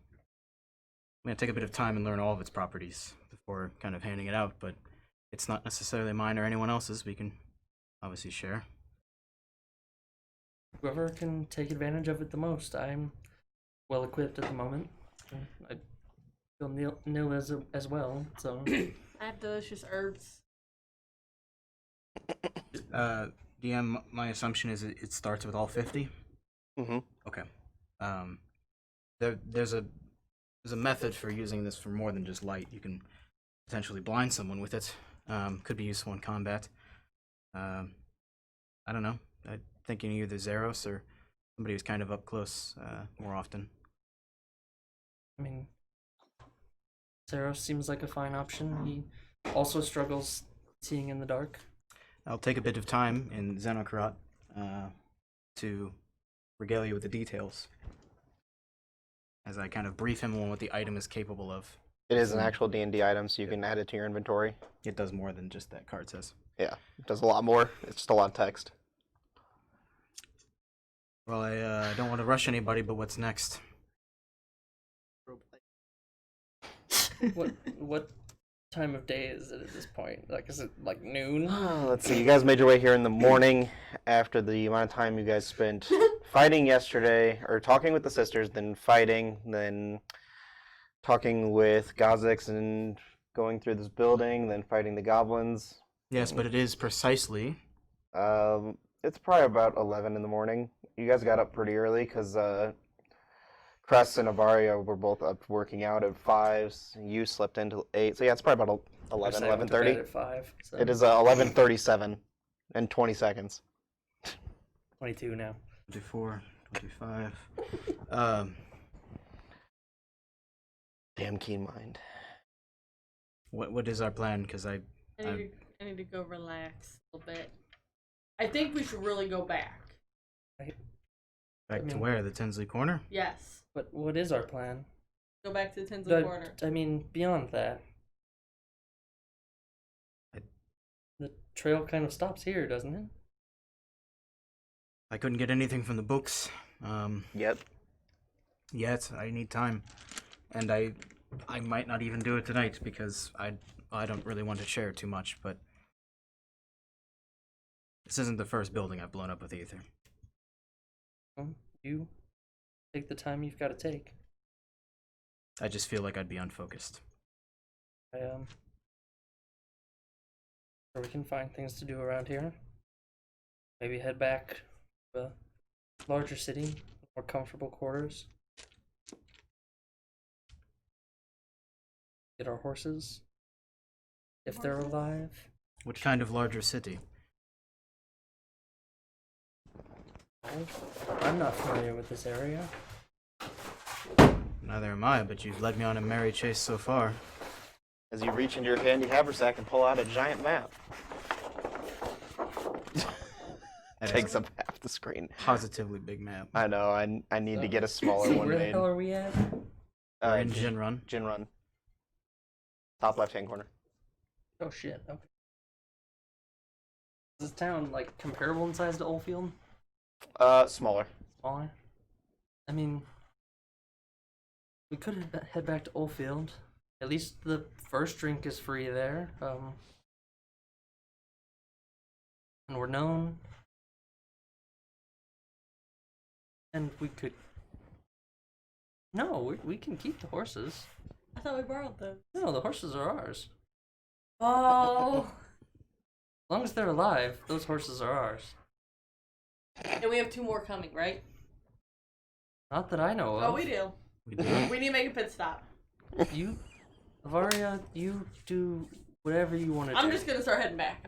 going to take a bit of time and learn all of its properties before kind of handing it out, but it's not necessarily mine or anyone else's. We can obviously share. Whoever can take advantage of it the most. I'm well equipped at the moment. I feel nil as well, so. I have delicious herbs. DM, my assumption is it starts with all 50? Mm-hmm. Okay. There's a method for using this for more than just light. You can potentially blind someone with it. Could be useful in combat. I don't know. I'm thinking either Zeros or somebody who's kind of up close more often. I mean, Zero seems like a fine option. He also struggles seeing in the dark. I'll take a bit of time in Xenokarat to regale you with the details as I kind of brief him on what the item is capable of. It is an actual D&D item, so you can add it to your inventory. It does more than just that card says. Yeah, it does a lot more. It's just a lot of text. Well, I don't want to rush anybody, but what's next? What time of day is it at this point? Like, is it like noon? Let's see, you guys made your way here in the morning after the amount of time you guys spent fighting yesterday, or talking with the sisters, then fighting, then talking with Gazix and going through this building, then fighting the goblins. Yes, but it is precisely. It's probably about 11 in the morning. You guys got up pretty early because Cress and Avaria were both up working out at 5. You slept until 8. So yeah, it's probably about 11, I went to bed 11:30. at 5. So It is 11:37 and 20 seconds. 22 now. 24, 25. Damn keen mind. What is our plan? Because I need to go relax a little bit. I think we should really go back. back to where? The Tinsley Corner? Yes. But what is our plan? Go back to the Tinsley Corner. I mean, beyond that. The trail kind of stops here, doesn't it? I couldn't get anything from the books. Yep. Yet I need time, and I might not even do it tonight because I don't really want to share too much. But this isn't the first building I've blown up with ether. Well, you take the time you've got to take. I just feel like I'd be unfocused. Or we can find things to do around here. Maybe head back to a larger city, more comfortable quarters. Get our horses. If they're alive. Which kind of larger city? Oh, I'm not familiar with this area. Neither am I, but you've led me on a merry chase so far. As you reach into your handy haversack and pull out a giant map. That is Takes up half the screen. positively big map. I know. I need to get a smaller So one where the made. hell are we at? We're in Jin Run. Jin Run. Top left-hand corner. Oh shit, okay. Is this town like comparable in size to Oldfield? Smaller. Smaller? I mean, we could head back to Oldfield. At least the first drink is free there. And we're known. And we could. No, we can keep the horses. I thought we borrowed them. No, the horses are ours. Oh. As long as they're alive, those horses are ours. And we have 2 more coming, right? Not that I know of. Oh, we do. We do. We need to make a pit stop. You, Avaria, you do whatever you want to do. I'm just gonna start heading back.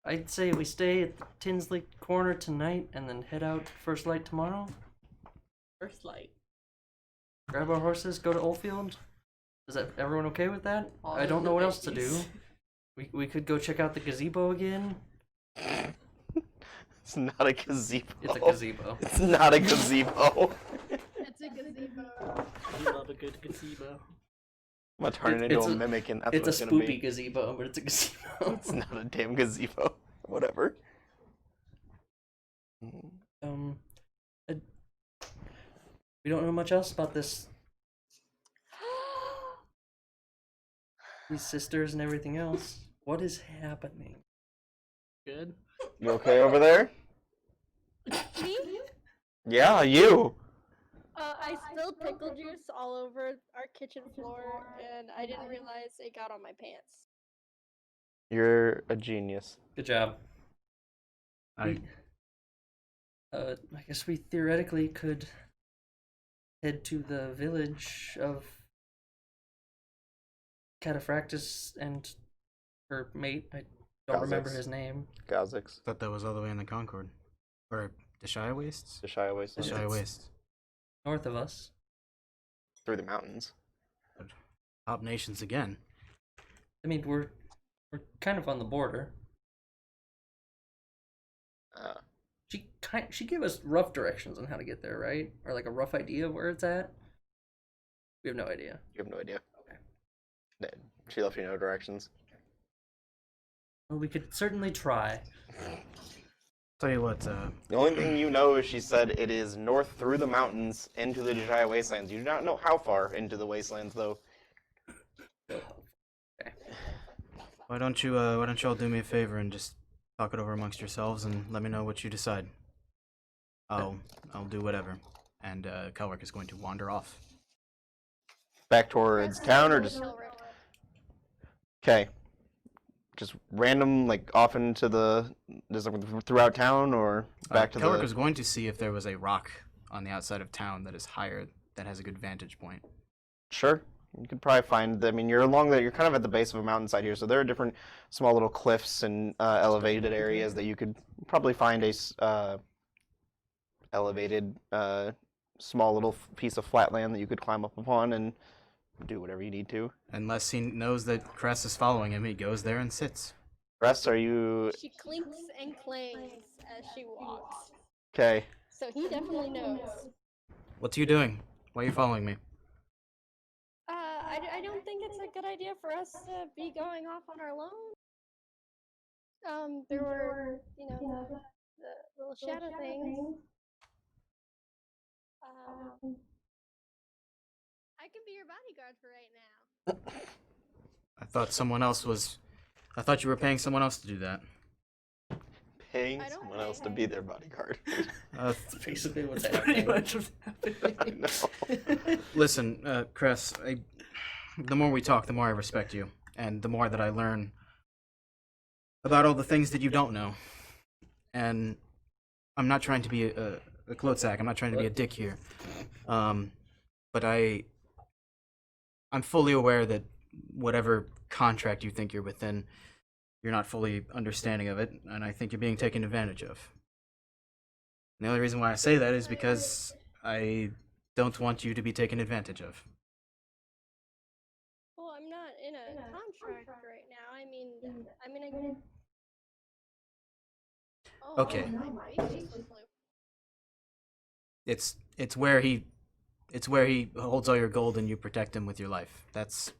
I'd say we stay at the Tinsley Corner tonight and then head out first light tomorrow. First light. Grab our horses, go to Oldfield. Is that everyone okay with that? All I don't know what else to do. babies. We could go check out the gazebo again. It's not a gazebo. It's a gazebo. It's not a gazebo. It's a gazebo. You love a good gazebo. I'm gonna turn it into It's a a- mimic, and that's It's what a it's gonna spoopy be. gazebo, but it's a gazebo. It's not a damn gazebo. Whatever. I- we don't know much else about these sisters and everything else. What is happening? Good. You okay over there? Me? Yeah, you. I spilled pickle juice all over our kitchen floor, and I didn't realize it got on my pants. You're a genius. Good job. I I guess we theoretically could head to the village of Cataphractus and her mate. I don't remember Kha'Zix. his name. Kha'Zix. thought that was all the way in the Concord. Or the Shire Wastes? The Shire Waste. The Shire Wastes. North of us. Through the mountains. Top nations again. I mean, we're kind of on the border. She gave us rough directions on how to get there, right? Or like a rough idea of where it's at. We have no idea. You have no idea. Okay. She left you no directions. Well, we could certainly try. Tell you what, The only thing you know is she said it is north through the mountains into the Jaya Wastelands. You do not know how far into the wastelands, though. why don't you all do me a favor and just talk it over amongst yourselves and let me know what you decide. I'll do whatever. And Kelric is going to wander off. Back towards town, or just okay? Just random, like off into the just like, throughout town, or back to Kelric the. was going to see if there was a rock on the outside of town that is higher, that has a good vantage point. Sure, you could probably find. I mean, you're along the. You're kind of at the base of a mountainside here, so there are different small little cliffs and elevated areas that you could probably find a elevated small little piece of flat land that you could climb up upon and do whatever you need to. Unless he knows that Cress is following him, he goes there and sits. Rest, are you She clinks and clangs as she walks. okay? So he definitely knows. What are you doing? Why are you following me? I don't think it's a good idea for us to be going off on our own. There were, the little shadow things. I can be your bodyguard for right now. I thought you were paying someone else to do that. Paying I don't someone pay else to her. be their bodyguard. That's basically what's Pretty happening. much what's happening. I know. Listen, Cress, the more we talk, the more I respect you. And the more that I learn about all the things that you don't know. And I'm not trying to be a clotsack. I'm not trying to be a dick here. But I'm fully aware that whatever contract you think you're within, you're not fully understanding of it, and I think you're being taken advantage of. And the only reason why I say that is because I don't want you to be taken advantage of. Well, I'm not in a contract right now. I mean, I. Oh, Okay. my mic just flew. It's where he holds all your gold and you protect him with your life. That's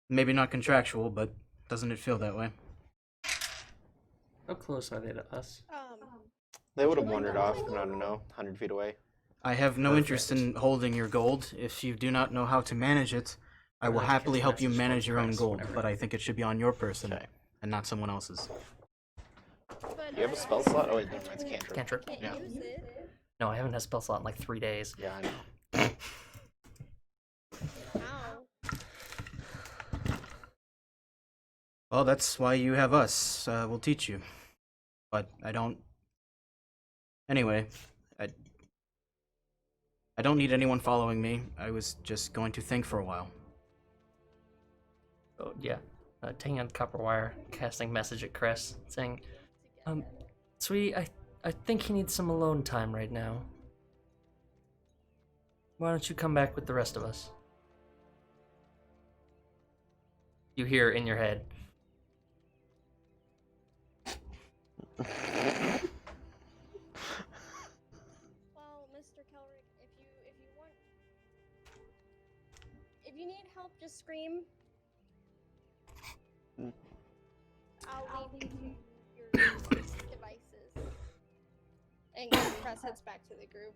maybe not contractual, but doesn't it feel that way? How close are they to us? They would have wandered off, I don't know, 100 feet away. I have no interest in holding your gold. If you do not know how to manage it, I will happily help you manage your own gold, but I think it should be on your person and not someone else's. But Do you have a spell slot? Oh wait, never mind, it's cantrip. Cantrip. can't Yeah. use it. No, I haven't had a spell slot in like 3 days. Yeah, I know. Ow. Well, that's why you have us. We'll teach you. But I don't... Anyway, I don't need anyone following me. I was just going to think for a while. Oh, yeah. Taking out the copper wire, casting message at Cress, saying, sweetie, I think he needs some alone time right now. Why don't you come back with the rest of us? You hear in your head. Well, Mr. Kelric, if you need help, just scream. I'll leave you your devices. And Cress heads back to the group.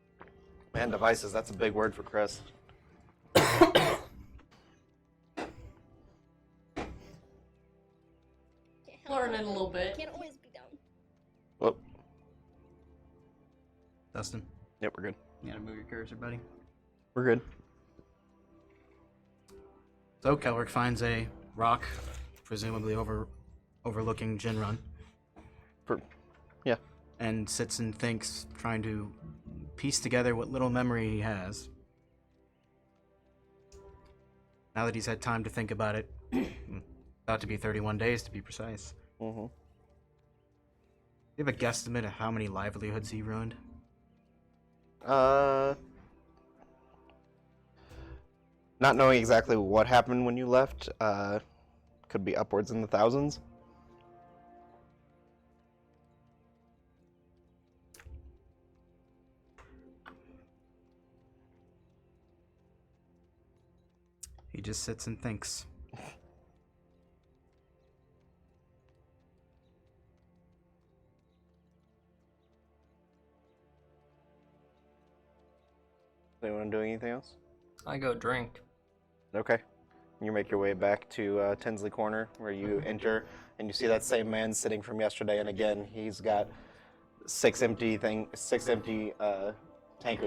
Man, devices, that's a big word for Chris. Learning a little bit. Can't always be dumb. Whoop. Dustin, Yep, we're good. you gotta move your cursor, buddy. We're good. So Kelric finds a rock, presumably overlooking Jinrun, Yeah. and sits and thinks, trying to piece together what little memory he has. Now that he's had time to think about it, about to be 31 days to be precise. Mm-hmm. Do you have a guesstimate of how many livelihoods he ruined? Not knowing exactly what happened when you left, could be upwards in the thousands. He just sits and thinks. Anyone doing anything else? I go drink. Okay. You make your way back to Tinsley Corner, where you enter, and you see that same man sitting from yesterday. And again, he's got six empty tankards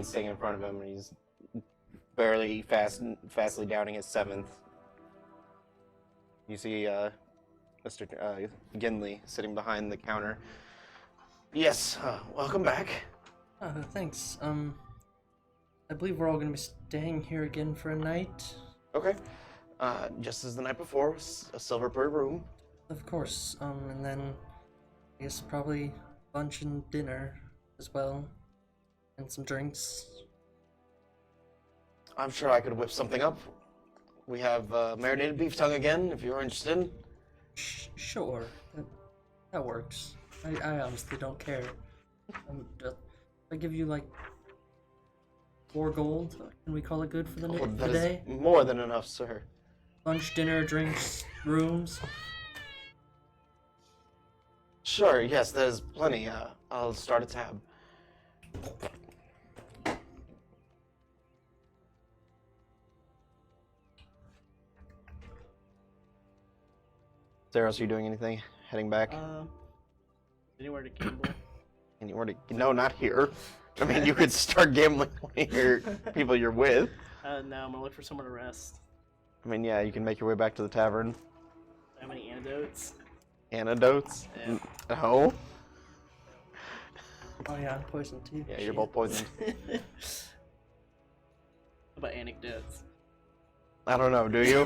sitting in front of him, and he's fastly downing his seventh. You see Mr. Ginley sitting behind the counter. Yes, welcome back. Thanks. I believe we're all gonna be staying here again for a night. Okay. Just as the night before, a silver per room. Of course. And then I guess probably lunch and dinner as well, and some drinks. I'm sure I could whip something up. We have marinated beef tongue again, if you're interested. Sure, that works. I honestly don't care. If I give you like 4 gold, can we call it good for the Oh, the that is day? more than enough, sir. Lunch, dinner, drinks, rooms. Sure, yes, there's plenty. I'll start a tab. Zaros, are you doing anything? Heading back? Anywhere to gamble? Anywhere to... No, not here. I mean, you could start gambling with your people you're with. No, I'm gonna look for somewhere to rest. I mean, yeah, you can make your way back to the tavern. How many antidotes? Antidotes? Yeah. No. Oh yeah, I'm poisoned too. Yeah, you're Shit. both poisoned. What about anecdotes? I don't know, do you?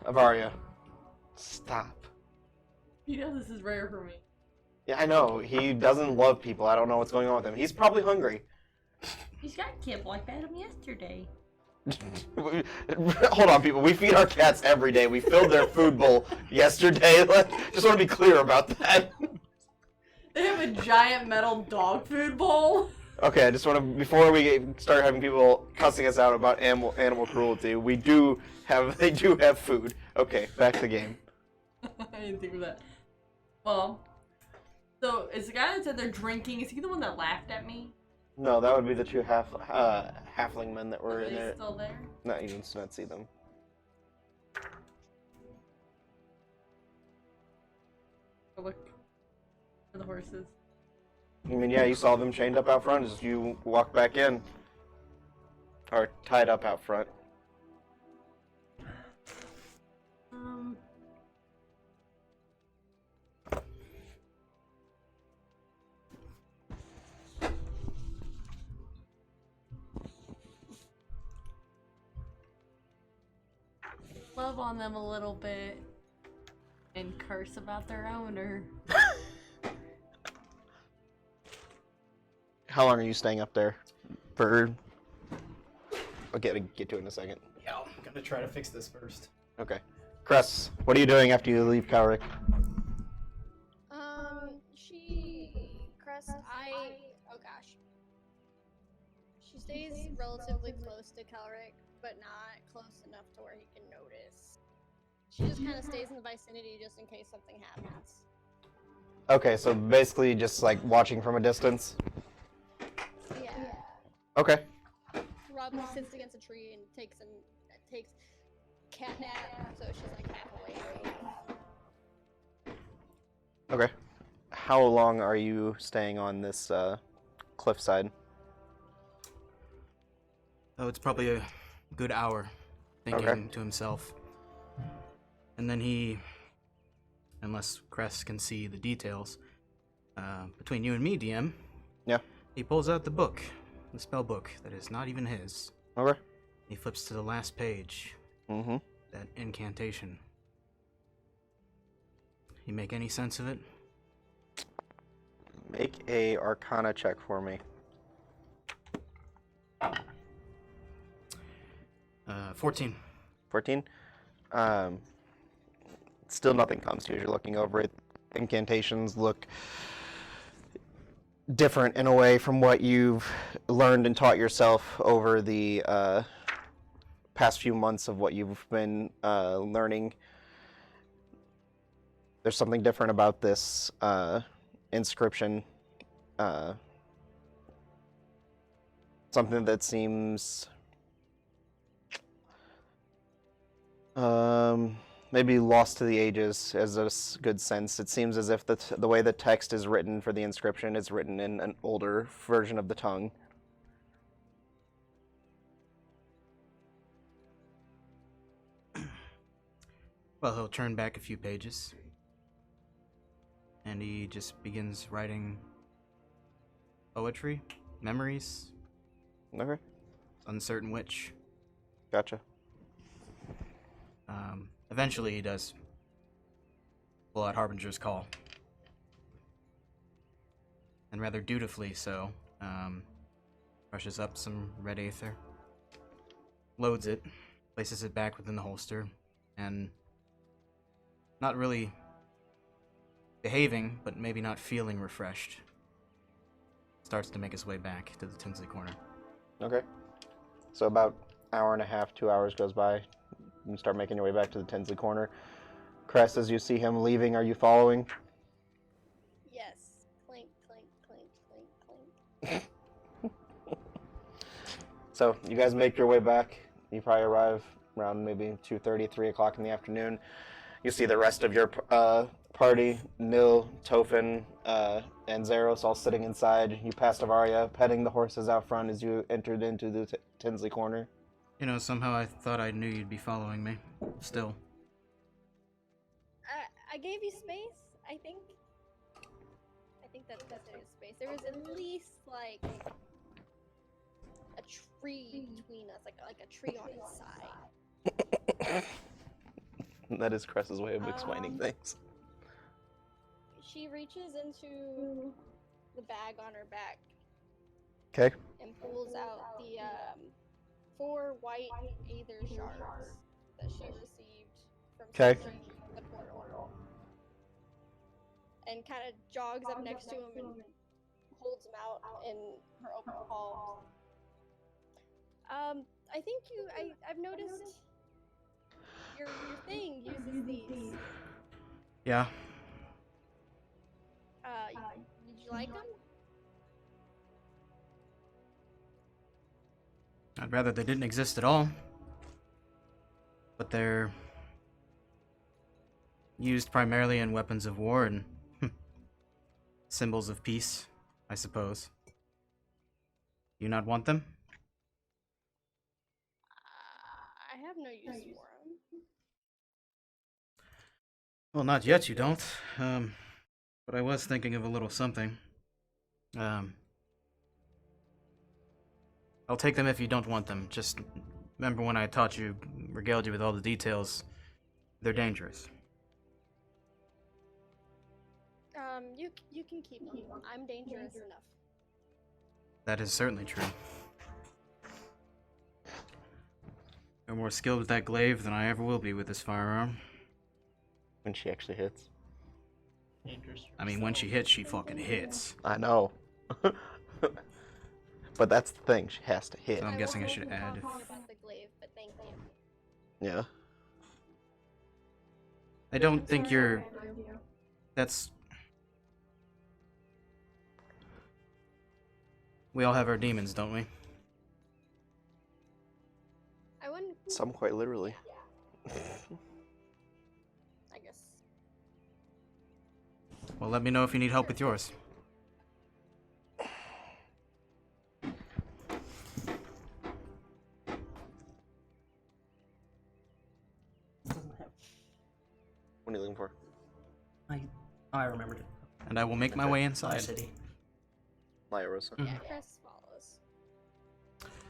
Avaria, stop. You know this is rare for me. Yeah, I know. He doesn't love people. I don't know what's going on with him. He's probably hungry. He's got kibble like that him yesterday. Hold on, people. We feed our cats every day. We filled their food bowl yesterday. Just want to be clear about that. They have a giant metal dog food bowl. Okay, I just want to, before we start having people cussing us out about animal cruelty, they do have food. Okay, back to the game. I didn't think of that. Well, so is the guy that said they're drinking, is he the one that laughed at me? No, that would be the two halfling men that were Are in they there. still there? No, you can not see them. Go look for the horses. I mean, yeah, you saw them chained up out front as you walked back in. Or tied up out front. Love on them a little bit and curse about their owner. How long are you staying up there? For... I'll get to it in a second. Yeah, I'm gonna try to fix this first. Okay. Cress, what are you doing after you leave Kelric? Oh gosh. She stays relatively close to Kelric, but not close enough to where he can notice. She just kind of stays in the vicinity just in case something happens. Okay, so basically just like watching from a distance? Yeah. Okay. Rob sits against a tree and takes cat nap, so she's like half awake. Okay. How long are you staying on this cliffside? Oh, it's probably a good hour, thinking Okay. to himself. And then he, unless Cress can see the details, between you and me, DM, Yeah. he pulls out the book, the spell book that is not even his. Okay. He flips to the last page, Mm-hmm. that incantation. You make any sense of it? Make a Arcana check for me. 14. 14. Still nothing comes to you as you're looking over it. Incantations look different in a way from what you've learned and taught yourself over the past few months of what you've been learning. There's something different about this inscription. Something that seems maybe lost to the ages as a good sense. It seems as if the way the text is written for the inscription is written in an older version of the tongue. Well, he'll turn back a few pages. And he just begins writing poetry, memories, Okay, uncertain which. gotcha. Eventually he does pull out Harbinger's Call. And rather dutifully so, brushes up some red aether, loads it, places it back within the holster, and not really behaving, but maybe not feeling refreshed, starts to make his way back to the Tinsley corner. Okay. So about hour and a half, 2 hours goes by. You start making your way back to the Tinsley corner. Cress, as you see him leaving, are you following? Yes. Clink, clink, clink, clink, clink. So you guys make your way back. You probably arrive around maybe 2:30, 3 o'clock in the afternoon. You see the rest of your party, Nil, Tofan, and Zeros all sitting inside. You passed Avaria, petting the horses out front as you entered into the Tinsley corner. You know, somehow I thought I knew you'd be following me. Still. I gave you space, I think. I think that's considered space. There was at least like a tree between us, like a tree on his side. That is Cress's way of explaining things. She reaches into the bag on her back Okay. and pulls out the 4 white aether shards that she received from Okay. searching the portal. And kind of jogs up next to him and holds them out in her open palm. I think I've noticed your thing uses these. Yeah. Did you like them? I'd rather they didn't exist at all. But they're used primarily in weapons of war and symbols of peace, I suppose. You not want them? I have no use for them. Well, not yet, you don't. But I was thinking of a little something. I'll take them if you don't want them. Just remember when I taught you, regaled you with all the details. They're dangerous. You can keep them. I'm dangerous enough. That is certainly true. You're more skilled with that glaive than I ever will be with this firearm. When she actually hits. Dangerous. I mean, when she hits, she fucking hits. I know. But that's the thing, she has to hit. So I'm guessing I should wasn't add. talking about the glaive, but thank you. Yeah. I don't think you're. That's. We all have our demons, don't we? I wouldn't. Some quite literally. I guess. Well, let me know if you need help with yours. Doesn't have. What are you looking for? I remembered it. And I will make my way inside. City. Laya Rosa. Yeah, Chris follows.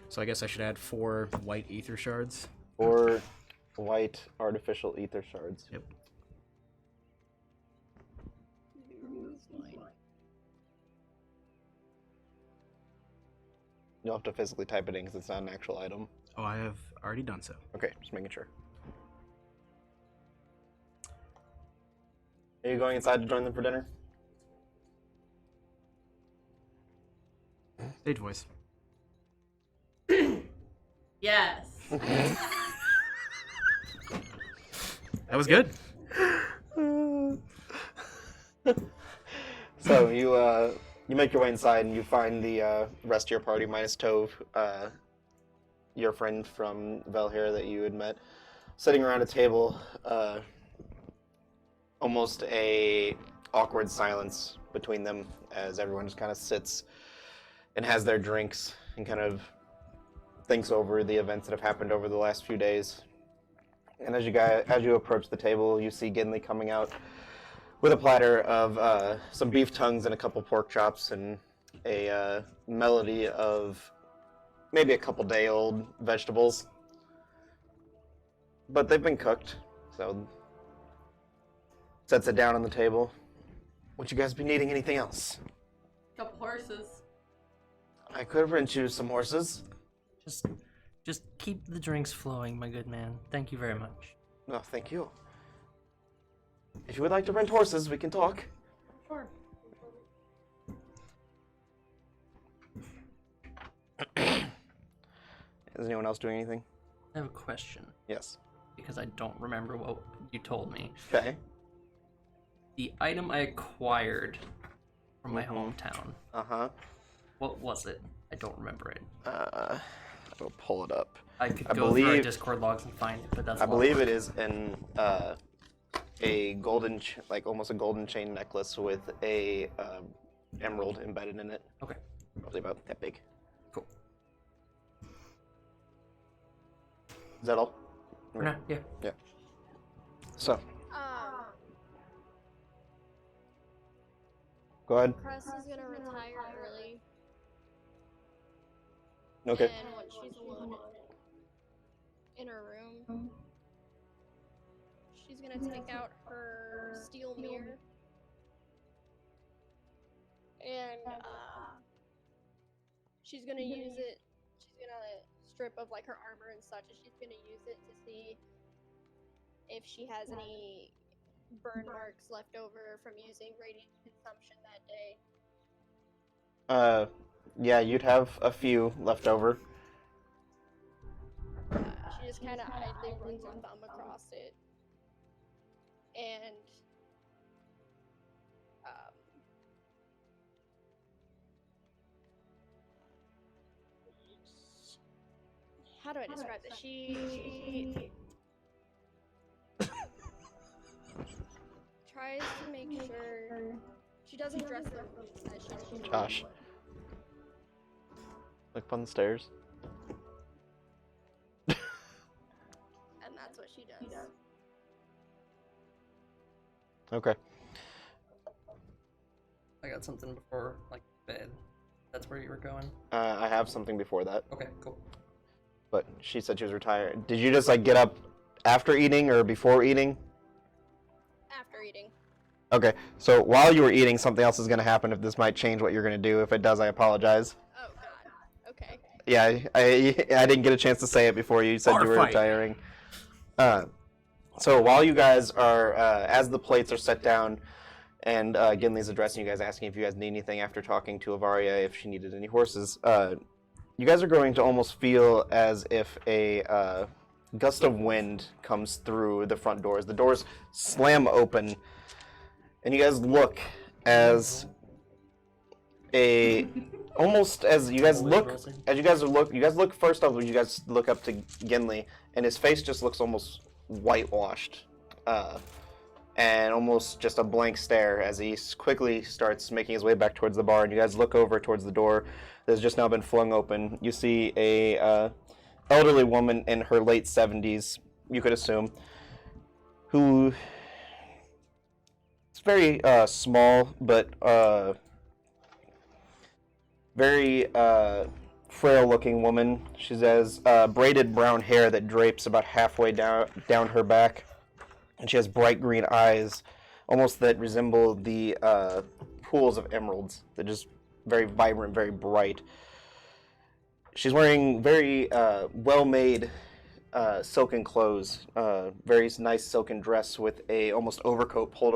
So I guess I should add 4 white ether shards. Or white artificial ether shards. Yep. You'll have to physically type it in because it's not an actual item. Oh, I have already done so. Okay, just making sure. Are you going inside to join them for dinner? Stage voice. Yes. That was good. So you make your way inside and you find the rest of your party minus Tove, your friend from Valhir that you had met, sitting around a table. Almost a awkward silence between them as everyone just kind of sits and has their drinks and kind of thinks over the events that have happened over the last few days. And as you approach the table, you see Ginley coming out with a platter of some beef tongues and a couple pork chops and a melody of maybe a couple day-old vegetables. But they've been cooked, so sets it down on the table. Would you guys be needing anything else? Couple horses. I could rent you some horses. Just keep the drinks flowing, my good man. Thank you very much. No, thank you. If you would like to rent horses, we can talk. Sure. Is anyone else doing anything? I have a question, Yes. because I don't remember what you told me. Okay. The item I acquired from my hometown, Uh-huh. what was it? I don't remember it. I'll pull it up. I could I go through our believe- Discord logs and find it, but that's I a lot believe of it is a golden, like almost a golden chain necklace with a emerald embedded in it. Okay. Probably about that big. Cool. Is that all? For now, yeah. Yeah. So, go ahead. Cress is gonna retire early, Okay. and when she's alone in her room, she's gonna take out her steel mirror and she's gonna use it. She's gonna strip of like her armor and such, and she's gonna use it to see if she has any burn marks left over from using radiant consumption that day. Yeah, you'd have a few left over. She just kind of idly runs her thumb across it, and how do I describe this? She tries to make sure she doesn't dress the boots as she should. Josh. Look up on the stairs. And that's what she does. Okay. I got something before, like, bed. That's where you were going? I have something before that, Okay, cool. but she said she was retired. Did you just like get up after eating or before eating? After eating. Okay, so while you were eating, something else is going to happen. If this might change what you're going to do. If it does, I apologize. Oh god. Okay. Yeah, I didn't get a chance to say it before you said Bar you were fight. retiring. So while you guys are, as the plates are set down, and Gimli's addressing you guys, asking if you guys need anything after talking to Avaria, if she needed any horses, you guys are going to almost feel as if a gust of wind comes through the front doors. The doors slam open, and you guys look as a almost as you guys look you guys look first off. You guys look up to Gimli, and his face just looks almost whitewashed. And almost just a blank stare as he quickly starts making his way back towards the bar. And you guys look over towards the door that's just now been flung open. You see a elderly woman in her late 70s, you could assume, who is very small, but very frail-looking woman. She has braided brown hair that drapes about halfway down her back. And she has bright green eyes, almost that resemble the pools of emeralds. They're just very vibrant, very bright. She's wearing very well-made silken clothes, very nice silken dress with a almost overcoat pulled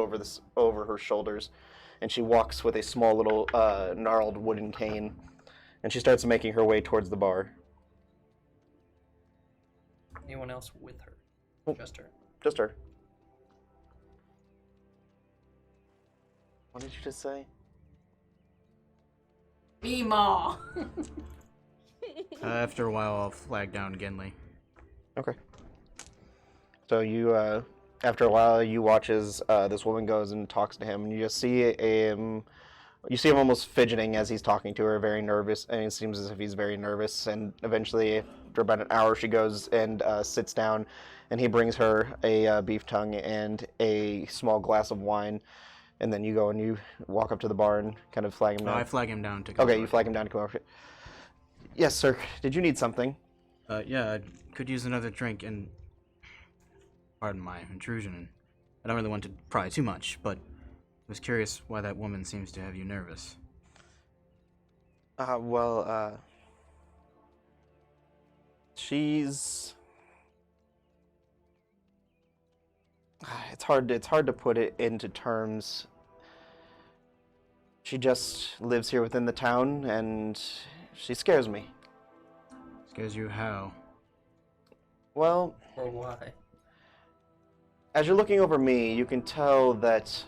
over her shoulders, and she walks with a small little gnarled wooden cane, and she starts making her way towards the bar. Anyone else with her? Oh. Just her. Just her. What did you just say? Meemaw! After a while, I'll flag down Genli. Okay. So you, after a while, you watch as this woman goes and talks to him, and you just see him almost fidgeting as he's talking to her, very nervous, and it seems as if he's very nervous. And eventually, after about an hour, she goes and sits down, and he brings her a beef tongue and a small glass of wine. And then you go and you walk up to the bar and kind of flag him down. I flag him down to come Okay, over. you flag him down to come over. Yes, sir. Did you need something? Yeah, I could use another drink, and pardon my intrusion. I don't really want to pry too much, but I was curious why that woman seems to have you nervous. She's... It's hard to put it into terms. She just lives here within the town, and she scares me. Scares you how? Well, Or why? as you're looking over me, you can tell that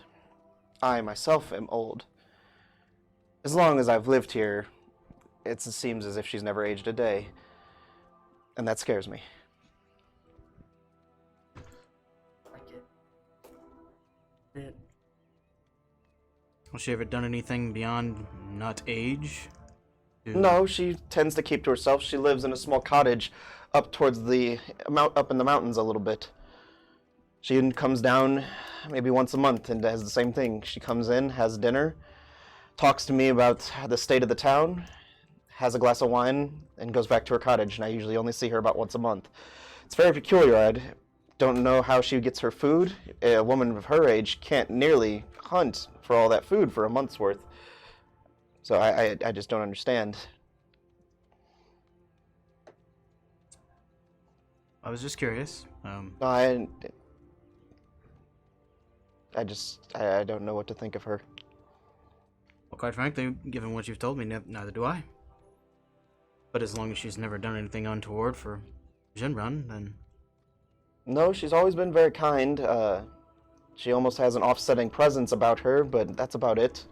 I myself am old. As long as I've lived here, it seems as if she's never aged a day. And that scares me. Like it. Has she ever done anything beyond not age? No, she tends to keep to herself. She lives in a small cottage up towards the up in the mountains a little bit. She comes down maybe once a month and does the same thing. She comes in, has dinner, talks to me about the state of the town, has a glass of wine, and goes back to her cottage. And I usually only see her about once a month. It's very peculiar. I don't know how she gets her food. A woman of her age can't nearly hunt for all that food for a month's worth. So I just don't understand. I was just curious. No, I don't know what to think of her. Well, quite frankly, given what you've told me, neither do I. But as long as she's never done anything untoward for Jinrun, then... No, she's always been very kind. She almost has an offsetting presence about her, but that's about it.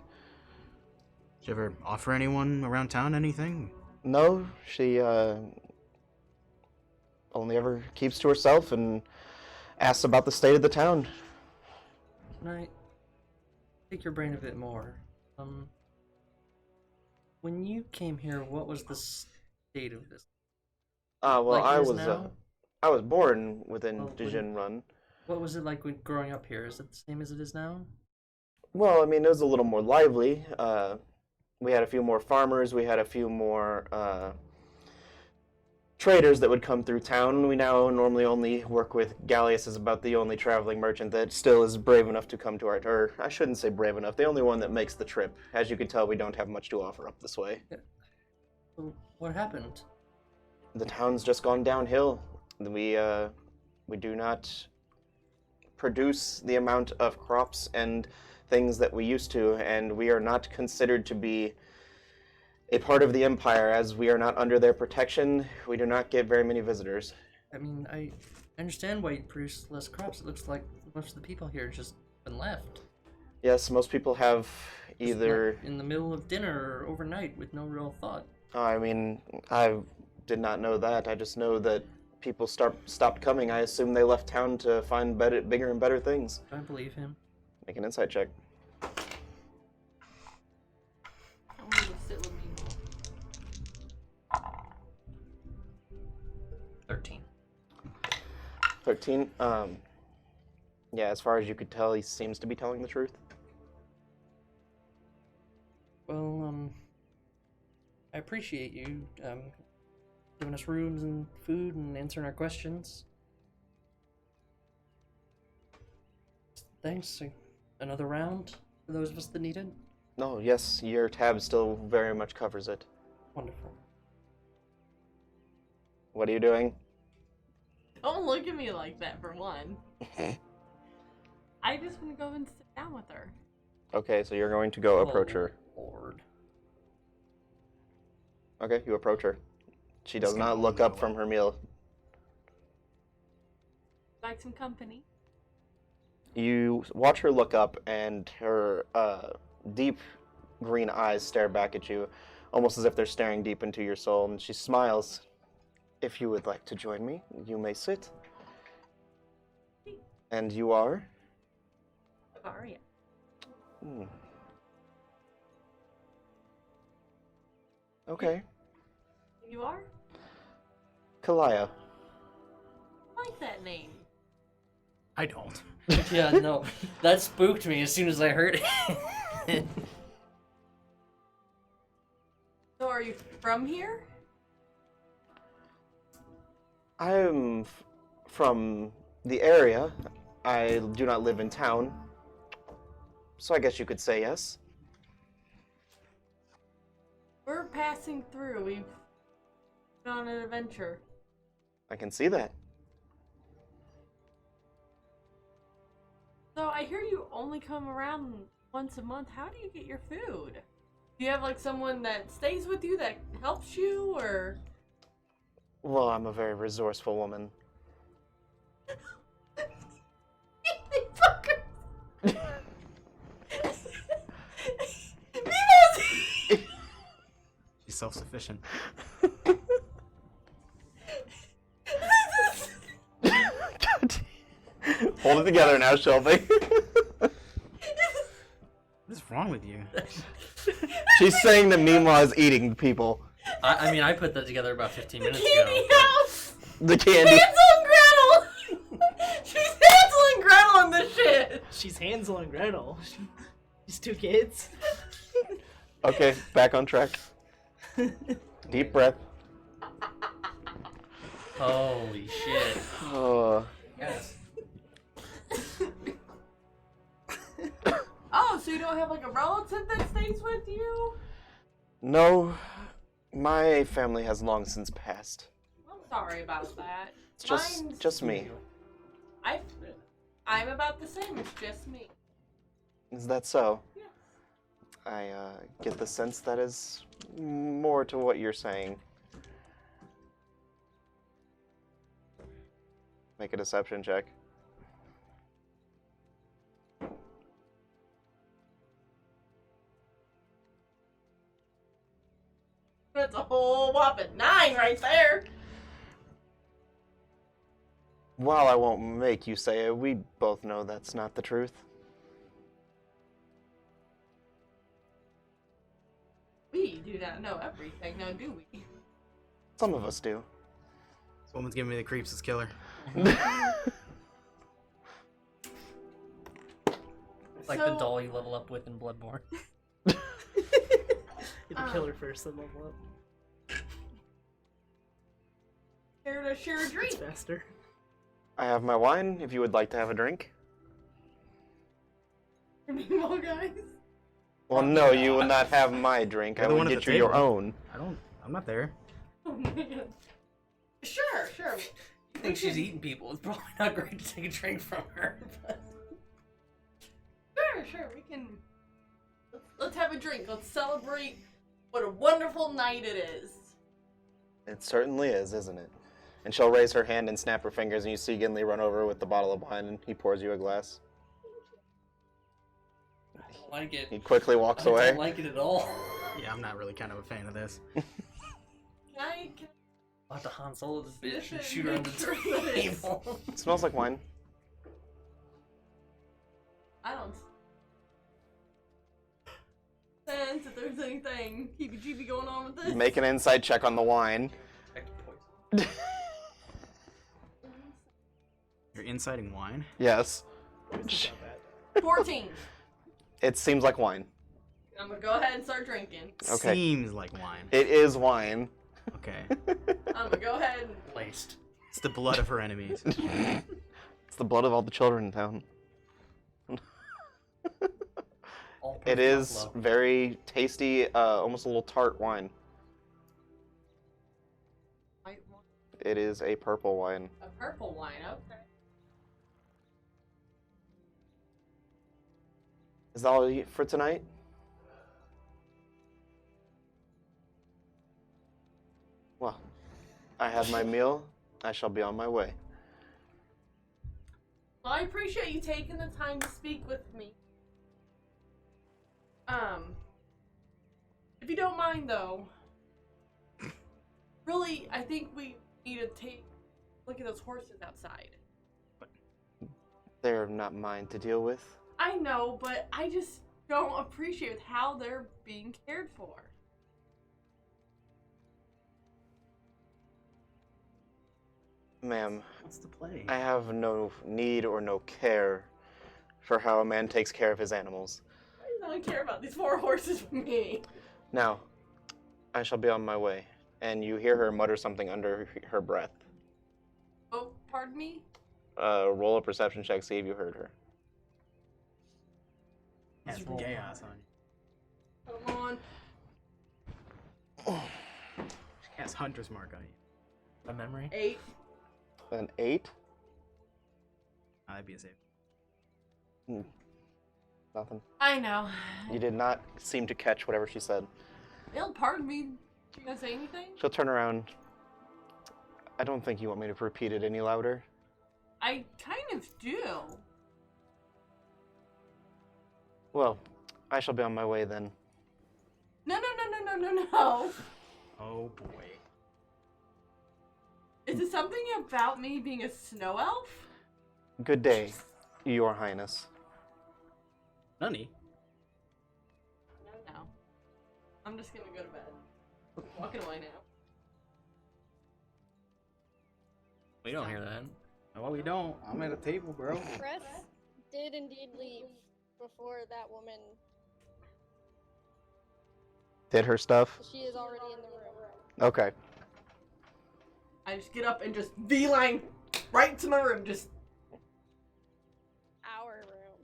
Did you ever offer anyone around town anything? No, she only ever keeps to herself and asks about the state of the town. Can I pick your brain a bit more? When you came here, what was the state of this? Well, Like I it is was now? I was born within Well, Jinrun. What was it like when growing up here? Is it the same as it is now? Well, I mean, it was a little more lively. We had a few more farmers. We had a few more traders that would come through town. We now normally only work with Gallius is about the only traveling merchant that still is brave enough to come to our... Or, I shouldn't say brave enough. The only one that makes the trip. As you can tell, we don't have much to offer up this way. So what happened? The town's just gone downhill. We do not produce the amount of crops and things that we used to, and we are not considered to be a part of the Empire, as we are not under their protection. We do not get very many visitors. I mean, I understand why you produce less crops. It looks like most of the people here just been left. Yes, most people have Just either... left in the middle of dinner or overnight with no real thought. I mean, I did not know that. I just know that people stopped coming. I assume they left town to find bigger and better things. I believe him. Make an insight check. I want you to sit with me more. 13. 13. Yeah, as far as you could tell, he seems to be telling the truth. Well, I appreciate you giving us rooms and food and answering our questions. Thanks. Another round for those of us that need it. No, yes, your tab still very much covers it. Wonderful. What are you doing? Don't look at me like that, for one. I just want to go and sit down with her. Okay, so you're going to go approach her. Lord. Okay, you approach her. She does Just not gonna look move up from her meal. Like some company. You watch her look up, and her deep green eyes stare back at you, almost as if they're staring deep into your soul, and she smiles. If you would like to join me, you may sit. And you are? Avaria. Hmm. Okay. You are? Kalaya. I like that name. I don't. Yeah, no. That spooked me as soon as I heard it. So are you from here? I'm from the area. I do not live in town. So I guess you could say yes. We're passing through. We've been on an adventure. I can see that. So I hear you only come around once a month. How do you get your food? Do you have like someone that stays with you that helps you, or? Well, I'm a very resourceful woman. She's self-sufficient. Hold it together now, Shelby. What is wrong with you? She's saying the meanwhile is eating people. I mean, I put that together about 15 minutes Candy ago. house! The candy. Hansel and Gretel! She's Hansel and Gretel in this shit! She's Hansel and Gretel. She's two kids. Okay, back on track. Deep breath. Holy shit. Oh. Yes. Oh, so you don't have like a relative that stays with you? No, my family has long since passed. I'm sorry about that. It's just me. I'm about the same. It's just me. Is that so? Yeah. I get the sense that is more to what you're saying. Make a deception check. That's a whole whopping 9 right there. While I won't make you say it, we both know that's not the truth. We do not know everything, now do we? Some of us do. This woman's giving me the creeps as killer. It's like the doll you level up with in Bloodborne. You're the killer first, then level up. Here to share a drink. It's faster. I have my wine, if you would like to have a drink. Meanwhile, guys. Well, no, you will not have my drink. You're I the will one at get the you your table. own. I'm not there. Oh man. Sure. I think she's eating people. It's probably not great to take a drink from her. But... Sure. We can. Let's have a drink. Let's celebrate what a wonderful night it is. It certainly is, isn't it? And she'll raise her hand and snap her fingers, and you see Ginley run over with the bottle of wine, and he pours you a glass. I don't like it. He quickly walks I away. don't like it at all. Yeah, I'm not really kind of a fan of this. Can I I'll have to Han Solo this bitch and Listen, shoot her on the make sure that it's- table. It smells like wine. I don't sense if there's anything heebie-jeebie going on with this. Make an insight check on the wine. You're inciting wine? Yes. 14. It seems like wine. I'm gonna go ahead and start drinking. Okay. Seems like wine. It is wine. Okay. I'm gonna go ahead and Placed. It's the blood of her enemies. It's the blood of all the children in town. All It proof is buffalo. very tasty, almost a little tart wine. white wine. It is a purple wine. A purple wine, okay. Is that all you eat for tonight? Well, I have my meal. I shall be on my way. Well, I appreciate you taking the time to speak with me. If you don't mind though, really, I think we need to take a look at those horses outside. They're not mine to deal with. I know, but I just don't appreciate how they're being cared for. Ma'am, What's the play? I have no need or no care for how a man takes care of his animals. I don't care about these 4 horses with me. Now, I shall be on my way. And you hear her mutter something under her breath. Oh, pardon me? Roll a perception check, see if you heard her. Has roll. chaos on you. Come on. She casts Hunter's Mark on you. A memory? 8. An 8? That'd be a save. Nothing. I know. You did not seem to catch whatever she said. Bill, pardon me. You gonna say anything? She'll turn around. I don't think you want me to repeat it any louder. I kind of do. Well, I shall be on my way then. No. Oh boy. Is it something about me being a snow elf? Good day, Your Highness. Nunny? No. I'm just gonna go to bed. Walking away now. We don't hear that. Well, we don't. I'm at a table, bro. Cress did indeed leave before that woman. Did her stuff? She is already in the room. Okay. I just get up and just beeline right to my room. Just Our room.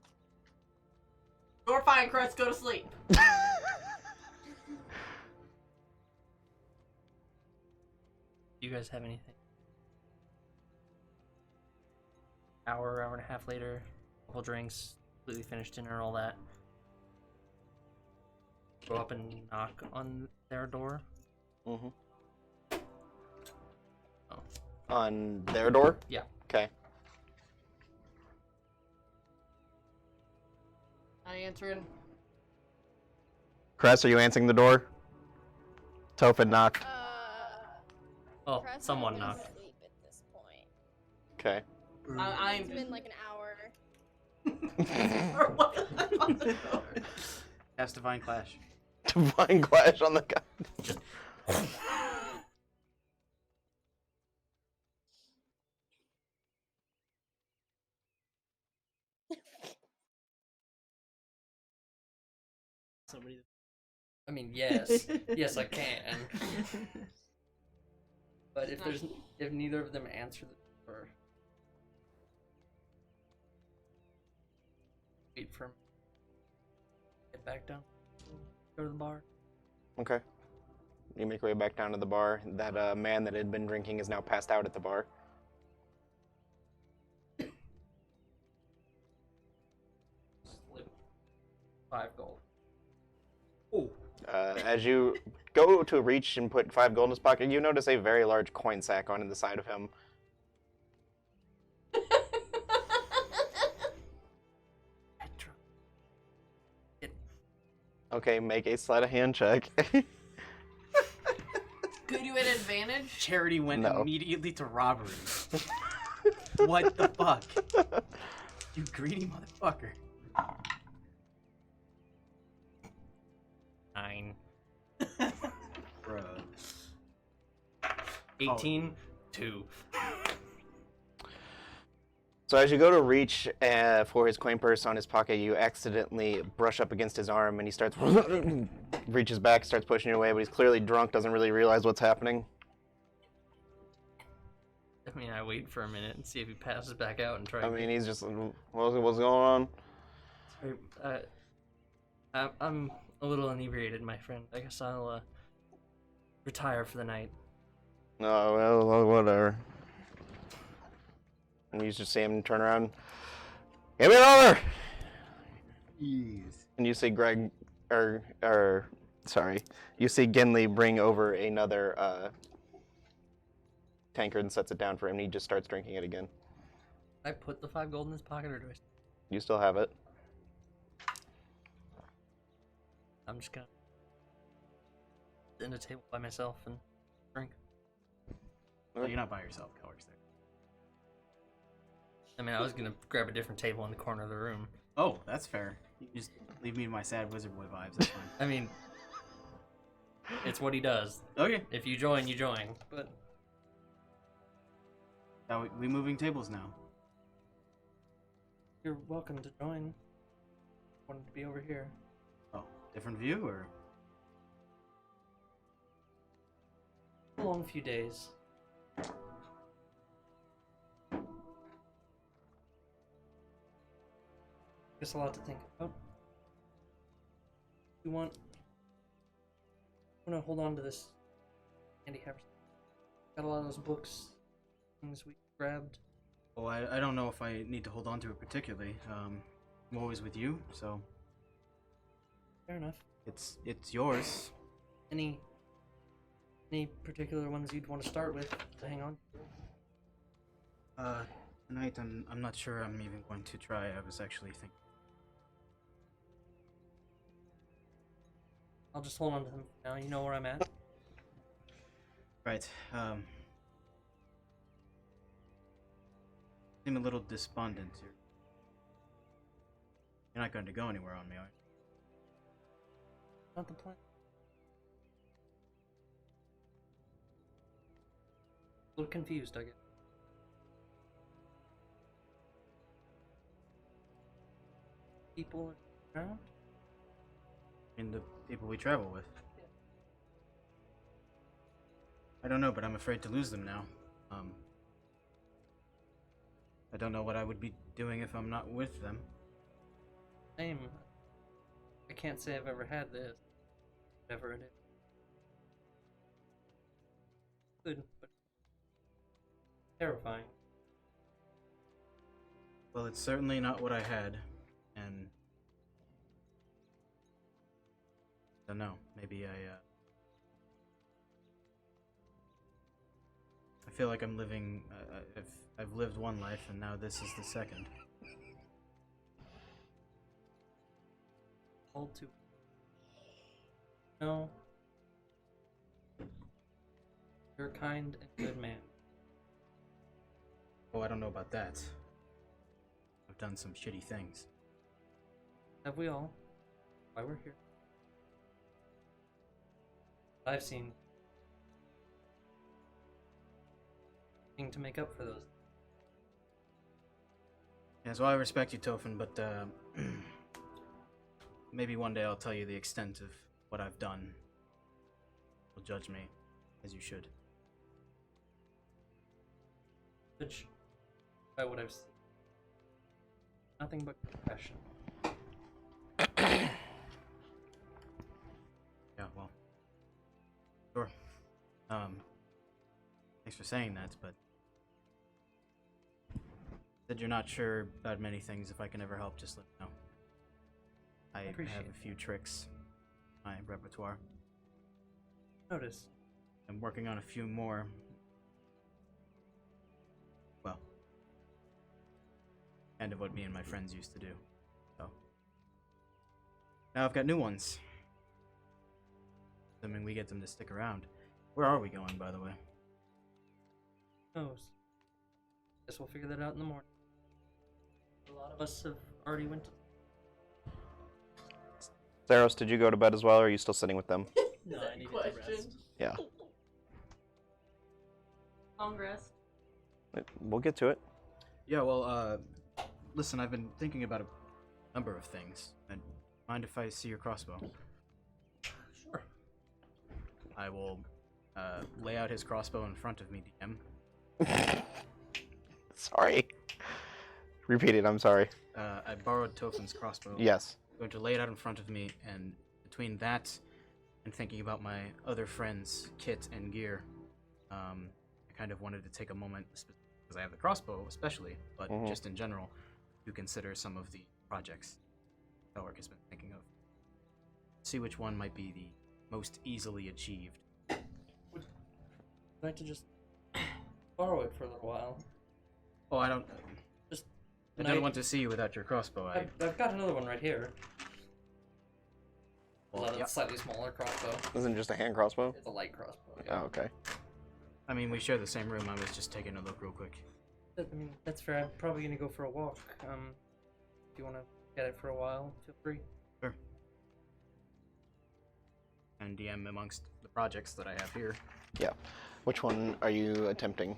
you're fine, Chris. Go to sleep. Do you guys have anything? Hour and a half later, couple drinks, completely finished dinner, all that. Go up and knock on their door. Mm-hmm. Oh. On their door? Yeah. Okay. I answering. Cress, are you answering the door? Tofan, knock. Oh, Cress someone might be knocked. asleep at this point. Okay. I'm It's been like an hour. Cast Divine Clash. Divine Clash on the guy. Somebody. I mean, yes. Yes, I can. But if neither of them answer the door, wait for him. Get back down. Go to the bar. Okay. You make your way back down to the bar. That man that had been drinking is now passed out at the bar. Slip 5 gold. As you go to reach and put 5 gold in his pocket, you notice a very large coin sack on the side of him. Okay, make a sleight of hand check. Could you at advantage? Charity went No. immediately to robbery. What the fuck? You greedy motherfucker. 9. Bruh. 18. 2. So as you go to reach for his coin purse on his pocket, you accidentally brush up against his arm, and he starts reaches back, starts pushing you away, but he's clearly drunk, doesn't really realize what's happening. I mean, I wait for a minute and see if he passes back out and try. I mean, he's just, what's going on? I'm a little inebriated, my friend. I guess I'll retire for the night. No, well, whatever. And you just see him turn around. Give me another! Yes. And you see Greg, you see Genly bring over another tankard and sets it down for him, and he just starts drinking it again. I put the 5 gold in his pocket, or do I? You still have it. I'm just gonna sit in a table by myself and drink. Well, you're not by yourself, Kelric's there. I mean, I was gonna grab a different table in the corner of the room. Oh, that's fair. You can just leave me to my sad wizard boy vibes, that's fine. I mean, it's what he does. Okay. If you join, you join. But Now we moving tables now. you're welcome to join. Wanted to be over here. Oh, different view or? A long few days. Guess a lot to think about. You want to hold on to this Andy Harris. Got a lot of those books, things we grabbed. Well, I don't know if I need to hold on to it particularly. I'm always with you, so Fair enough. it's yours. Any particular ones you'd want to start with to hang on? Tonight I'm not sure I'm even going to try. I was actually thinking. I'll just hold on to them now. You know where I'm at. Right. Seem a little despondent here. You're not going to go anywhere on me, are you? Not the plan. little confused, I guess. People around? And the people we travel with. I don't know, but I'm afraid to lose them now. I don't know what I would be doing if I'm not with them. Same. I can't say I've ever had this. Whatever it is. Good, but terrifying. Well, it's certainly not what I had, and I don't know. Maybe I feel like I'm living. I've lived one life, and now this is the second. All too. No. You're a kind and good man. Oh, I don't know about that. I've done some shitty things. Have we all? Why we're here. I've seen thing to make up for those. Yeah, so I respect you, Tofan, but maybe one day I'll tell you the extent of what I've done. You'll judge me, as you should. Which, by what I've seen, nothing but compassion. Yeah, well, sure. Thanks for saying that, but said you're not sure about many things. If I can ever help, just let me know. I Appreciate have a few tricks in my repertoire. Notice. I'm working on a few more. Well, kind of what me and my friends used to do. So now I've got new ones. Assuming we get them to stick around. Where are we going, by the way? Who knows? Guess we'll figure that out in the morning. A lot of us have already went to. Zeros, did you go to bed as well, or are you still sitting with them? No, Is that I needed question? to rest. Yeah. Long rest. We'll get to it. Yeah, well, listen, I've been thinking about a number of things. And mind if I see your crossbow? Sure. I will lay out his crossbow in front of me, DM. Sorry. Repeat it, I'm sorry. I borrowed Tofan's crossbow. Yes. I'm going to lay it out in front of me, and between that and thinking about my other friends' kit and gear, I kind of wanted to take a moment, because I have the crossbow especially, but just in general, to consider some of the projects Kelric has been thinking of. See which one might be the most easily achieved. I'd like to just borrow it for a little while. Oh, I don't Tonight- want to see you without your crossbow. I've got another one right here. Well, Although yeah. it's slightly smaller crossbow. Isn't it just a hand crossbow? It's a light crossbow. Oh, okay. I mean, we share the same room. I was just taking a look real quick. I mean, that's fair. I'm probably gonna go for a walk. If you want to get it for a while, feel free. Sure. And DM amongst the projects that I have here. Yeah. Which one are you attempting?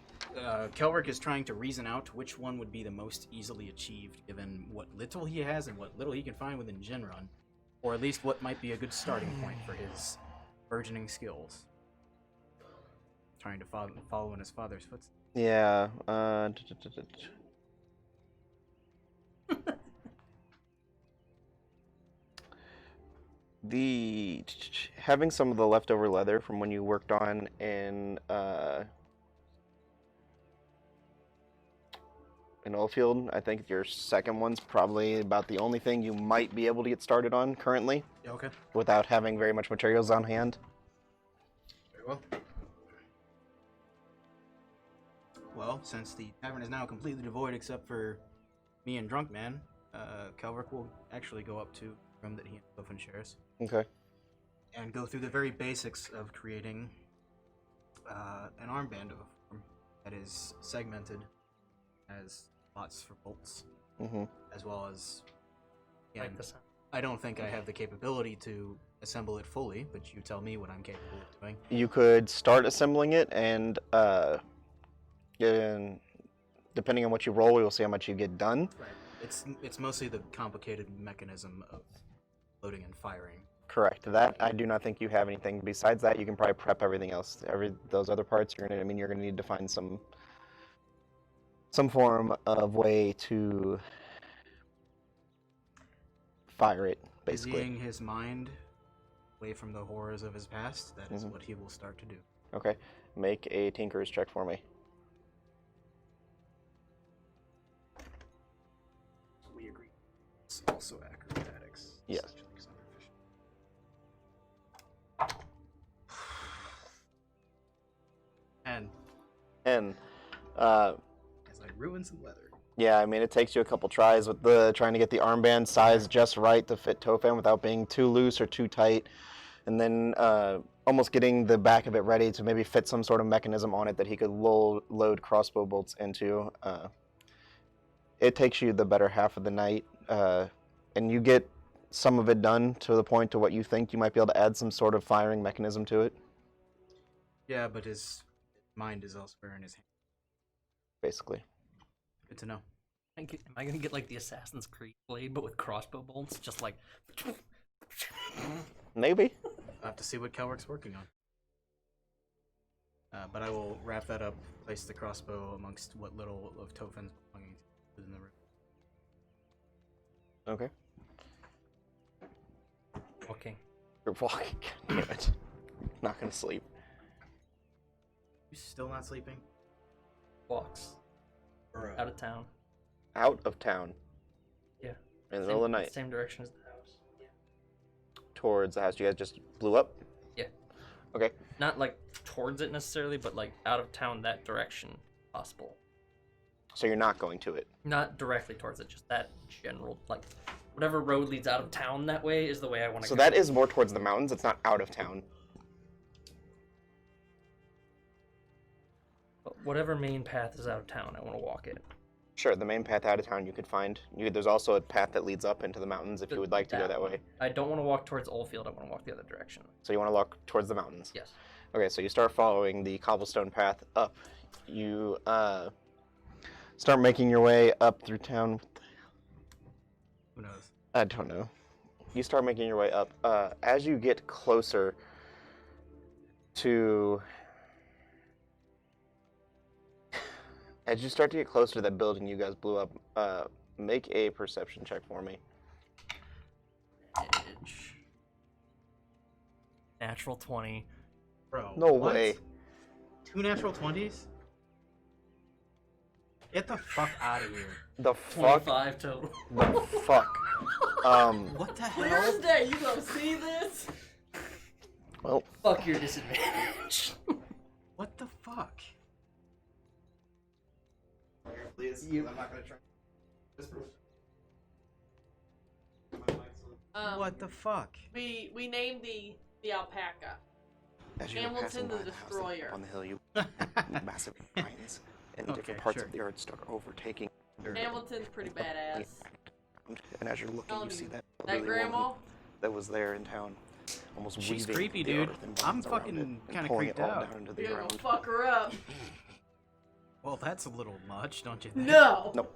Kelric is trying to reason out which one would be the most easily achieved, given what little he has and what little he can find within Jinrun, or at least what might be a good starting point for his burgeoning skills. Trying to follow in his father's footsteps. Yeah. The having some of the leftover leather from when you worked on in Oilfield, I think your second one's probably about the only thing you might be able to get started on currently, Yeah, okay. without having very much materials on hand. Very well. Well, since the tavern is now completely devoid except for me and Drunk Man, Kelric will actually go up to the room that he and Tofan shares Okay. and go through the very basics of creating an armband of a form that is segmented, has slots for bolts, as well as. Like Again, the sound. I don't think I have the capability to assemble it fully, but you tell me what I'm capable of doing. You could start assembling it and depending on what you roll, we will see how much you get done. Right. It's mostly the complicated mechanism of loading and firing. Correct. That I do not think you have anything. Besides that, you can probably prep everything else. Those other parts, you're gonna need to find some form of way to fire it, basically. Busying his mind away from the horrors of his past, that is what he will start to do. Okay. Make a Tinker's check for me. We agree. It's also acrobatics. Yes. Such like some proficient. And As I ruin some leather. yeah, I mean, it takes you a couple tries with trying to get the armband size just right to fit Tofan without being too loose or too tight, and then almost getting the back of it ready to maybe fit some sort of mechanism on it that he could load crossbow bolts into. It takes you the better half of the night, and you get some of it done to the point to what you think you might be able to add some sort of firing mechanism to it, Yeah, but his mind is elsewhere in his hand. basically. Good to know. Am I gonna get like the Assassin's Creed blade, but with crossbow bolts? Just like. Maybe. I'll have to see what Kelric's working on. But I will wrap that up, place the crossbow amongst what little of Tofan's belongings is in the room. Okay. Okay. You're walking. Damn it. Not gonna sleep. You still not sleeping? Walks. Out of town. Out of town. Yeah. In the middle of the night. Same direction as the house. Towards the house. You guys just blew up? Yeah. Okay. Not like towards it necessarily, but like out of town that direction possible. So you're not going to it. Not directly towards it, just that general, like, whatever road leads out of town that way is the way I want to So go. that is more towards the mountains. It's not out of town. But whatever main path is out of town, I want to walk it. Sure, the main path out of town you could find. There's also a path that leads up into the mountains if you would like to go that way. I don't want to walk towards Oldfield, I want to walk the other direction. So you want to walk towards the mountains? Yes. Okay, so you start following the cobblestone path up. You start making your way up through town. Who knows? I don't know. You start making your way up. As you get closer to... As you start to get closer to that building you guys blew up, make a perception check for me. Edge. Natural 20. Bro. No what? way. 2 natural 20s? Get the fuck out of here. The fuck? 25 total. The fuck? What the hell? Thursday, you gonna see this? Well, Fuck your disadvantage. What the fuck? please. You- I'm not gonna try. What the fuck? We named the alpaca. As you were Hamilton passing the by the house Destroyer. on the hill, you massive mines and Okay, different parts sure. of the earth start overtaking. Hamilton's pretty badass. And as you're looking, Telling you see you, that That elderly grandma? woman that was there in town, almost She's weaving creepy, the dude. earth and I'm vines around fucking it and kinda pulling creeped it all out. down into the You're gonna ground. fuck her up. Well, that's a little much, don't you think? No! Nope.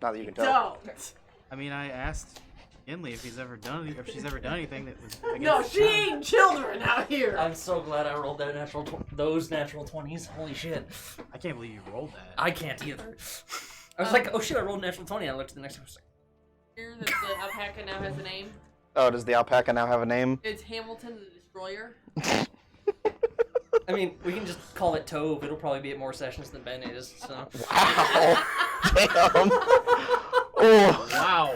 Not that you can tell. Don't! I mean, I asked Inley if she's ever done anything that was. No, against she the town. ain't children out here! I'm so glad I rolled that those natural 20s. Holy shit. I can't believe you rolled that. I can't either. I was like, oh shit, I rolled a natural 20. I looked at the next one. I was like, Here that the alpaca now has a name. Oh, does the alpaca now have a name? It's Hamilton the Destroyer. I mean, we can just call it Tove. It'll probably be at more sessions than Ben is, so. Wow. Damn. Oh. Wow.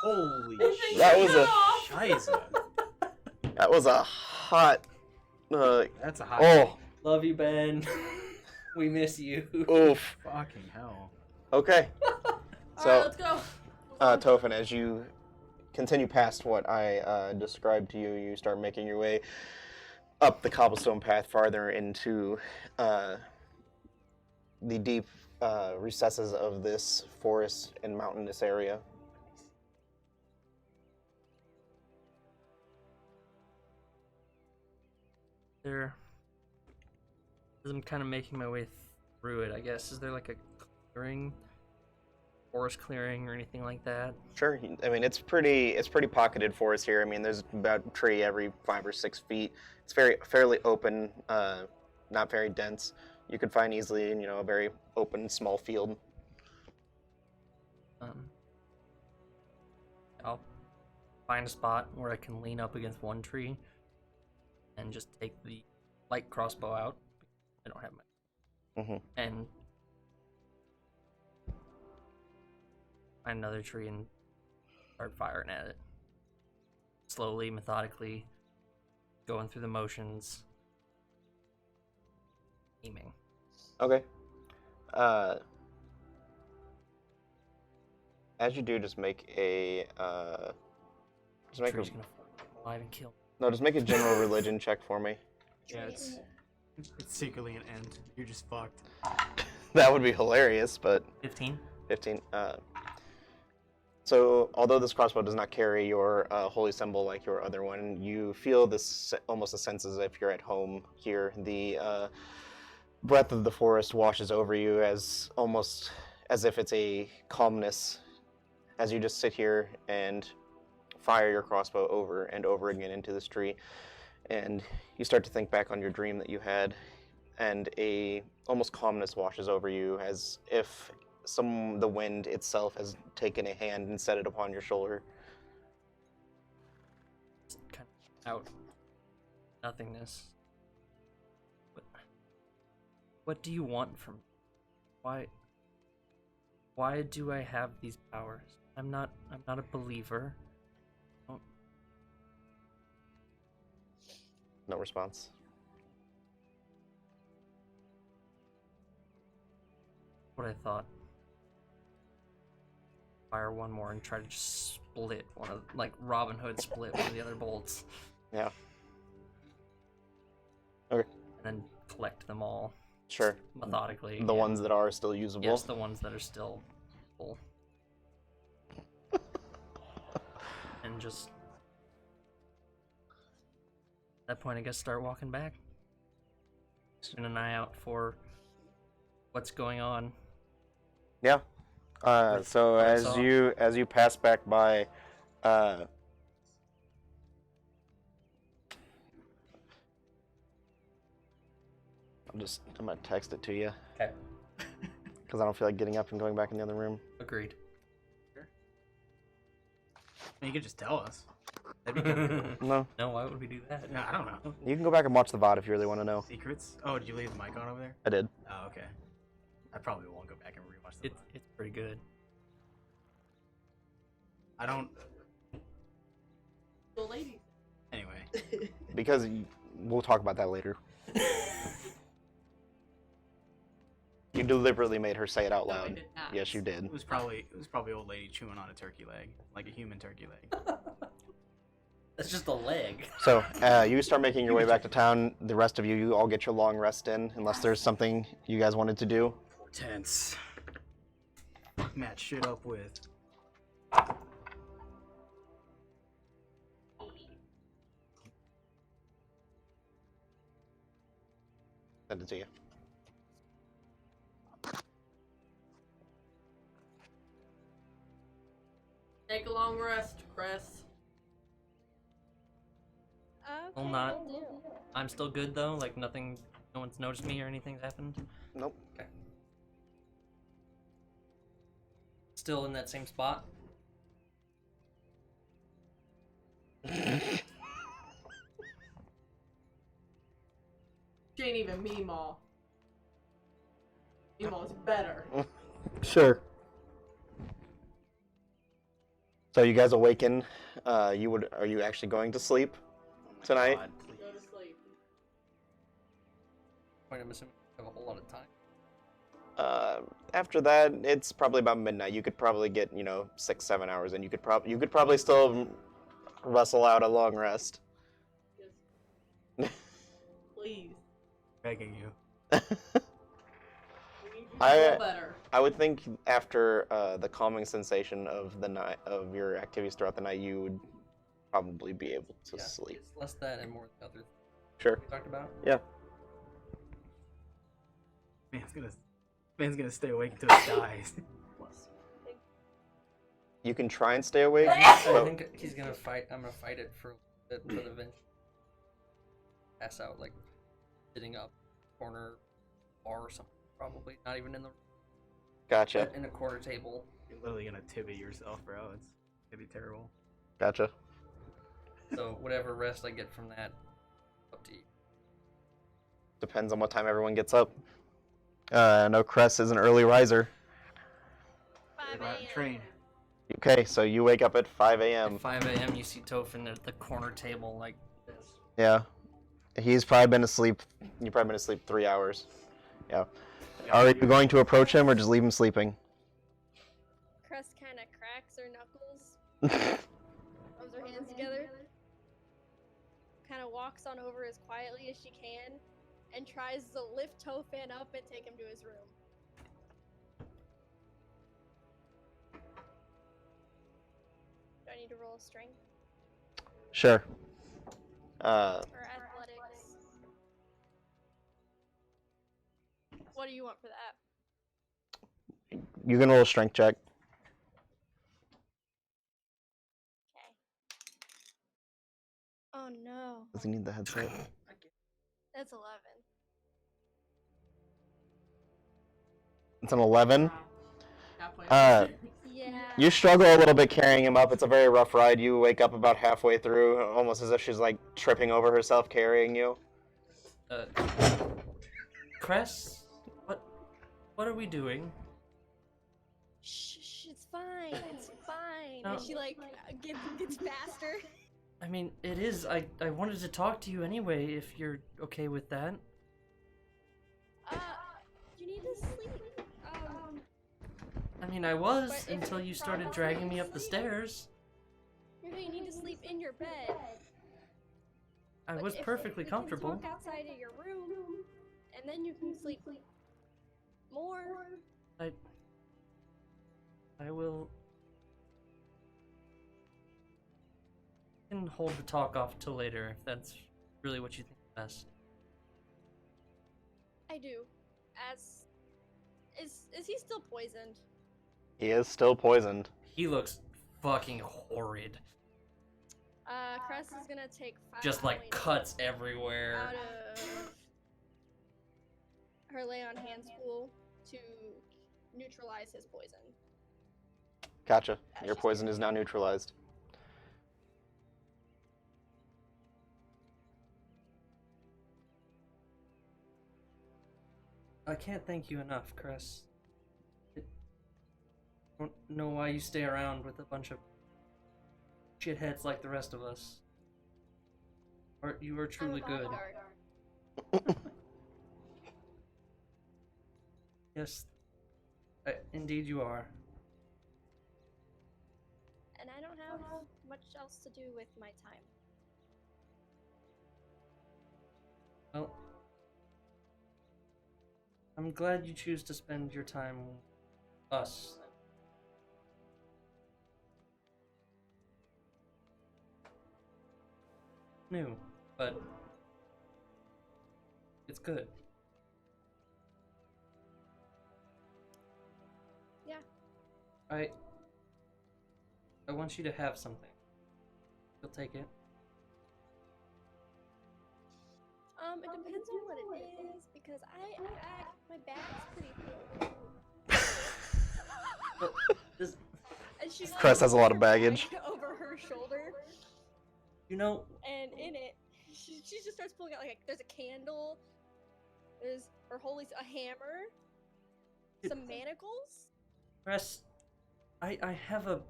Holy shit. That was a Scheiße. that was a hot. That's a hot. Oh. Love you, Ben. We miss you. Oof. Fucking hell. Okay. Alright, So, let's go. Tofan, as you continue past what I described to you, you start making your way up the cobblestone path farther into the deep recesses of this forest and mountainous area. There. As I'm kind of making my way through it, I guess. Is there like a clearing, forest clearing, or anything like that? Sure. I mean, it's pretty pocketed forest here. I mean, there's about a tree every 5 or 6 feet. It's fairly open, not very dense. You could find easily, a very open, small field. I'll find a spot where I can lean up against one tree and just take the light crossbow out. I don't have my. And find another tree and start firing at it. Slowly, methodically, going through the motions, aiming. Okay. As you do, just make a Tree's gonna alive and kill. no, just make a general religion check for me. Yeah, it's secretly an end. You're just fucked. That would be hilarious, but 15. 15. So, although this crossbow does not carry your holy symbol like your other one, you feel this almost a sense as if you're at home here. The breath of the forest washes over you almost as if it's a calmness as you just sit here and fire your crossbow over and over again into this tree. And you start to think back on your dream that you had, and a almost calmness washes over you as if the wind itself has taken a hand and set it upon your shoulder. Just kind of out. Nothingness. What do you want from me? Why do I have these powers? I'm not a believer. No response. What I thought. Fire one more and try to just split one of, like Robin Hood split one of the other bolts. Yeah. Okay. And then collect them all. Sure. Methodically. The ones that are still usable. Yes, the ones that are still full. And just at that point, I guess start walking back. Keeping an eye out for what's going on. Yeah. So as you pass back by, I'm gonna text it to you. Okay. Because I don't feel like getting up and going back in the other room. Agreed. I mean, you could just tell us. That'd be good. No. No, why would we do that? No, I don't know. You can go back and watch the VOD if you really want to know. Secrets? Oh, did you leave the mic on over there? I did. Oh, okay. I probably won't go back and rewatch the It's pretty good. I don't... The ladies. Anyway. Because we'll talk about that later. You deliberately made her say it out No, I loud. did not. Yes, you did. It was probably old lady chewing on a turkey leg. Like a human turkey leg. That's just a leg. So, you start making your way back to town. The rest of you all get your long rest in, unless there's something you guys wanted to do. Tense. Match shit up with. Send it to you. Take a long rest, Chris. Okay, Well, not. will do. I'm still good though. Like nothing. No one's noticed me or anything's happened. Nope. Okay. Still in that same spot. She ain't even Meemaw. Meemaw's better. Sure. So you guys awaken. Are you actually going to sleep tonight? God, please. Go to sleep. Point, I'm assuming we have a whole lot of time. After that, it's probably about midnight. You could probably get 6-7 hours, and you could probably still wrestle out a long rest. Just please. Begging you. We need you to feel better. I would think after the calming sensation of the night of your activities throughout the night, you would probably be able to Yeah, sleep. It's less that and more the other Sure. we talked about. Yeah. Man, it's gonna Man's gonna stay awake until he dies. You can try and stay awake. I but- think he's gonna fight. I'm gonna fight it for a bit until eventually pass out, like sitting up, corner bar or something. Probably not even in the Gotcha. in a corner table. You're literally gonna tibby yourself, bro. It's gonna be terrible. Gotcha. So whatever rest I get from that, up to you. Depends on what time everyone gets up. I know Cress is an early riser. 5 Go out and a.m. train. Okay, so you wake up at 5 a.m. At 5 a.m., you see Tofan at the corner table like this. Yeah. He's probably been asleep. You've probably been asleep 3 hours. Yeah. Are you going to approach him or just leave him sleeping? Crest kind of cracks her knuckles, rubs her hands together, kind of walks on over as quietly as she can, and tries to lift Tofan up and take him to his room. Do I need to roll strength Sure. or athletics? What do you want for that? You can roll a strength check. Okay. Oh no, Does he need the headset? that's 11. It's an 11. Halfway Uh, Yeah. You struggle a little bit carrying him up. It's a very rough ride. You wake up about halfway through, almost as if she's like tripping over herself carrying you. Cress, what are we doing? Shh, it's fine. It's fine. No. And she like gets faster. I mean, it is. I wanted to talk to you anyway, if you're okay with that. You need to sleep. I mean, I was But if until you you started promise dragging me me up the sleep- stairs. You need to sleep in your bed. I But was if perfectly we comfortable. Can talk outside of your room, and then you can sleep more. I will. I can hold the talk off till later if that's really what you think is best. I do. Is he still poisoned? He is still poisoned. He looks fucking horrid. Cress is gonna take 5 Just like points cuts everywhere. out of her lay on hands pool to neutralize his poison. Gotcha. Your poison is now neutralized. I can't thank you enough, Chris. I don't know why you stay around with a bunch of shitheads like the rest of us. You are truly I'm a good. bodyguard. Yes, indeed you are. And I don't have much else to do with my time. Well, I'm glad you choose to spend your time with us. New, but it's good. Yeah. I want you to have something. You'll take it. It depends on what it is, because my bag's pretty full. Well, this, And she's Cress has a lot of her bag baggage. over her shoulder, you know, and in it, she just starts pulling out like there's a candle, there's a hammer, some manacles. Press, I have a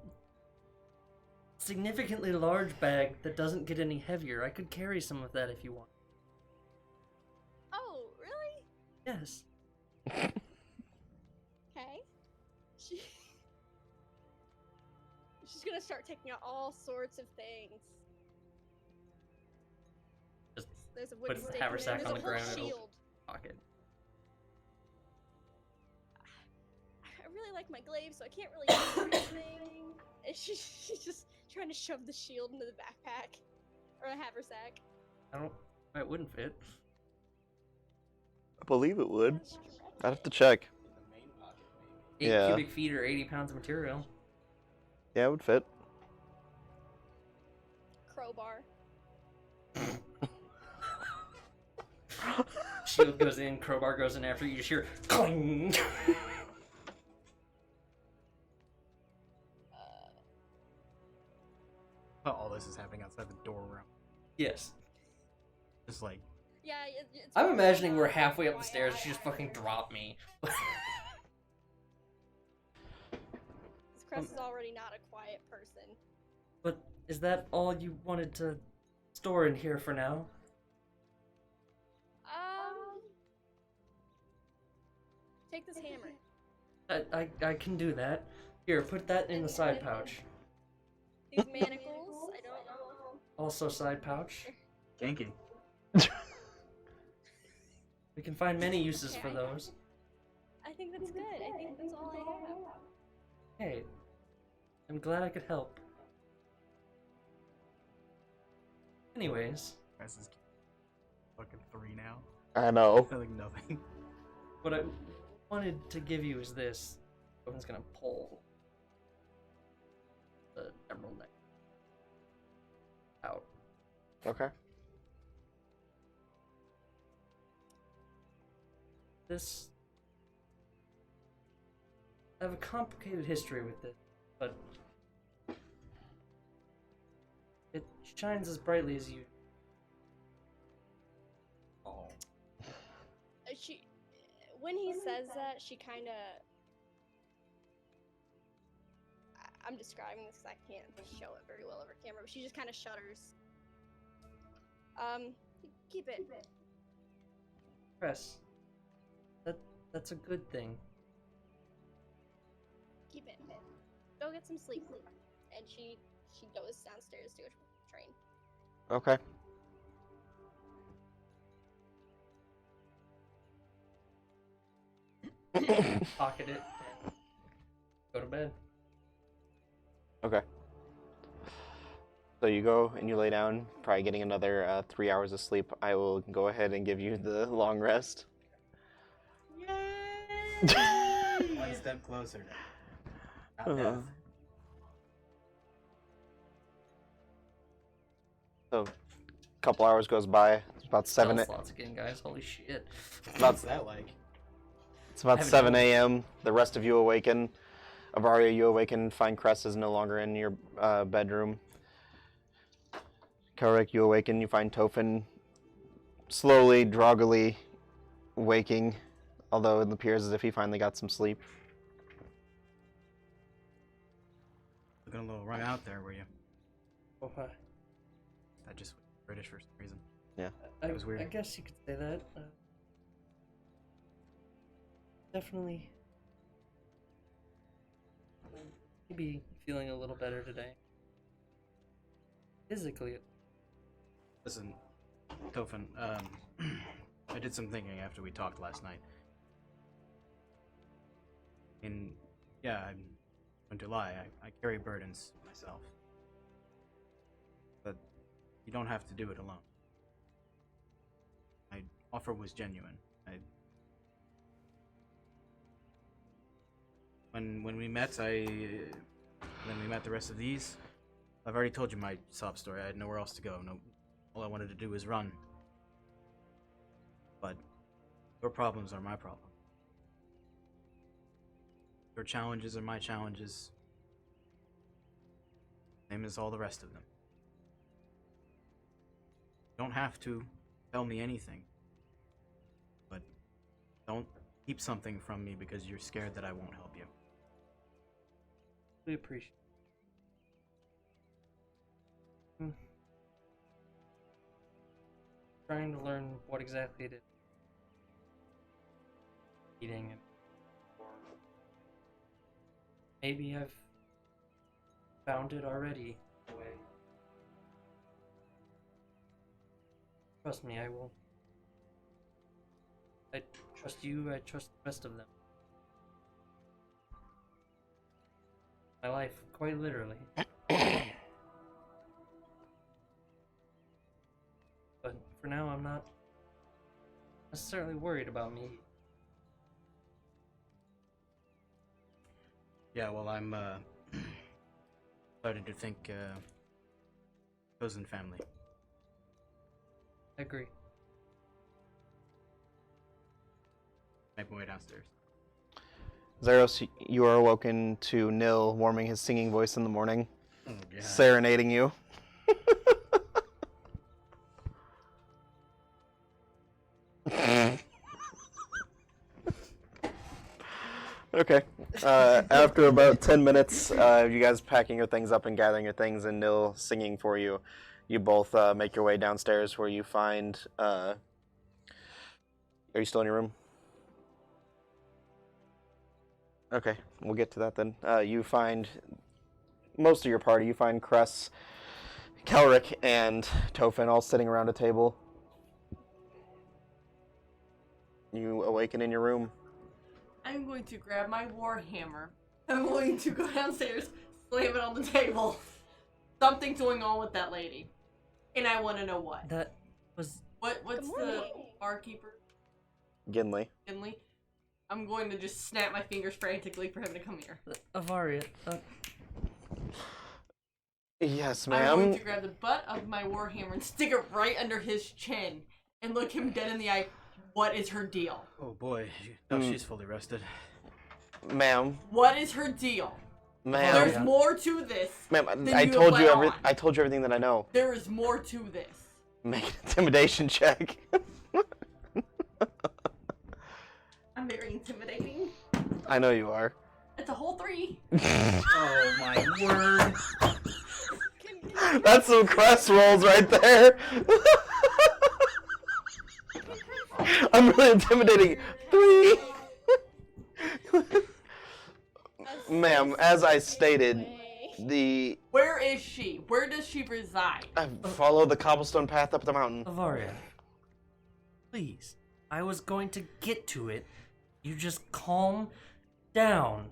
significantly large bag that doesn't get any heavier. I could carry some of that if you want. Oh, really? Yes. Okay. She's gonna start taking out all sorts of things. Just There's a wooden put stake. haversack There's on a the whole ground, it'll- shield. Pocket. I really like my glaive, so I can't really use anything. And she's just trying to shove the shield into the backpack or a haversack. It wouldn't fit. I believe it would. Stretch I'd have to check. The 8 Yeah. cubic feet or 80 pounds of material. Yeah, it would fit. Crowbar. Shield goes in, crowbar goes in after you. Just hear cling. All this is happening outside the door where I'm Yes. just like, Yeah, it's I'm really imagining we're not halfway up the quiet. stairs. She just fucking dropped me. This Crest is already not a quiet person. But is that all you wanted to store in here for now? Take this hammer. I can do that. Here, put that in the side pouch. These manacles, I don't know. Also side pouch. janky. We can find many uses for Okay. those. I think that's good. I think that's all I have. Hey, I'm glad I could help. Anyways, This is fucking 3 now. I know. Like nothing. what I wanted to give you is this. Someone's gonna pull the emerald necklace out. Okay. This. I have a complicated history with this, but it shines as brightly as you. Oh. She, when he says that, she kind of. I'm describing this because I can't show it very well over camera, but she just kind of shudders. Keep it. Press. That's a good thing. Keep it. Go get some sleep. And she goes downstairs to a train. Okay. Pocket it and go to bed. Okay. So you go and you lay down, probably getting another 3 hours of sleep. I will go ahead and give you the long rest. One step closer. Not Uh-huh. death. So, a couple hours goes by. It's about Spell 7. slots again, guys. Holy shit. What's that like? It's about Haven't 7 known. a.m. The rest of you awaken. Avaria, you awaken. Find Cress is no longer in your bedroom. Kelric, you awaken. You find Tofan slowly, groggily waking, although it appears as if he finally got some sleep. Looking a little run out there, were you? Oh, That just was British for some reason. I, was weird. I guess you could say that. Definitely. Maybe feeling a little better today. Physically. Listen, Tofan, I did some thinking after we talked last night. And yeah, I'm going to lie, I carry burdens myself. But you don't have to do it alone. My offer was genuine. When we met, then we met the rest of these. I've already told you my sob story. I had nowhere else to go. All I wanted to do was run. But your problems are my problem. Your challenges are my challenges. Same as all the rest of them. You don't have to tell me anything. But don't keep something from me because you're scared that I won't help you. We appreciate it. Trying to learn what exactly it is. Eating and maybe I've found it already. Trust me, I will. I trust you, I trust the rest of them. My life, quite literally. But for now, I'm not necessarily worried about me. Yeah, well, I'm starting to think chosen family. I agree. Make my way downstairs. Zeros, you are awoken to Nil warming his singing voice in the morning, Oh, God. serenading you. Okay. After about 10 minutes, you guys packing your things up and gathering your things, and Nil singing for you, you both make your way downstairs where you find. Are you still in your room? Okay, we'll get to that then. You find most of your party. You find Cress, Kelric, and Tofan all sitting around a table. You awaken in your room. I'm going to grab my warhammer. I'm going to go downstairs, slam it on the table. Something's going on with that lady, and I want to know what. That was What's Good the morning. barkeeper? Ginley. Finley. I'm going to just snap my fingers frantically for him to come here. Avaria. Yes, I'm going ma'am. to grab the butt of my warhammer and stick it right under his chin and look him dead in the eye. What is her deal? Oh boy, she's fully rested. Ma'am. What is her deal? Ma'am. There's more to this. Ma'am, than I you told you let every. on. I told you everything that I know. There is more to this. Make an intimidation check. I'm very intimidating. I know you are. It's a whole 3. Oh my word! That's some crest rolls right there. I'm really intimidating. 3. Ma'am, as I stated, the Where is she? Where does she reside? I follow the cobblestone path up the mountain. Avaria. Please. I was going to get to it. You just calm down.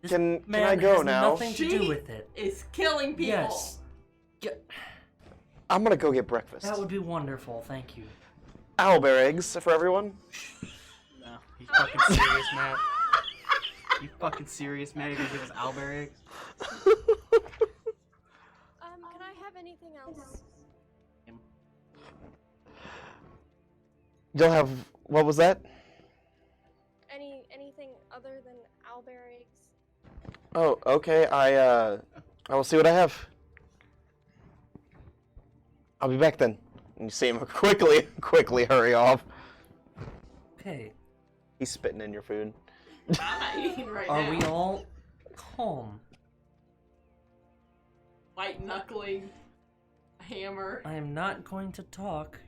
This Can man I go has now? nothing to do with it. Is killing people. Yes. I'm gonna go get breakfast. That would be wonderful, thank you. Owlbear eggs for everyone. No, you fucking serious, Matt? You fucking serious, Matt? You're gonna give us owlbear eggs? Can I have anything else? You'll have what was that? Anything other than owlbear eggs? Oh, okay. I will see what I have. I'll be back then. And you see him quickly hurry off. Okay. He's spitting in your food. I'm not eating right Are now. we all calm? White knuckling. Hammer. I am not going to talk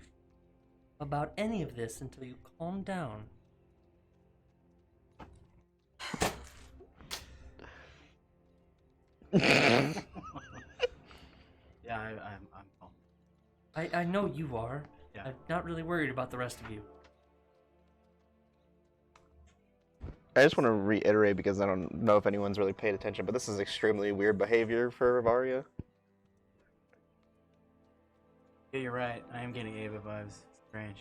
about any of this until you calm down. Yeah, I'm calm. I know you are. Yeah. I'm not really worried about the rest of you. I just want to reiterate because I don't know if anyone's really paid attention, but this is extremely weird behavior for Avaria. Yeah, you're right. I am getting Ava vibes. It's strange.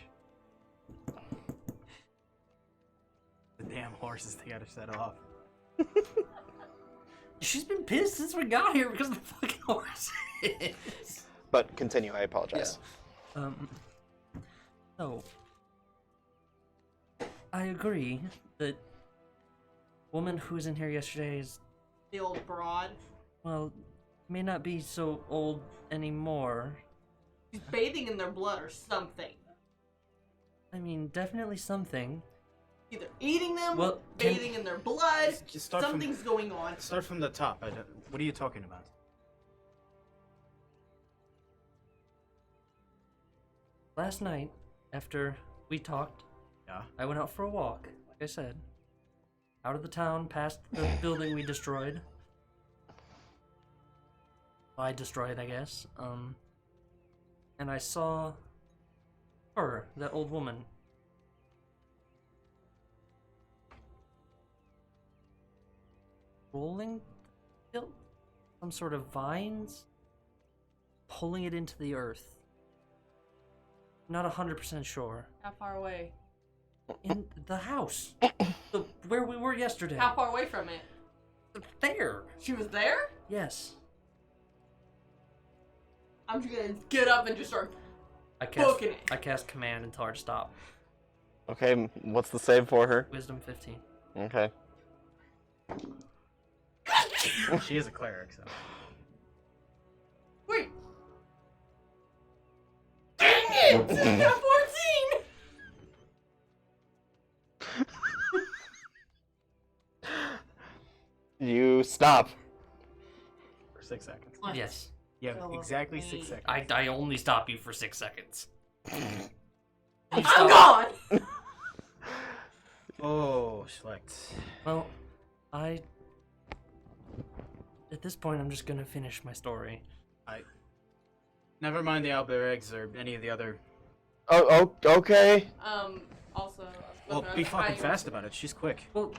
The damn horses they gotta set off. She's been pissed since we got here because of the fucking horses. But continue, I apologize. So, I agree that woman who was in here yesterday is, The old broad. well, may not be so old anymore. She's bathing in their blood or something. I mean, definitely something. Either eating them, Well, bathing in their blood. Just start Something's going on. from start from the top. What are you talking about? Last night, after we talked, Yeah. I went out for a walk, like I said. Out of the town, past the building we destroyed. I destroyed, I guess. And I saw her, that old woman. Rolling some sort of vines, pulling it into the earth. Not 100% sure. How far away? In the house. Where we were yesterday. How far away from it? there. She was there? Yes. I'm just gonna get up and just start I cast. booking it. I cast command and tell her to stop. Okay, what's the save for her? Wisdom 15. Okay. She is a cleric, so. Wait. Dang it! I got 14! You stop. For 6 seconds. Yes. You have exactly 6 seconds. I only stop you for 6 seconds. I'm gone! Oh, select. Well, at this point, I'm just gonna finish my story. Never mind the owlbear eggs or any of the other. Oh, okay. Also, Well, be fucking fast about it. She's quick. Well,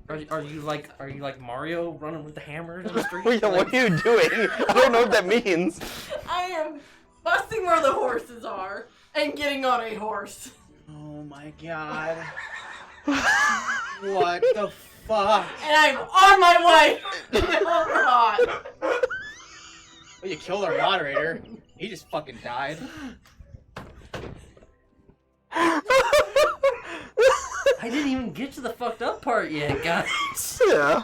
are you like Mario running with the hammer in the street? Wait, what are you doing? I don't know what that means. I am busting where the horses are and getting on a horse. Oh my god. What the fuck? And I'm on my way! Oh god! Well, you killed our moderator. He just fucking died. I didn't even get to the fucked up part yet, guys. Yeah.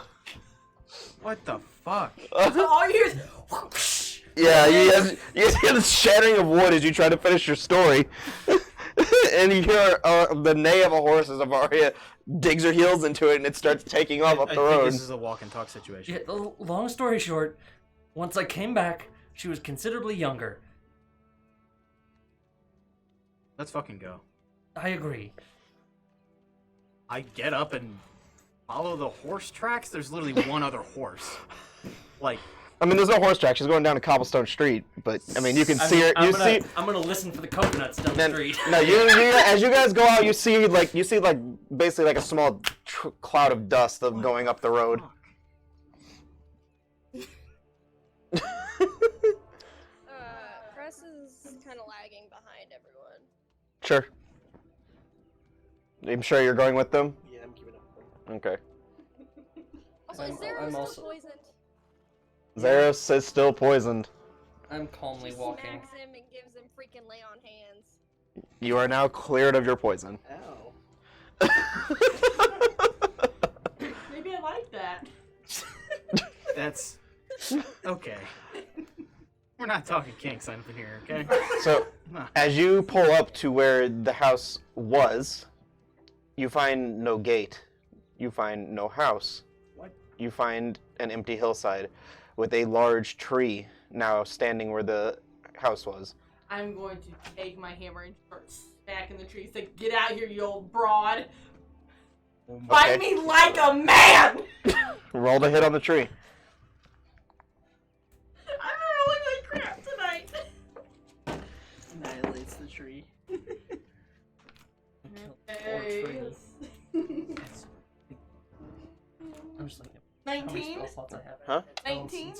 What the fuck? All you hear is Yeah, you hear the shattering of wood as you try to finish your story. And you hear the neigh of a horse as Avaria digs her heels into it and it starts taking off up I the think road. this is a walk and talk situation. Yeah, long story short, once I came back, she was considerably younger. Let's fucking go. I agree. I get up and follow the horse tracks. There's literally one other horse. Like, I mean, there's no horse track. She's going down a cobblestone street, but I mean, you can see her. You see. I'm gonna listen for the coconuts down the street. No, you as you guys go out, you see basically like a small cloud of dust going up the road. Press is kind of lagging behind everyone. Sure. I'm sure you're going with them. Yeah, I'm keeping up. Okay. Also, I'm- is Zero I'm still also- poisoned? Zeros is still poisoned. I'm calmly She walking. smacks him and gives him freaking lay on hands. You are now cleared of your poison. Ow. maybe I like that. that's okay. We're not talking kinks up in here, okay? So, as you pull up to where the house was, you find no gate. You find no house. What? You find an empty hillside with a large tree now standing where the house was. I'm going to take my hammer and start smacking the tree. Say, get out here, you old broad. Fight me like a man! Roll to hit on the tree. I'm rolling like crap tonight. Annihilates the tree. Hey. I'm just thinking. How many 19? spell slots I have? Huh? 19?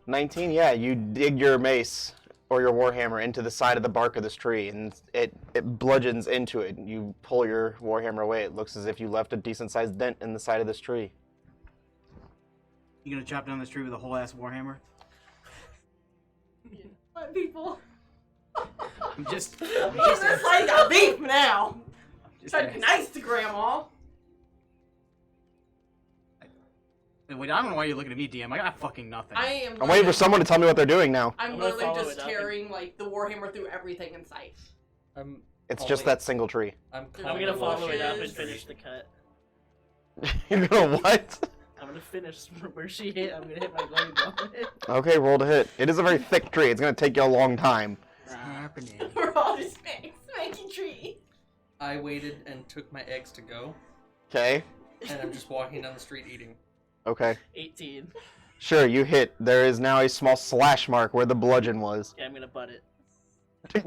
19, yeah, you dig your mace or your warhammer into the side of the bark of this tree, and it bludgeons into it. You pull your warhammer away. It looks as if you left a decent-sized dent in the side of this tree. You gonna chop down this tree with a whole ass warhammer? What people? I'm just It's like a beef now. Try to be asking. nice to Grandma. Wait, I don't know why you're looking at me, DM. I got fucking nothing. I am. I'm waiting for someone to tell me what they're doing now. I'm I'm gonna literally follow just it up tearing like the warhammer through everything in sight. It's just that single tree. I'm I'm gonna follow it up and finish the cut. You're gonna what? I'm gonna finish where she hit. I'm gonna hit my blade on it. Okay, roll to hit. It is a very thick tree. It's gonna take you a long time. What's happening? We're all just making tree. I waited and took my eggs to go, Okay. and I'm just walking down the street eating. Okay. 18. Sure, you hit. There is now a small slash mark where the bludgeon was. Yeah, I'm gonna butt it.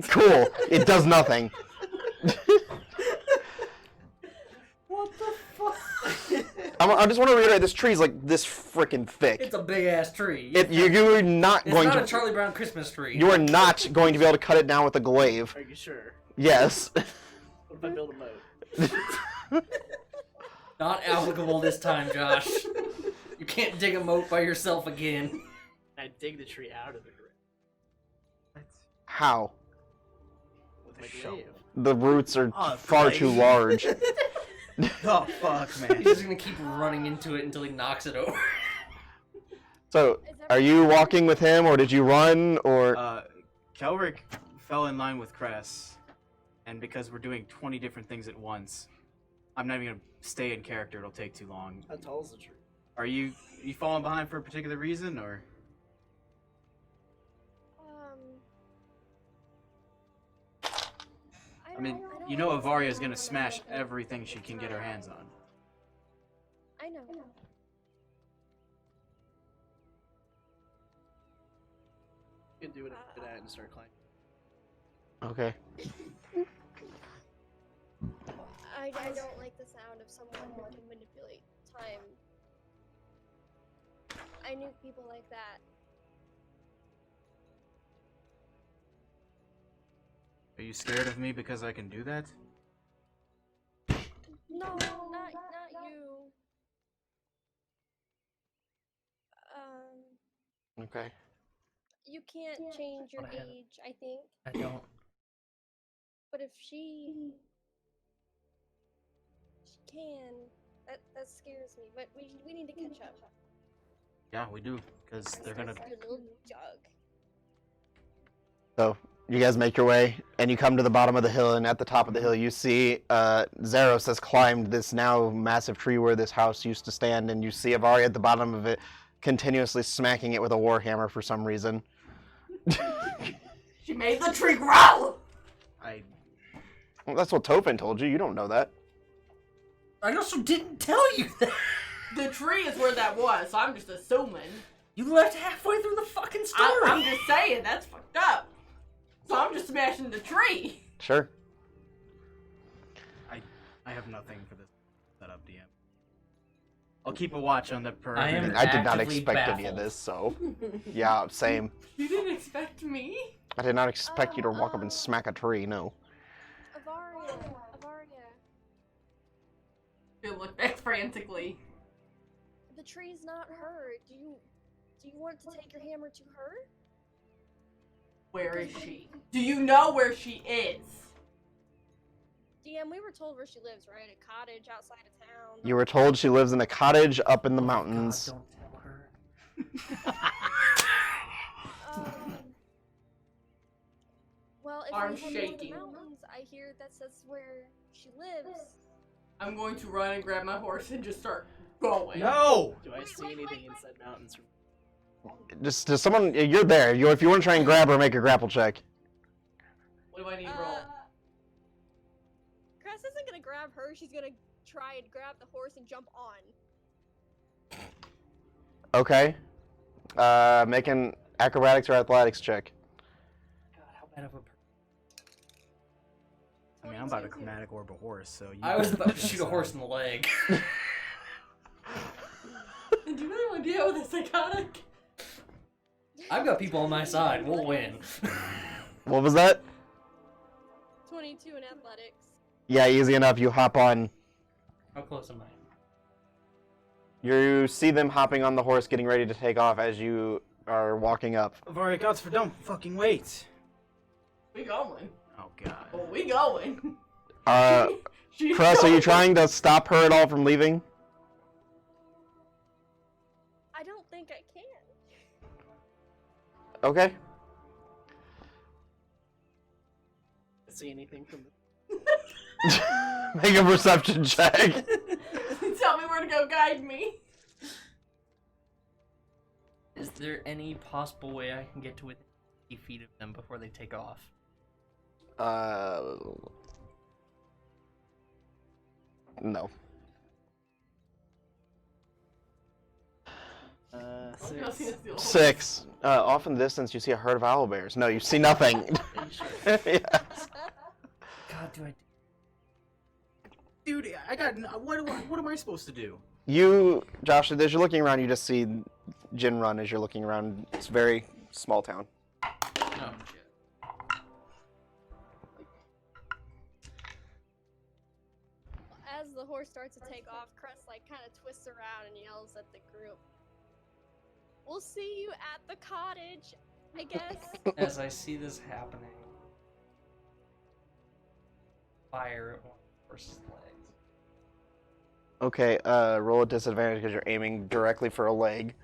Cool. It does nothing. What the fuck? I just want to reiterate, this tree is like this freaking thick. It's a big ass tree. You're not It's going not to. a Charlie Brown Christmas tree. You are not going to be able to cut it down with a glaive. Are you sure? Yes. What if I build a moat? Not applicable this time, Josh. You can't dig a moat by yourself again. I dig the tree out of the ground How? with my Shovel. glaive. The roots are Oh, far right. too large. Oh fuck, man. He's just gonna keep running into it until he knocks it over. So, are you walking with him, or did you run, or? Kelric fell in line with Cress, and because we're doing 20 different things at once, I'm not even gonna stay in character. It'll take too long. How tall is the tree? Are you falling behind for a particular reason, or? I mean, you know Avaria is gonna smash everything she can get her hands on. I know. You can do it after that and start climbing. Okay. I don't like the sound of someone who can manipulate time. I knew people like that. Are you scared of me because I can do that? No, not you. Okay. You can't change your Wanna have it? age, I think. I don't. But if she can, that scares me. But we need to catch up. Yeah, we do, because they're gonna. Your little jug. So, you guys make your way, and you come to the bottom of the hill, and at the top of the hill you see Zeros has climbed this now massive tree where this house used to stand, and you see Avaria at the bottom of it, continuously smacking it with a warhammer for some reason. She made the tree grow! Well, that's what Tofan told you. You don't know that. I also didn't tell you that. The tree is where that was, so I'm just assuming. You left halfway through the fucking story. I'm just saying, that's fucked up. So I'm just smashing the tree. Sure. I have nothing for this setup, DM. I'll keep a watch on the I am- perimeter. I did not actively expect any baffled. of this, so yeah, same. You didn't expect me? I did not expect you to walk up and smack a tree. No. Avaria. You look back frantically. The tree's not her. Do you want to take your hammer to her? Where is she? Do you know where she is? DM, we were told where she lives, right? A cottage outside of town. You were told she lives in a cottage up in the mountains. God, don't tell her. Well, if Arms we head into the shaking. mountains, I hear that says where she lives. I'm going to run and grab my horse and just start going. No! Do I see anything inside mountains? Just someone. You're there. If you want to try and grab her, make a grapple check. What do I need to roll? Cress isn't gonna grab her. She's gonna try and grab the horse and jump on. Okay. Make an acrobatics or athletics check. God, how bad of a. I mean, I'm about to chromatic orb a horse, so you. I was about to shoot a horse in the leg. Do you really want to deal with this psychotic? I've got people on my side. We'll win. What was that? 22 in athletics. Yeah, easy enough. You hop on. How close am I? You see them hopping on the horse, getting ready to take off as you are walking up. Avaria, gods for don't fucking wait. We going. Oh god. Oh, we going. She's Cress, are you going. trying to stop her at all from leaving? I don't think I can. Okay. See anything from the... Make a perception check. Tell me where to go, guide me. Is there any possible way I can get to within 50 feet of them before they take off? No. 6. 6. Off in the distance, you see a herd of owlbears. No, you see nothing. Are you sure? Yes. God, do I... Dude, I got. What am I supposed to do? You, Josh, as you're looking around, you just see Jin run as you're looking around. It's a very small town. Oh, shit. as the horse starts to take off, Crest like kind of twists around and yells at the group. We'll see you at the cottage, I guess. As I see this happening, fire at one horse's legs. Okay, roll a disadvantage because you're aiming directly for a leg.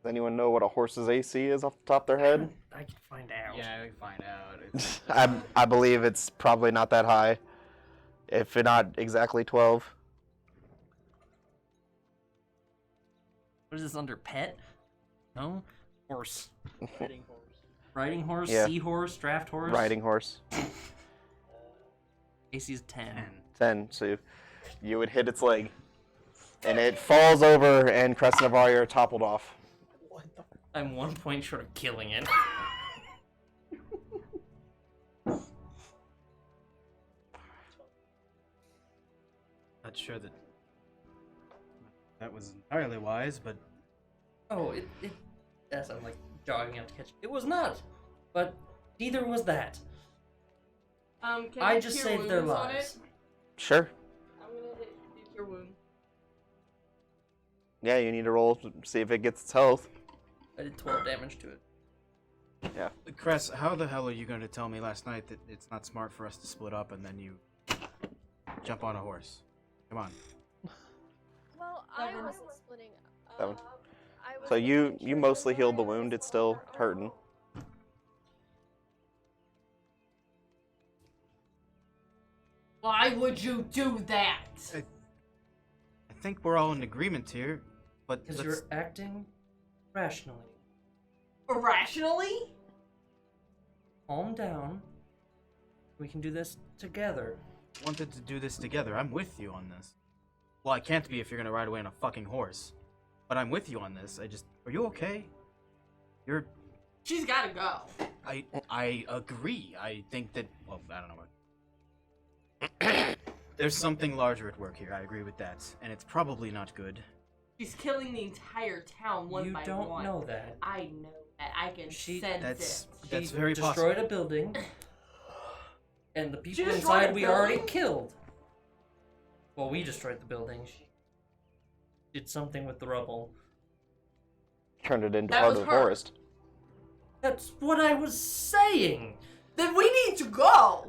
Does anyone know what a horse's AC is off the top of their head? I can find out. Yeah, we find out. It's, I believe it's probably not that high. If not exactly 12. What is this under pet? No? Horse. Riding horse. Riding horse, Yeah. seahorse, draft horse. Riding horse. AC is 10. 10, so you would hit its leg. And it falls over and Crest and Avaria are toppled off. I'm 1 point short of killing it. not sure that was entirely wise, but Oh, it as I'm like jogging out to catch it was not. But neither was that. Can I just cure saved their wounds on lives. it? Sure. I'm gonna hit cure wound. Yeah, you need to roll to see if it gets its health. I did 12 damage to it. Yeah. Cress, how the hell are you going to tell me last night that it's not smart for us to split up and then you jump on a horse? Come on. Well, I Seven. wasn't splitting up. 7. I was So you making you sure mostly that healed the I was wound. It's still on her hurting. own. Why would you do that? I think we're all in agreement here, but Because let's... you're acting rationally. Irrationally? Calm down. We can do this together. wanted to do this together. I'm with you on this. Well, I can't be if you're gonna ride away on a fucking horse. But I'm with you on this. Are you okay? You're... She's gotta go. I agree. I think that... Well, I don't know what... There's something larger at work here. I agree with that. And it's probably not good. She's killing the entire town one You by don't one. know that. I know that. I can She- sense it. That's She very destroyed possible. a building, and the people destroyed inside a we already building? killed. Well, we destroyed the building. She did something with the rubble. Turned it into That part was of the her. forest. That's what I was saying. Then we need to go!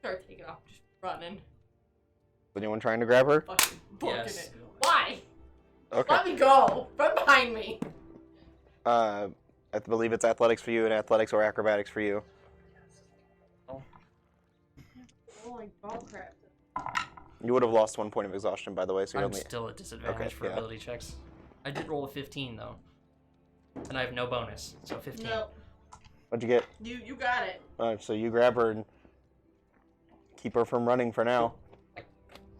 Start taking off, just running. Is anyone trying to grab her? Fucking booking Yes. it. Why? Okay. Let me go! Right behind me! I believe it's athletics for you and athletics or acrobatics for you. Oh my god, crap. You would have lost 1 point of exhaustion, by the way, so you I'm only... still at disadvantage Okay, for yeah. ability checks. I did roll a 15 though, and I have no bonus, so 15. No, What'd you get? you got it. So you grab her and keep her from running for now.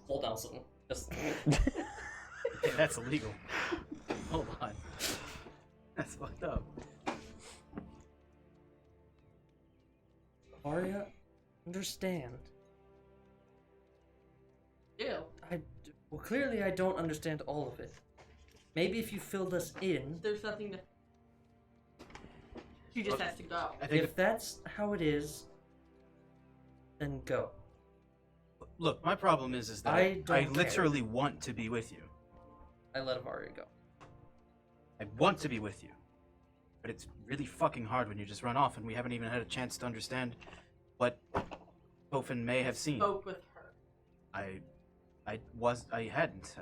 Hold down something. Just Hey, that's illegal. Hold on. That's fucked up. Arya, understand. Ew. Well, clearly I don't understand all of it. Maybe if you filled us in, There's nothing to. She just has to go. I think if that's how it is, then go. Look, my problem is that I don't I care. literally want to be with you. I let Arya go. I want to be with you. But it's really fucking hard when you just run off and we haven't even had a chance to understand what Tofan may have seen. Spoke with her. I hadn't.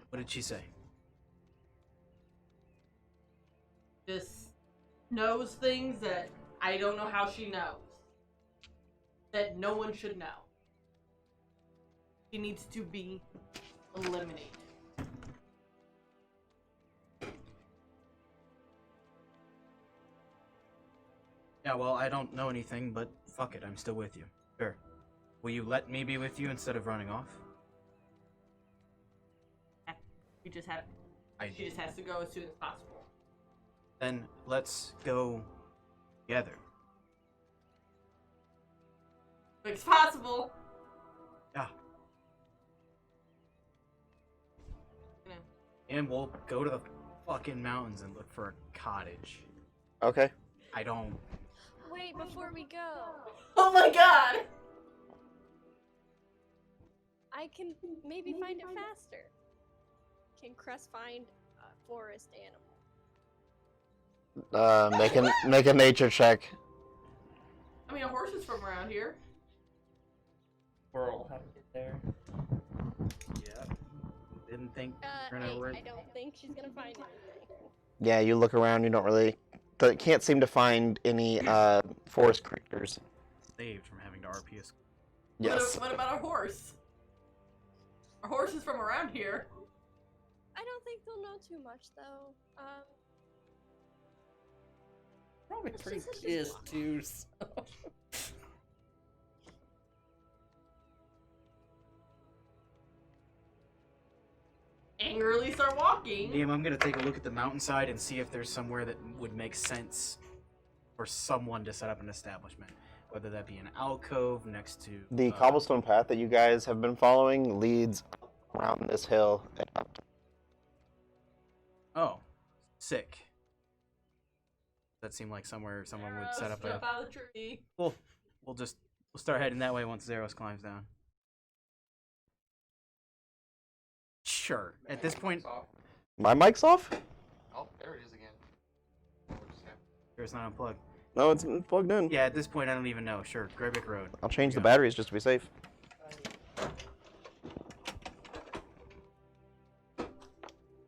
What did she say? Just knows things that I don't know how she knows. That no one should know. She needs to be eliminated. Yeah, well, I don't know anything, but fuck it, I'm still with you. Sure. Will you let me be with you instead of running off? She just has to go as soon as possible. Then let's go together. Quick as possible. Yeah. Yeah. And we'll go to the fucking mountains and look for a cottage. Okay. I don't. Wait, before we go, Oh my god! I can maybe find it faster. Can Crest find a forest animal? Make a nature check. I mean, a horse is from around here. Squirrel, how to get there? Yeah. Didn't think. I don't think she's gonna find anything. Yeah, you look around. You don't really. Can't seem to find any forest creatures. Saved from having to RPS. Yes. What about a horse? Our horse is from around here. I don't think they'll know too much though. Probably It's pretty just- it's pissed just- too. So. Angrily start walking. Liam, I'm gonna take a look at the mountainside and see if there's somewhere that would make sense for someone to set up an establishment. Whether that be an alcove next to The cobblestone path that you guys have been following leads around this hill and up. Oh, sick. That seemed like somewhere someone would set up Jump a. out of the tree. We'll start heading that way once Zeros climbs down. Sure. At this point, My mic's off? Oh, there it is again. it's not unplugged. No, it's plugged in. Yeah, at this point, I don't even know. Sure, Greybick Road. I'll change the Yeah. batteries just to be safe.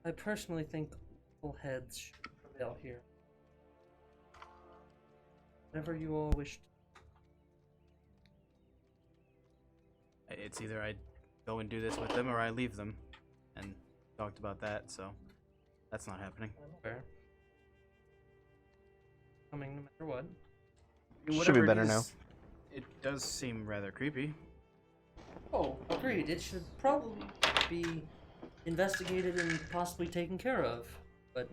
I personally think all heads should prevail here. Whatever you all wish to. It's either I go and do this with them or I leave them, and talked about that, so that's not happening. Fair. Coming no matter what. Should be Whatever it better now. is, It does seem rather creepy. Oh, agreed. It should probably be investigated and possibly taken care of, but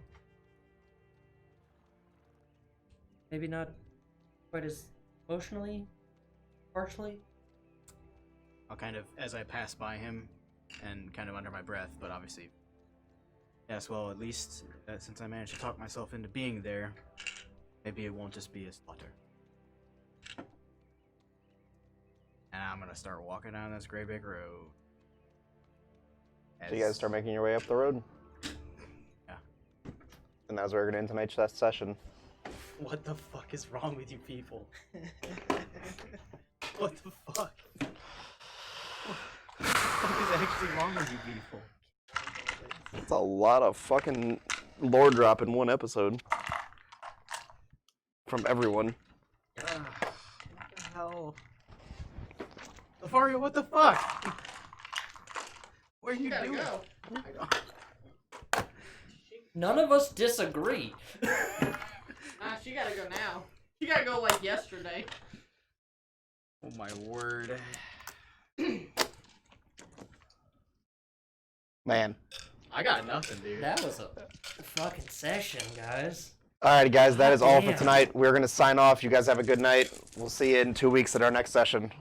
maybe not quite as emotionally, harshly. I'll kind of, as I pass by him, and kind of under my breath, but obviously, yes, well, at least since I managed to talk myself into being there, maybe it won't just be a slaughter. And I'm gonna start walking down this Greybick Road. So you guys start making your way up the road. Yeah. And that's where we're going to end tonight's session. What the fuck is wrong with you people? What the fuck? What the fuck is actually wrong with you people? It's a lot of fucking lore drop in one episode. From everyone. What the hell? Avaria, what the fuck? Where are you Gotta doing? go. None of us disagree. She gotta go now. She gotta go like yesterday. Oh my word. Man. I got nothing, dude. That was a fucking session, guys. Alright, guys, that is all for Damn. tonight. We're going to sign off. You guys have a good night. We'll see you in 2 weeks at our next session.